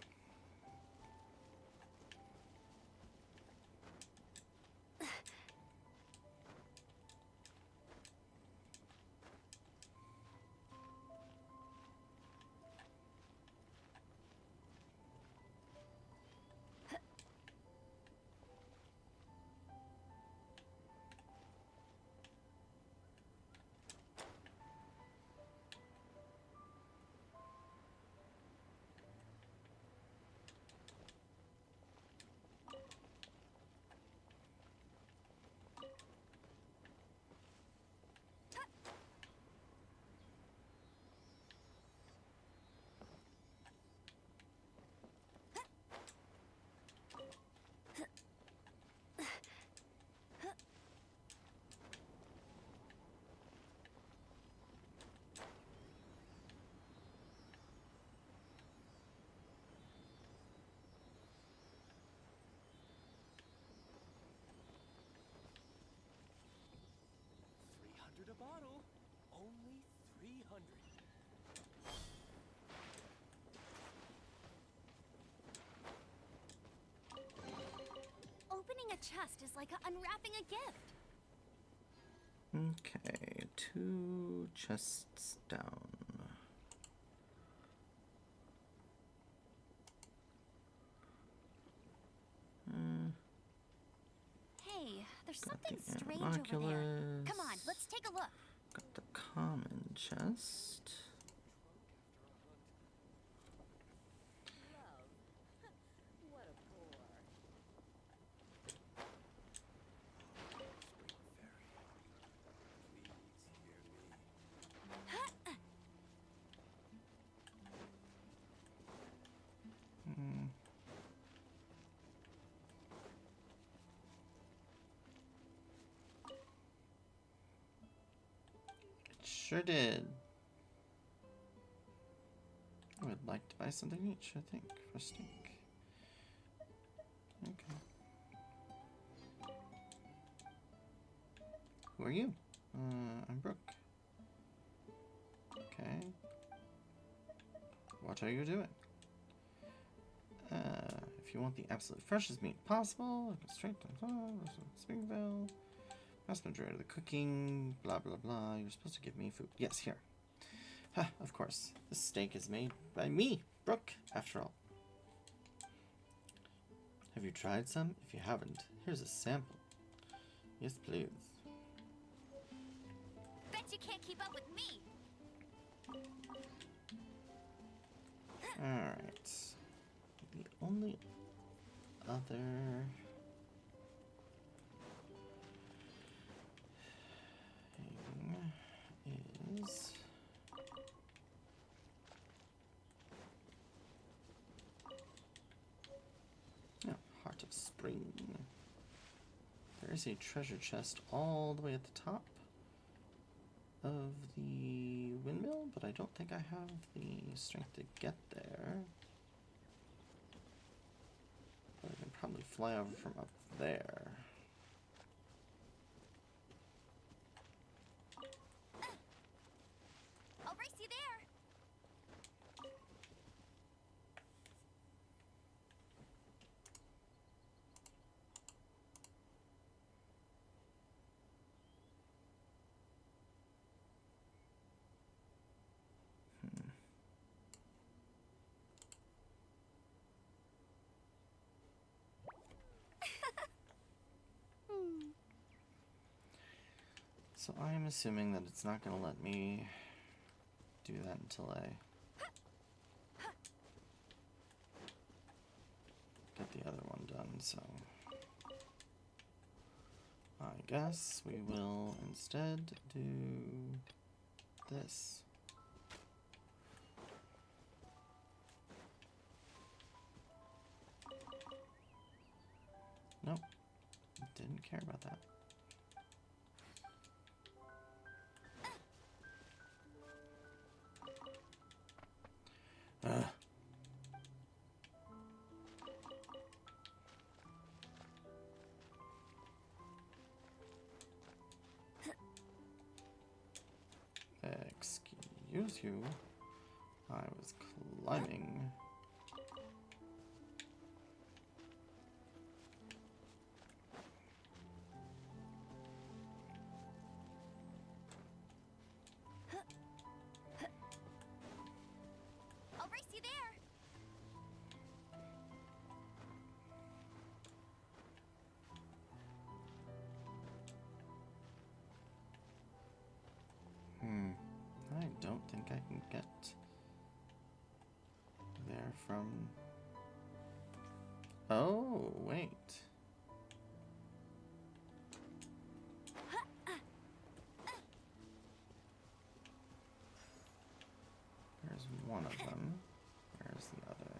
A bottle, only 300. Opening a chest is like unwrapping a gift. Okay, 2 chests down. Hey, there's Got something the strange over there. Amoculus. Come on, let's take a look. Got the common chest. Sure did. I would like to buy something each, I think, for Stink. Okay. Who are you? I'm Brooke. Okay. What are you doing? If you want the absolute freshest meat possible, go straight to Springville. Must enjoy the cooking, blah blah blah. You're supposed to give me food. Yes, here. Ha, of course. This steak is made by me, Brooke, after all. Have you tried some? If you haven't, here's a sample. Yes, please. Bet you can't keep up with me. Alright. The only other thing is Heart of Spring. There is a treasure chest all the way at the top of the windmill, but I don't think I have the strength to get there. But I can probably fly over from up there. I'll race you there. So I am assuming that it's not going to let me do that until I get the other one done, so I guess we will instead do this. Nope, didn't care about that. Excuse you. I was climbing. I'll race you there. I don't think I can get there from... Oh, wait. There's one of them. Where's the other?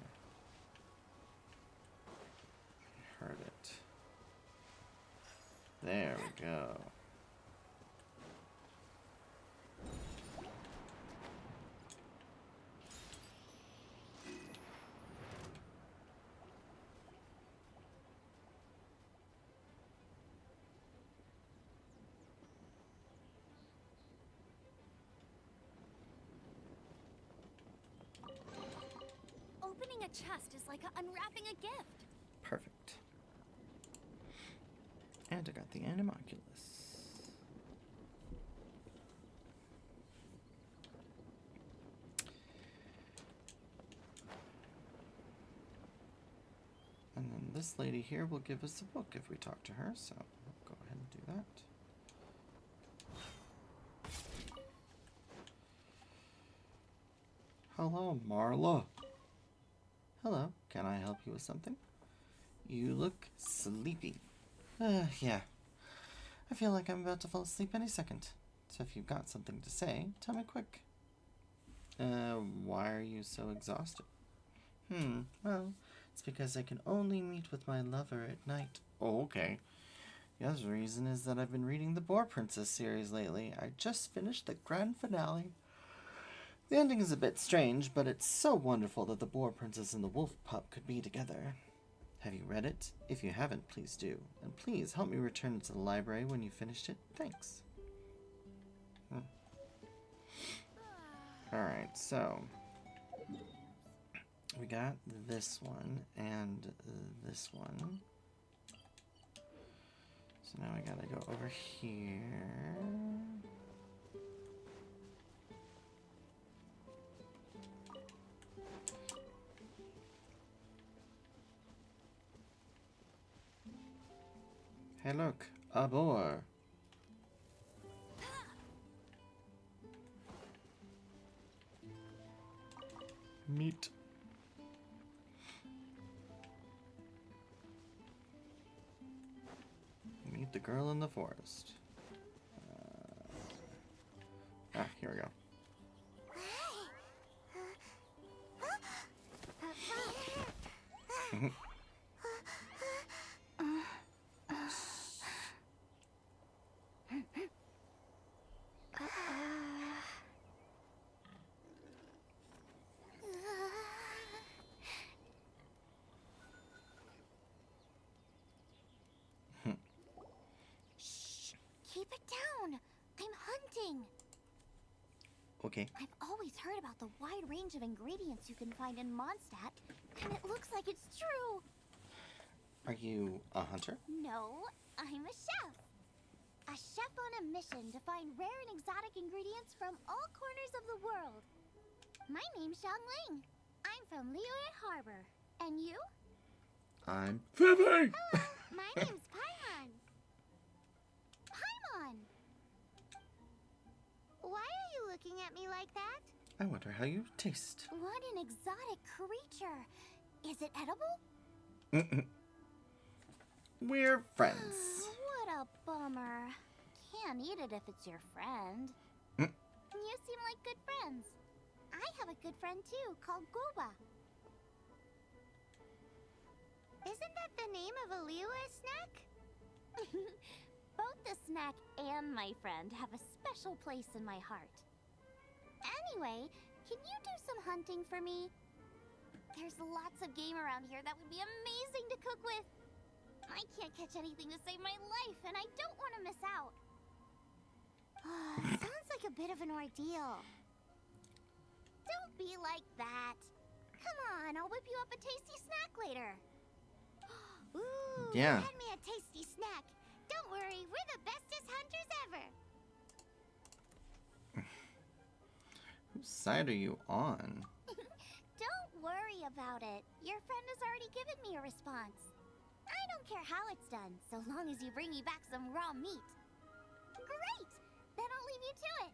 I heard it. There we go. Opening a chest is like unwrapping a gift. Perfect. And I got the Animoculus. And then this lady here will give us a book if we talk to her, so we'll go ahead and do that. Hello, Marla. Hello, can I help you with something? You look sleepy. Yeah. I feel like I'm about to fall asleep any second. So if you've got something to say, tell me quick. Why are you so exhausted? Well, it's because I can only meet with my lover at night. Oh, okay. The other reason is that I've been reading the Boar Princess series lately. I just finished the grand finale. The ending is a bit strange, but it's so wonderful that the Boar Princess and the Wolf Pup could be together. Have you read it? If you haven't, please do. And please help me return it to the library when you finished it. Thanks. Alright, so we got this one and this one. So now I gotta go over here. Hey look, a boar. Meat. Meet the girl in the forest. Here we go. Keep it down. I'm hunting. Okay. I've always heard about the wide range of ingredients you can find in Mondstadt, and it looks like it's true. Are you a hunter? No, I'm a chef. A chef on a mission to find rare and exotic ingredients from all corners of the world. My name's Xiangling. I'm from Liyue Harbor. And you? I'm Phoebe! Hello, my name's Paimon. Paimon! Why are you looking at me like that? I wonder how you taste. What an exotic creature. Is it edible? We're friends. What a bummer. Can't eat it if it's your friend. You seem like good friends. I have a good friend too, called Goba. Isn't that the name of a Liyue snack? Both the snack and my friend have a special place in my heart. Anyway, can you do some hunting for me? There's lots of game around here that would be amazing to cook with. I can't catch anything to save my life, and I don't want to miss out. Sounds like a bit of an ordeal. Don't be like that. Come on, I'll whip you up a tasty snack later. Ooh, yeah. Get me a tasty snack. Don't worry, we're the bestest hunters ever. Whose side are you on? Don't worry about it. Your friend has already given me a response. I don't care how it's done, so long as you bring me back some raw meat. Great! Then I'll leave you to it.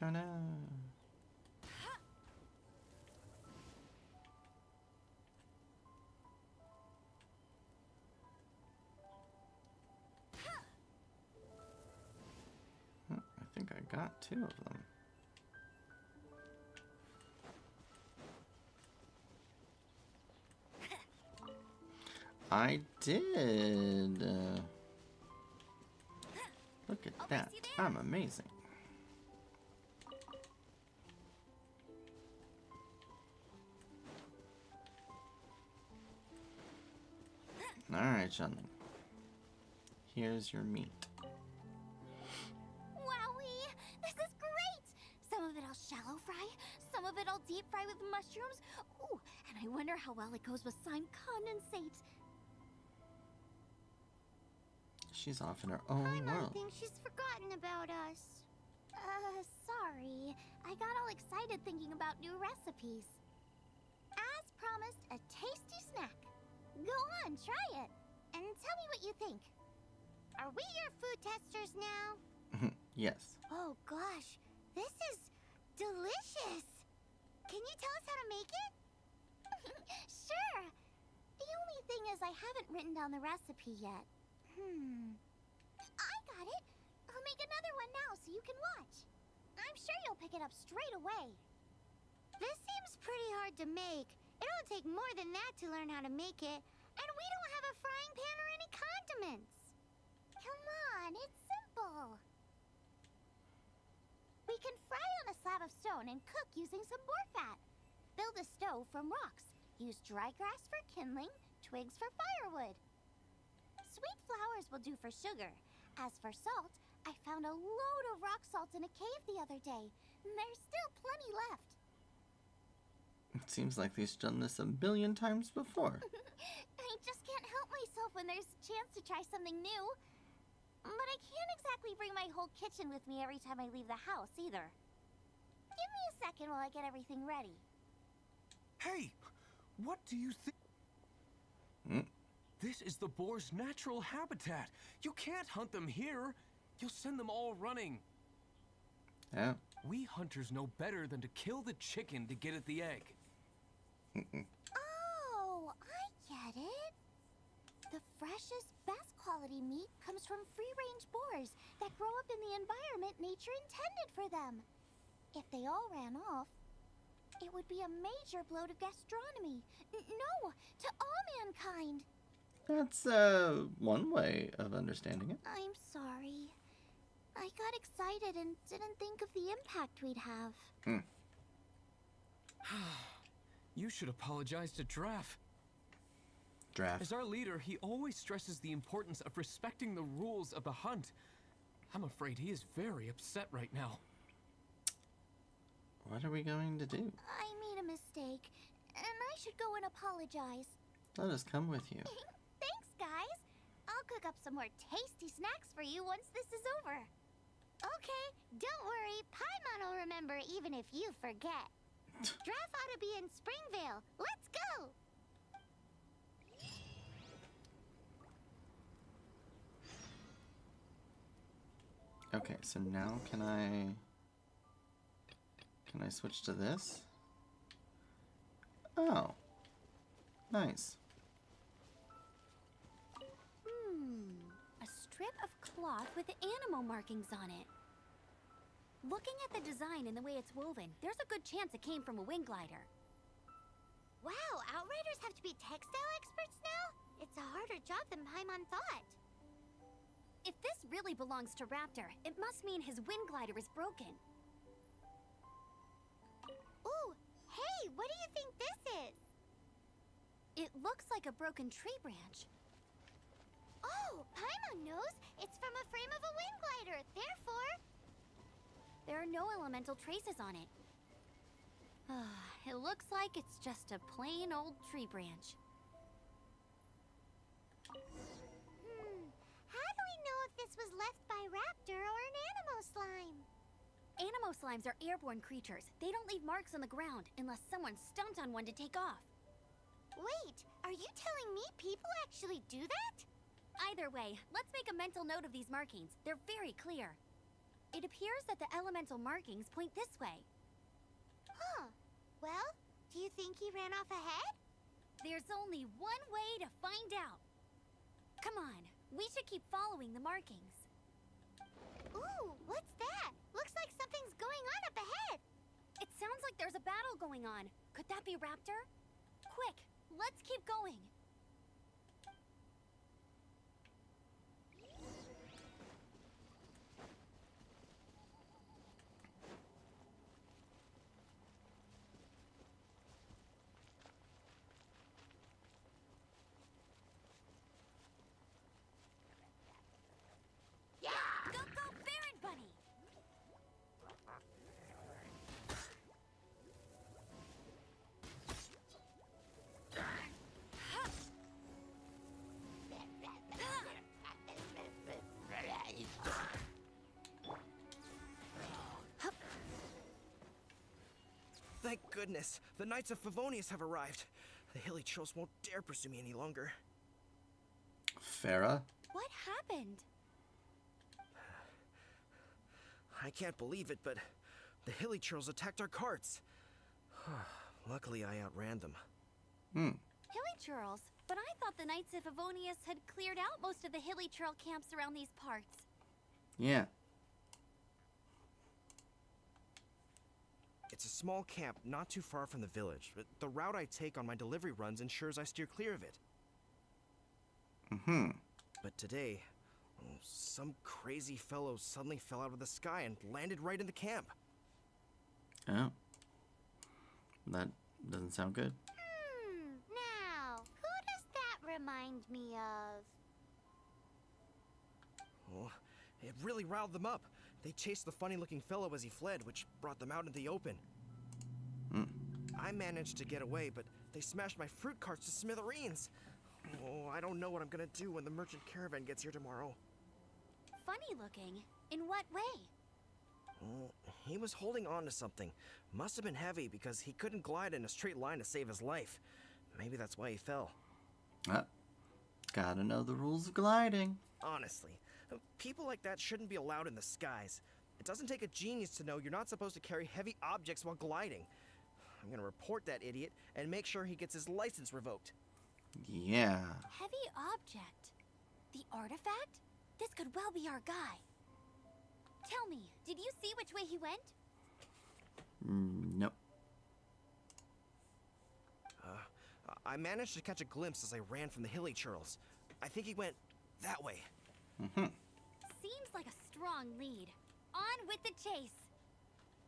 Oh no. I think I got 2 of them. I did. Look at that. I'm amazing. Alright, Xiangling. Here's your meat. Wowee! This is great! Some of it I'll shallow fry, some of it I'll deep fry with mushrooms. Ooh, and I wonder how well it goes with slime condensate. She's off in her own world. I think she's forgotten about us. Sorry. I got all excited thinking about new recipes. As promised, a tasty snack. Go on, try it. And tell me what you think. Are we your food testers now? Yes. Oh gosh, this is delicious. Can you tell us how to make it? Sure. The only thing is I haven't written down the recipe yet. I got it. I'll make another one now so you can watch. I'm sure you'll pick it up straight away. This seems pretty hard to make. It'll take more than that to learn how to make it. And we don't have a frying pan or any condiments. Come on, it's simple. We can fry on a slab of stone and cook using some boar fat. Build a stove from rocks. Use dry grass for kindling, twigs for firewood. Sweet flowers will do for sugar. As for salt, I found a load of rock salt in a cave the other day. And there's still plenty left. It seems like they've done this a billion times before. I just can't help myself when there's a chance to try something new. But I can't exactly bring my whole kitchen with me every time I leave the house, either. Give me a second while I get everything ready. Hey! What do you think? This is the boar's natural habitat. You can't hunt them here. You'll send them all running. Yeah. We hunters know better than to kill the chicken to get at the egg. Oh, I get it. The freshest, best quality meat comes from free-range boars that grow up in the environment nature intended for them. If they all ran off, it would be a major blow to gastronomy. No, to all mankind. That's one way of understanding it. I'm sorry. I got excited and didn't think of the impact we'd have. You should apologize to Draff. Draft. As our leader, he always stresses the importance of respecting the rules of the hunt. I'm afraid he is very upset right now. What are we going to do? I made a mistake, and I should go and apologize. Let us come with you. Thanks, guys. I'll cook up some more tasty snacks for you once this is over. Okay, don't worry. Paimon will remember even if you forget. Draft ought to be in Springvale. Let's go! Okay, so now can I switch to this? Oh. Nice. A strip of cloth with animal markings on it. Looking at the design and the way it's woven, there's a good chance it came from a wing glider. Wow, Outriders have to be textile experts now? It's a harder job than Paimon thought. If this really belongs to Raptor, it must mean his wind glider is broken. Ooh, hey, what do you think this is? It looks like a broken tree branch. Oh, Paimon knows. It's from a frame of a wind glider. Therefore, there are no elemental traces on it. It looks like it's just a plain old tree branch. How do we know if this was left by Raptor or an Animo slime? Animo slimes are airborne creatures. They don't leave marks on the ground unless someone stomped on one to take off. Wait, are you telling me people actually do that? Either way, let's make a mental note of these markings. They're very clear. It appears that the elemental markings point this way. Huh. Well, do you think he ran off ahead? There's only one way to find out. Come on, we should keep following the markings. Ooh, what's that? Looks like something's going on up ahead. It sounds like there's a battle going on. Could that be Raptor? Quick, let's keep going. Go, go, Baron Bunny! Thank goodness, the Knights of Favonius have arrived. The hilly trolls won't dare pursue me any longer. Farah? What happened? I can't believe it, but the hilly trolls attacked our carts. Luckily, I outran them. Hilly Churls? But I thought the Knights of Favonius had cleared out most of the hilly trail camps around these parts. Yeah. It's a small camp not too far from the village, but the route I take on my delivery runs ensures I steer clear of it. But today, some crazy fellow suddenly fell out of the sky and landed right in the camp. Oh. That doesn't sound good. Now, who does that remind me of? Well, It really riled them up. They chased the funny-looking fellow as he fled, which brought them out in the open. I managed to get away, but they smashed my fruit carts to smithereens. Oh, I don't know what I'm gonna do when the merchant caravan gets here tomorrow. Funny looking? In what way? Oh, he was holding on to something. Must have been heavy because he couldn't glide in a straight line to save his life. Maybe that's why he fell. Gotta know the rules of gliding. Honestly, people like that shouldn't be allowed in the skies. It doesn't take a genius to know you're not supposed to carry heavy objects while gliding. I'm gonna report that idiot and make sure he gets his license revoked. Yeah. Heavy object? The artifact? This could well be our guy. Tell me, did you see which way he went? Nope. I managed to catch a glimpse as I ran from the hilly churls. I think he went that way. Seems like a strong lead. On with the chase.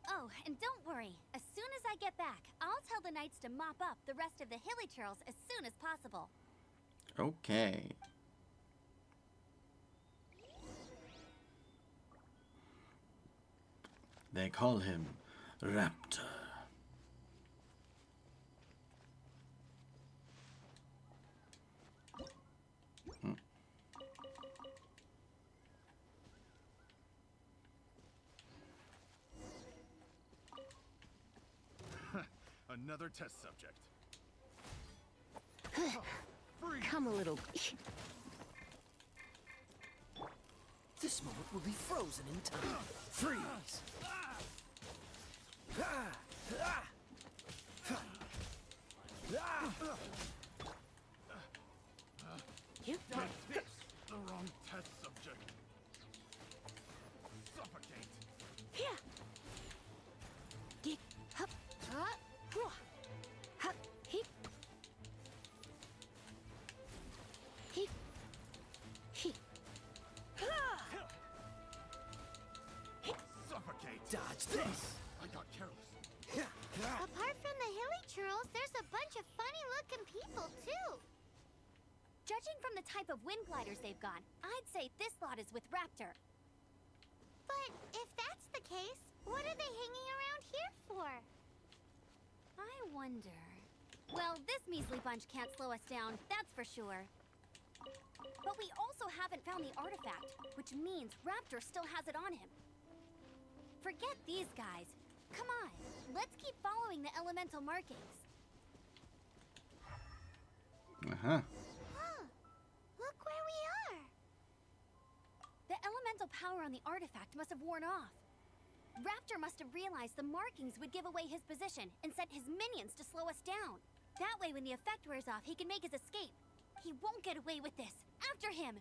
Oh, and don't worry. As soon as I get back, I'll tell the knights to mop up the rest of the hilly churls as soon as possible. Okay. They call him Raptor. Another test subject. Come a little. This moment will be frozen in time. Freeze! You got this. The wrong test subject. Suffocate. Here. Get up. Hup. Heep. Heep. Heep. Suffocate. Dodge this! I got careless. Apart from the hilly churls, there's a bunch of funny-looking people, too. Judging from the type of wind gliders they've got, I'd say this lot is with Raptor. But if that's the case, what are they hanging around here for? I wonder. Well, this measly bunch can't slow us down, that's for sure. But we also haven't found the artifact, which means Raptor still has it on him. Forget these guys. Come on, let's keep following the elemental markings. Uh-huh. Look where we are. The elemental power on the artifact must have worn off. Raptor must have realized the markings would give away his position and sent his minions to slow us down. That way, when the effect wears off, he can make his escape. He won't get away with this. After him!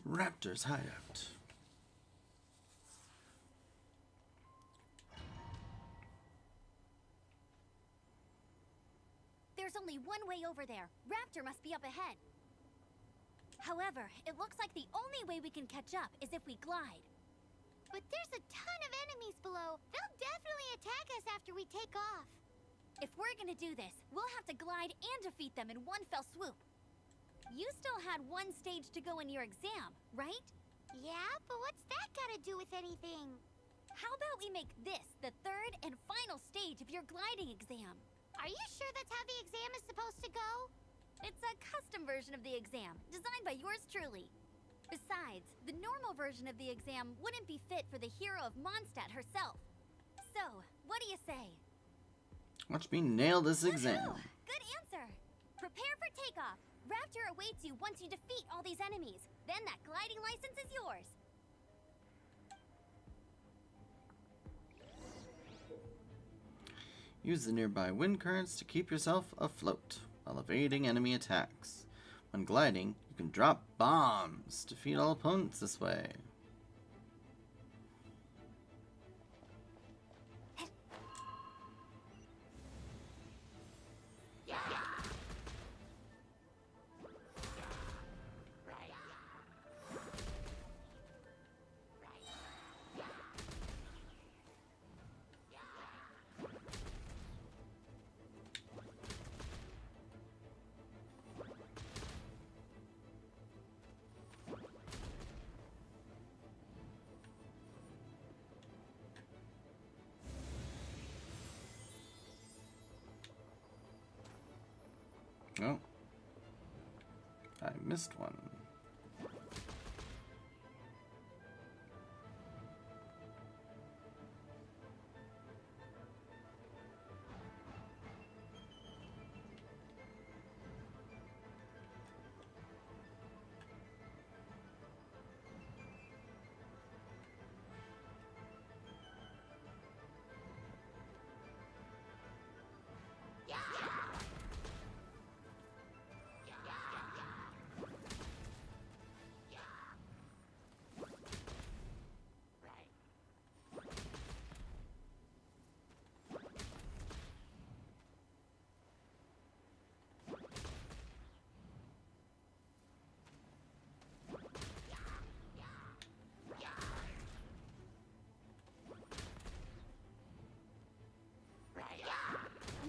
Raptor's hideout. There's only one way over there. Raptor must be up ahead. However, it looks like the only way we can catch up is if we glide. But there's a ton of enemies below. They'll definitely attack us after we take off. If we're gonna do this, we'll have to glide and defeat them in one fell swoop. You still had one stage to go in your exam, right? Yeah, but what's that gotta do with anything? How about we make this the third and final stage of your gliding exam? Are you sure that's how the exam is supposed to go? It's a custom version of the exam, designed by yours truly. Besides, the normal version of the exam wouldn't be fit for the hero of Mondstadt herself. So, what do you say? Watch me nail this exam. Woohoo! Good answer! Prepare for takeoff. Raptor awaits you once you defeat all these enemies. Then that gliding license is yours. Use the nearby wind currents to keep yourself afloat while evading enemy attacks. When gliding, you can drop bombs. Defeat all opponents this way. Oh. I missed one.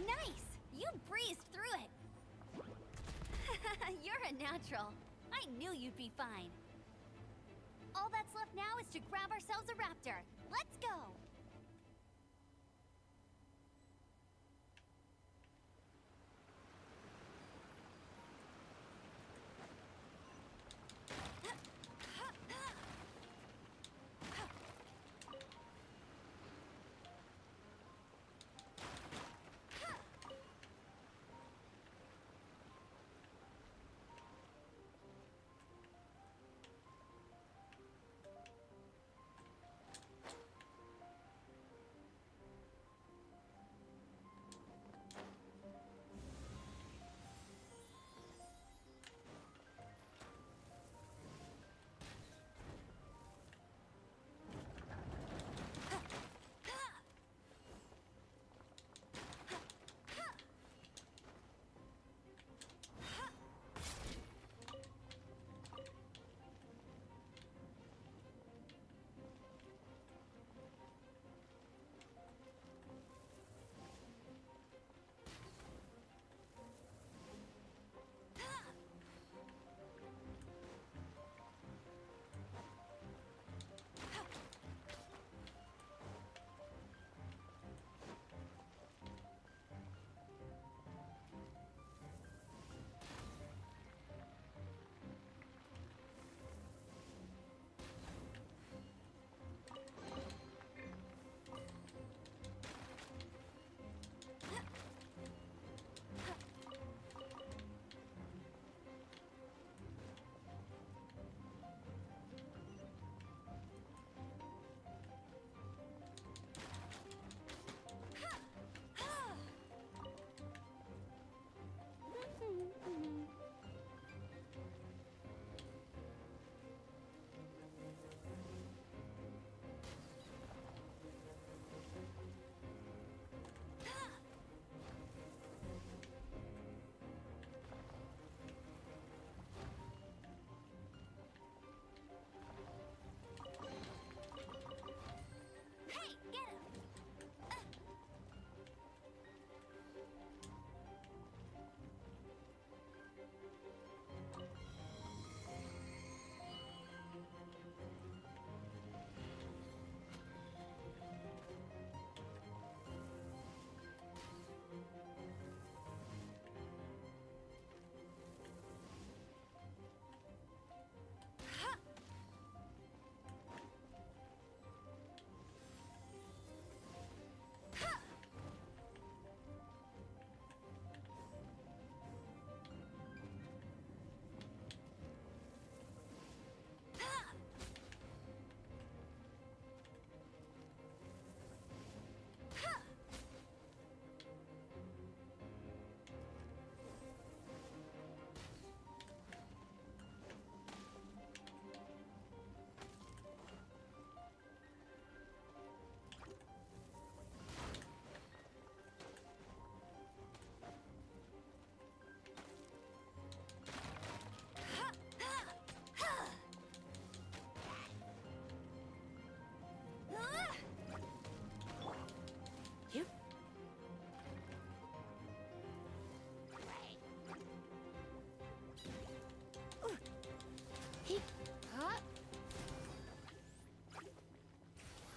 Nice! You breezed through it! You're a natural. I knew you'd be fine. All that's left now is to grab ourselves a raptor. Let's go!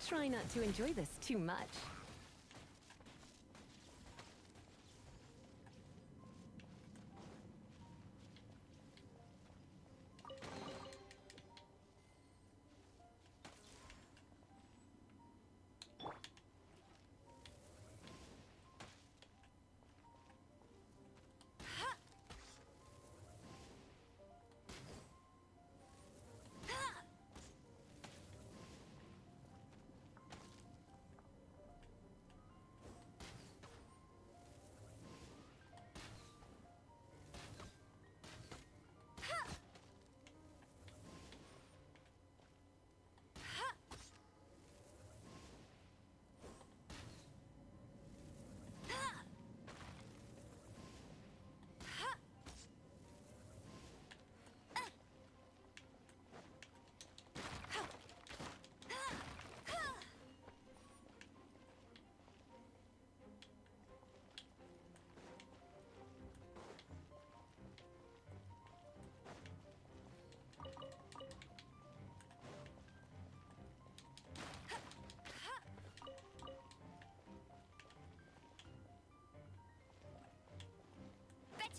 Try not to enjoy this too much.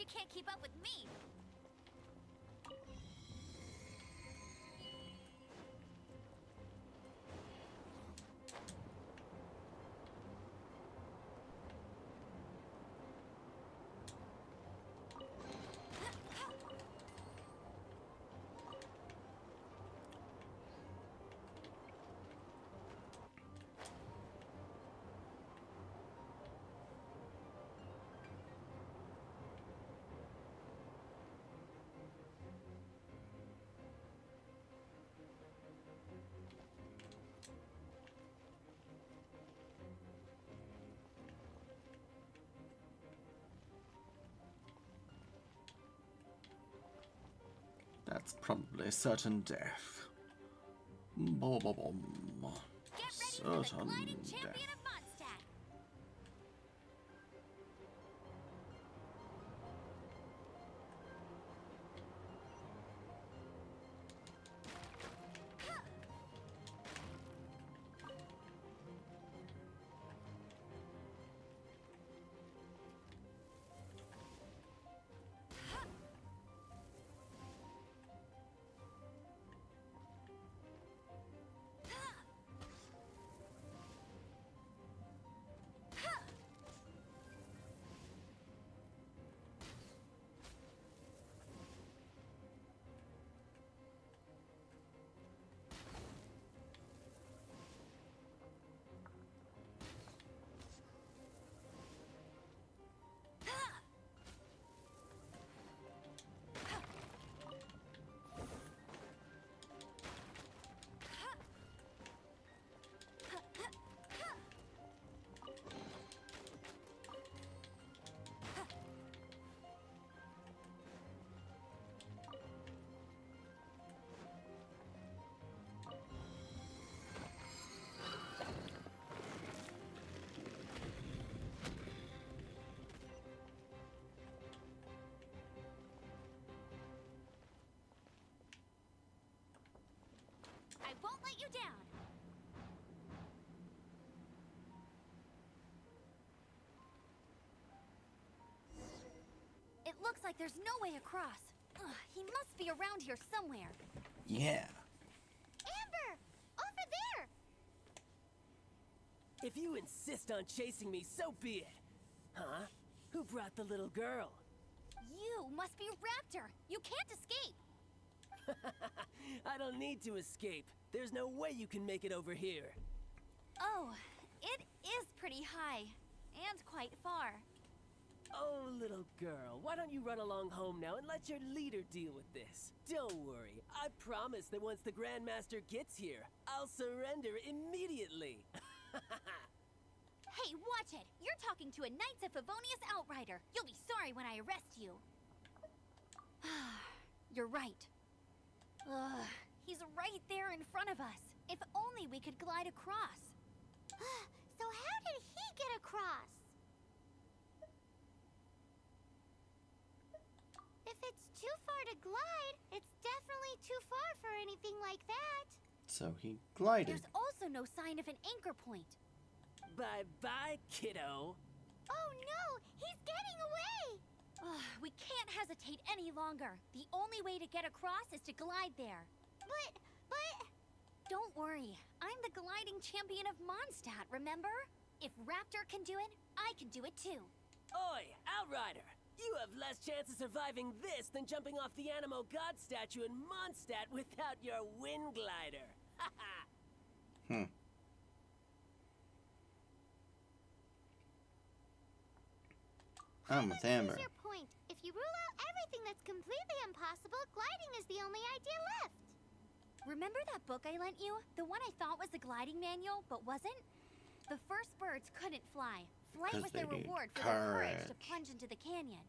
you can't keep up with me. That's probably certain death. Boom, boom, boom. Get ready for the Certain gliding death. champion of Mondstadt. I won't let you down. It looks like there's no way across. Ugh, he must be around here somewhere. Yeah. Amber! Over there! If you insist on chasing me, so be it. Huh? Who brought the little girl? You must be Raptor. You can't escape. I don't need to escape. There's no way you can make it over here. Oh, it is pretty high. And quite far. Oh, little girl, why don't you run along home now and let your leader deal with this? Don't worry, I promise that once the Grandmaster gets here, I'll surrender immediately. Hey, watch it! You're talking to a Knights of Favonius outrider. You'll be sorry when I arrest you. You're right. Ugh, he's right there in front of us. If only we could glide across. So how did he get across? If it's too far to glide, it's definitely too far for anything like that. So he glided. There's also no sign of an anchor point. Bye-bye, kiddo. Oh no, he's getting away! Ugh, we can't hesitate any longer. The only way to get across is to glide there. But... Don't worry, I'm the gliding champion of Mondstadt, remember? If Raptor can do it, I can do it too. Oi, Outrider! You have less chance of surviving this than jumping off the Animo God statue in Mondstadt without your wind glider. Haha. I'm with Amber. Here's your point. If you rule out everything that's completely impossible, gliding is the only idea left. Remember that book I lent you? The one I thought was the gliding manual, but wasn't? The first birds couldn't fly. Flight was their reward for their courage to plunge into the canyon.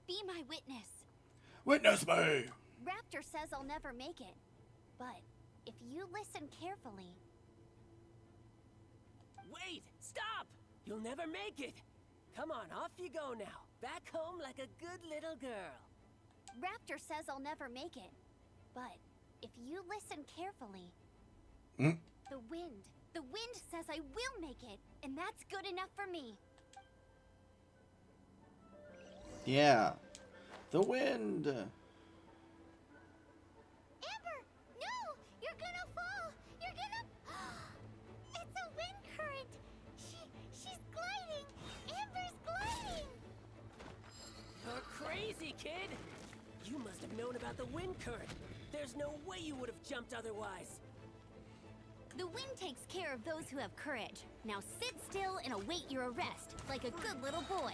Be my witness. Witness me! Raptor says I'll never make it. But if you listen carefully... Wait! Stop! You'll never make it! Come on, off you go now. Back home like a good little girl. Raptor says I'll never make it. But if you listen carefully... The wind says I will make it, and that's good enough for me. Yeah. The wind. Amber! No! You're gonna fall! You're gonna... It's a wind current! She's gliding! Amber's gliding! You're crazy, kid! You must have known about the wind current. There's no way you would have jumped otherwise. The wind takes care of those who have courage. Now sit still and await your arrest, like a good little boy.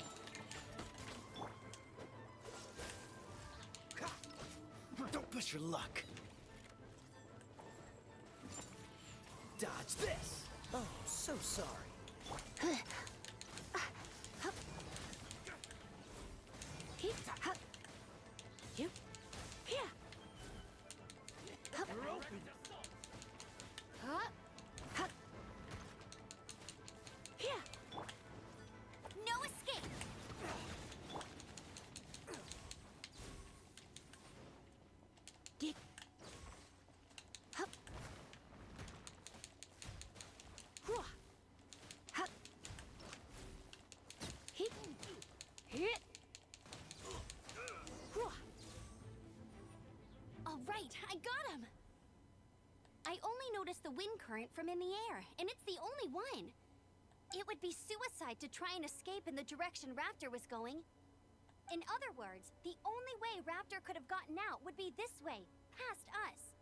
Don't push your luck. Dodge this. Oh, so sorry. No escape. All right, I got him. I only noticed the wind current from in the air, and it's the only one. It would be suicide to try and escape in the direction Raptor was going. In other words, the only way Raptor could have gotten out would be this way, past us.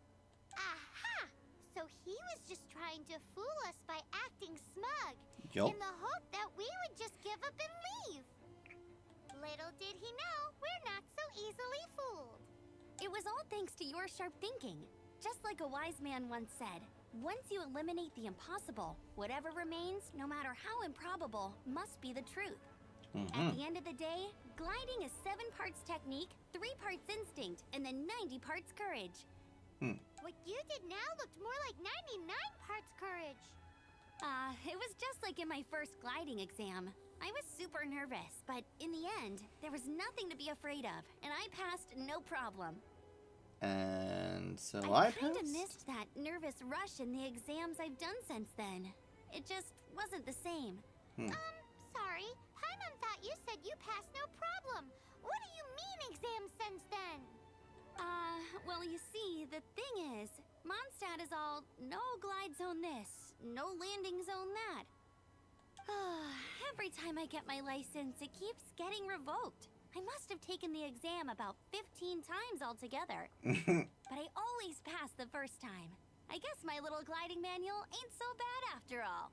Aha! So he was just trying to fool us by acting smug. Yup. In the hope that we would just give up and leave. Little did he know, we're not so easily fooled. It was all thanks to your sharp thinking. Just like a wise man once said, once you eliminate the impossible, whatever remains, no matter how improbable, must be the truth. At the end of the day, gliding is 7 parts technique, 3 parts instinct, and then 90 parts courage. What you did now looked more like 99 parts courage. It was just like in my first gliding exam. I was super nervous, but in the end, there was nothing to be afraid of, and I passed no problem. And so I I kind of passed. missed that nervous rush in the exams I've done since then. It just wasn't the same. Sorry. Paimon thought you said you passed no problem. What do you mean exam since then? Well, you see, the thing is, Mondstadt is all no glide zone this, no landing zone that. Every time I get my license, it keeps getting revoked. I must have taken the exam about 15 times altogether. But I always pass the first time. I guess my little gliding manual ain't so bad after all.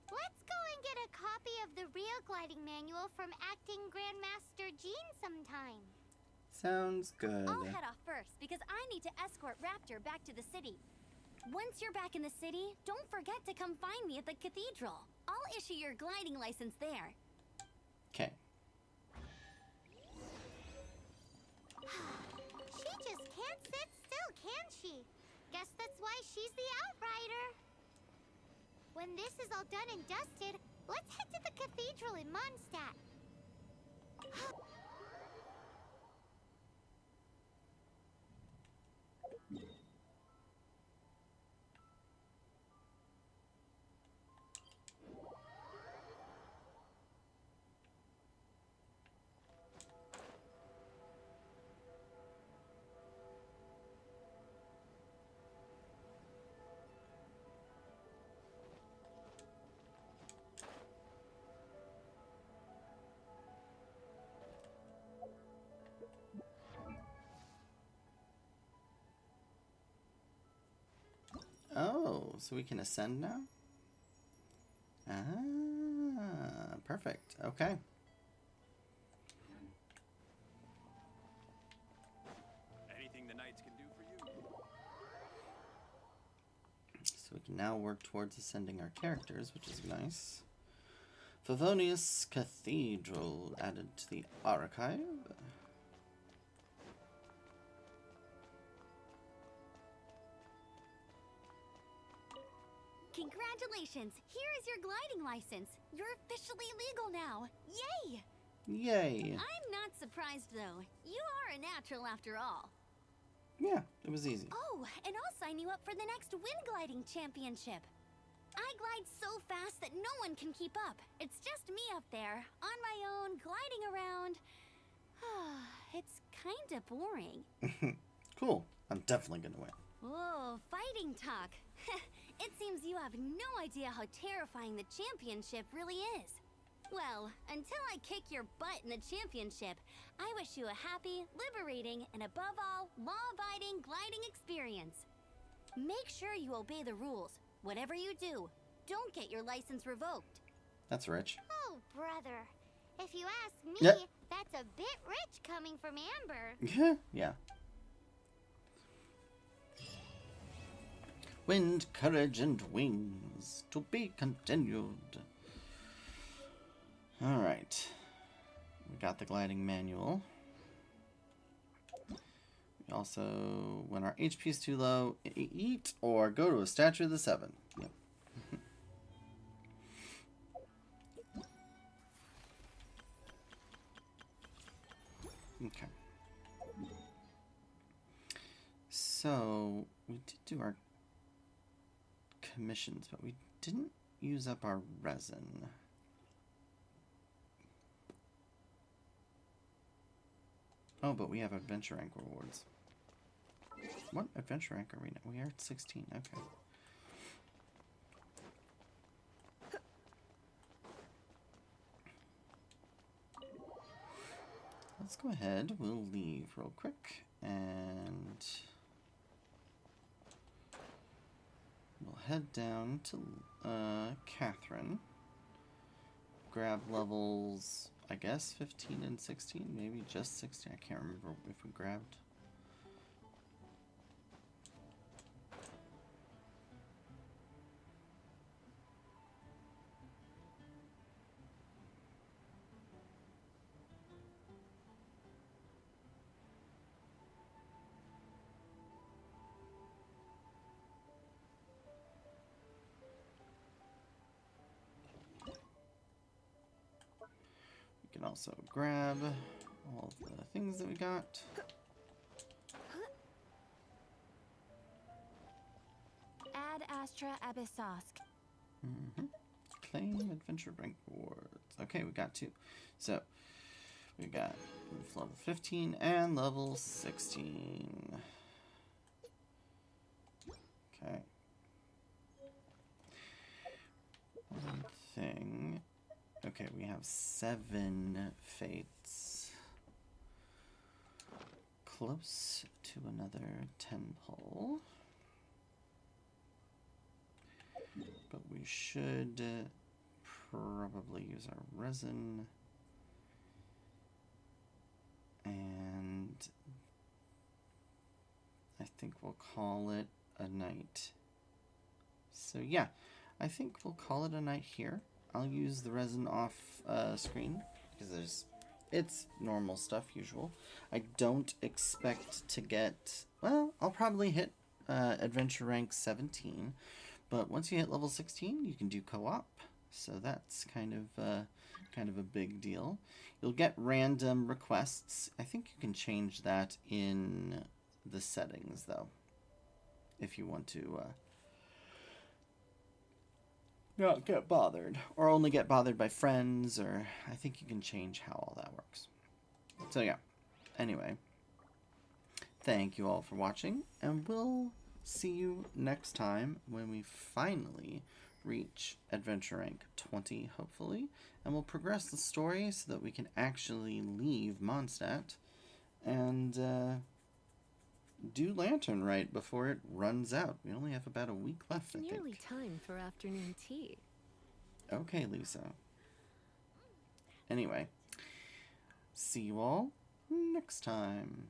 Let's go and get a copy of the real gliding manual from Acting Grandmaster Jean sometime. Sounds good. I'll head off first because I need to escort Raptor back to the city. Once you're back in the city, don't forget to come find me at the cathedral. I'll issue your gliding license there. Okay. She just can't sit still, can she? Guess that's why she's the outrider. When this is all done and dusted, let's head to the cathedral in Mondstadt. Oh, so we can ascend now? Ah, perfect. Okay. Anything the knights can do for you? So we can now work towards ascending our characters, which is nice. Favonius Cathedral added to the archive. Congratulations! Here is your gliding license. You're officially legal now. Yay! Yay! I'm not surprised though. You are a natural after all. Yeah, it was easy. Oh, and I'll sign you up for the next wind gliding championship. I glide so fast that no one can keep up. It's just me up there, on my own, gliding around. It's kinda boring. Cool. I'm definitely gonna win. Oh, fighting talk. It seems you have no idea how terrifying the championship really is. Well, until I kick your butt in the championship, I wish you a happy, liberating, and above all, law-abiding gliding experience. Make sure you obey the rules. Whatever you do, don't get your license revoked. That's rich. Oh, brother. If you ask me, Yep. that's a bit rich coming from Amber. Yeah. Wind, courage, and wings to be continued. Alright. We got the gliding manual. We also, when our HP is too low, eat or go to a statue of the seven. Yep. Okay. So, we did do our commissions, but we didn't use up our resin. Oh, but we have adventure rank rewards. What adventure rank are we now? We are at 16, okay. Let's go ahead, we'll leave real quick, and we'll head down to Catherine. Grab levels, I guess 15 and 16, maybe just 16. I can't remember if we grabbed. We can also grab all of the things that we got. Ad Astra Abyssosk. Claim adventure rank rewards. Okay, we got 2. So, we got level 15 and level 16. Okay. One thing. Okay, we have 7 fates. Close to another 10 pole. But we should probably use our resin. And I think we'll call it a night. So yeah, I think we'll call it a night here. I'll use the resin off screen because it's normal stuff, usual. I don't expect to get, well, I'll probably hit adventure rank 17, but once you hit level 16, you can do co-op. So that's kind of a big deal. You'll get random requests. I think you can change that in the settings though, if you want to not get bothered, or only get bothered by friends, or I think you can change how all that works. So yeah, anyway, thank you all for watching, and we'll see you next time when we finally reach adventure rank 20, hopefully, and we'll progress the story so that we can actually leave Mondstadt and do Lantern right before it runs out. We only have about a week left, I think. Nearly time for afternoon tea. Okay, Lisa. Anyway, see you all next time.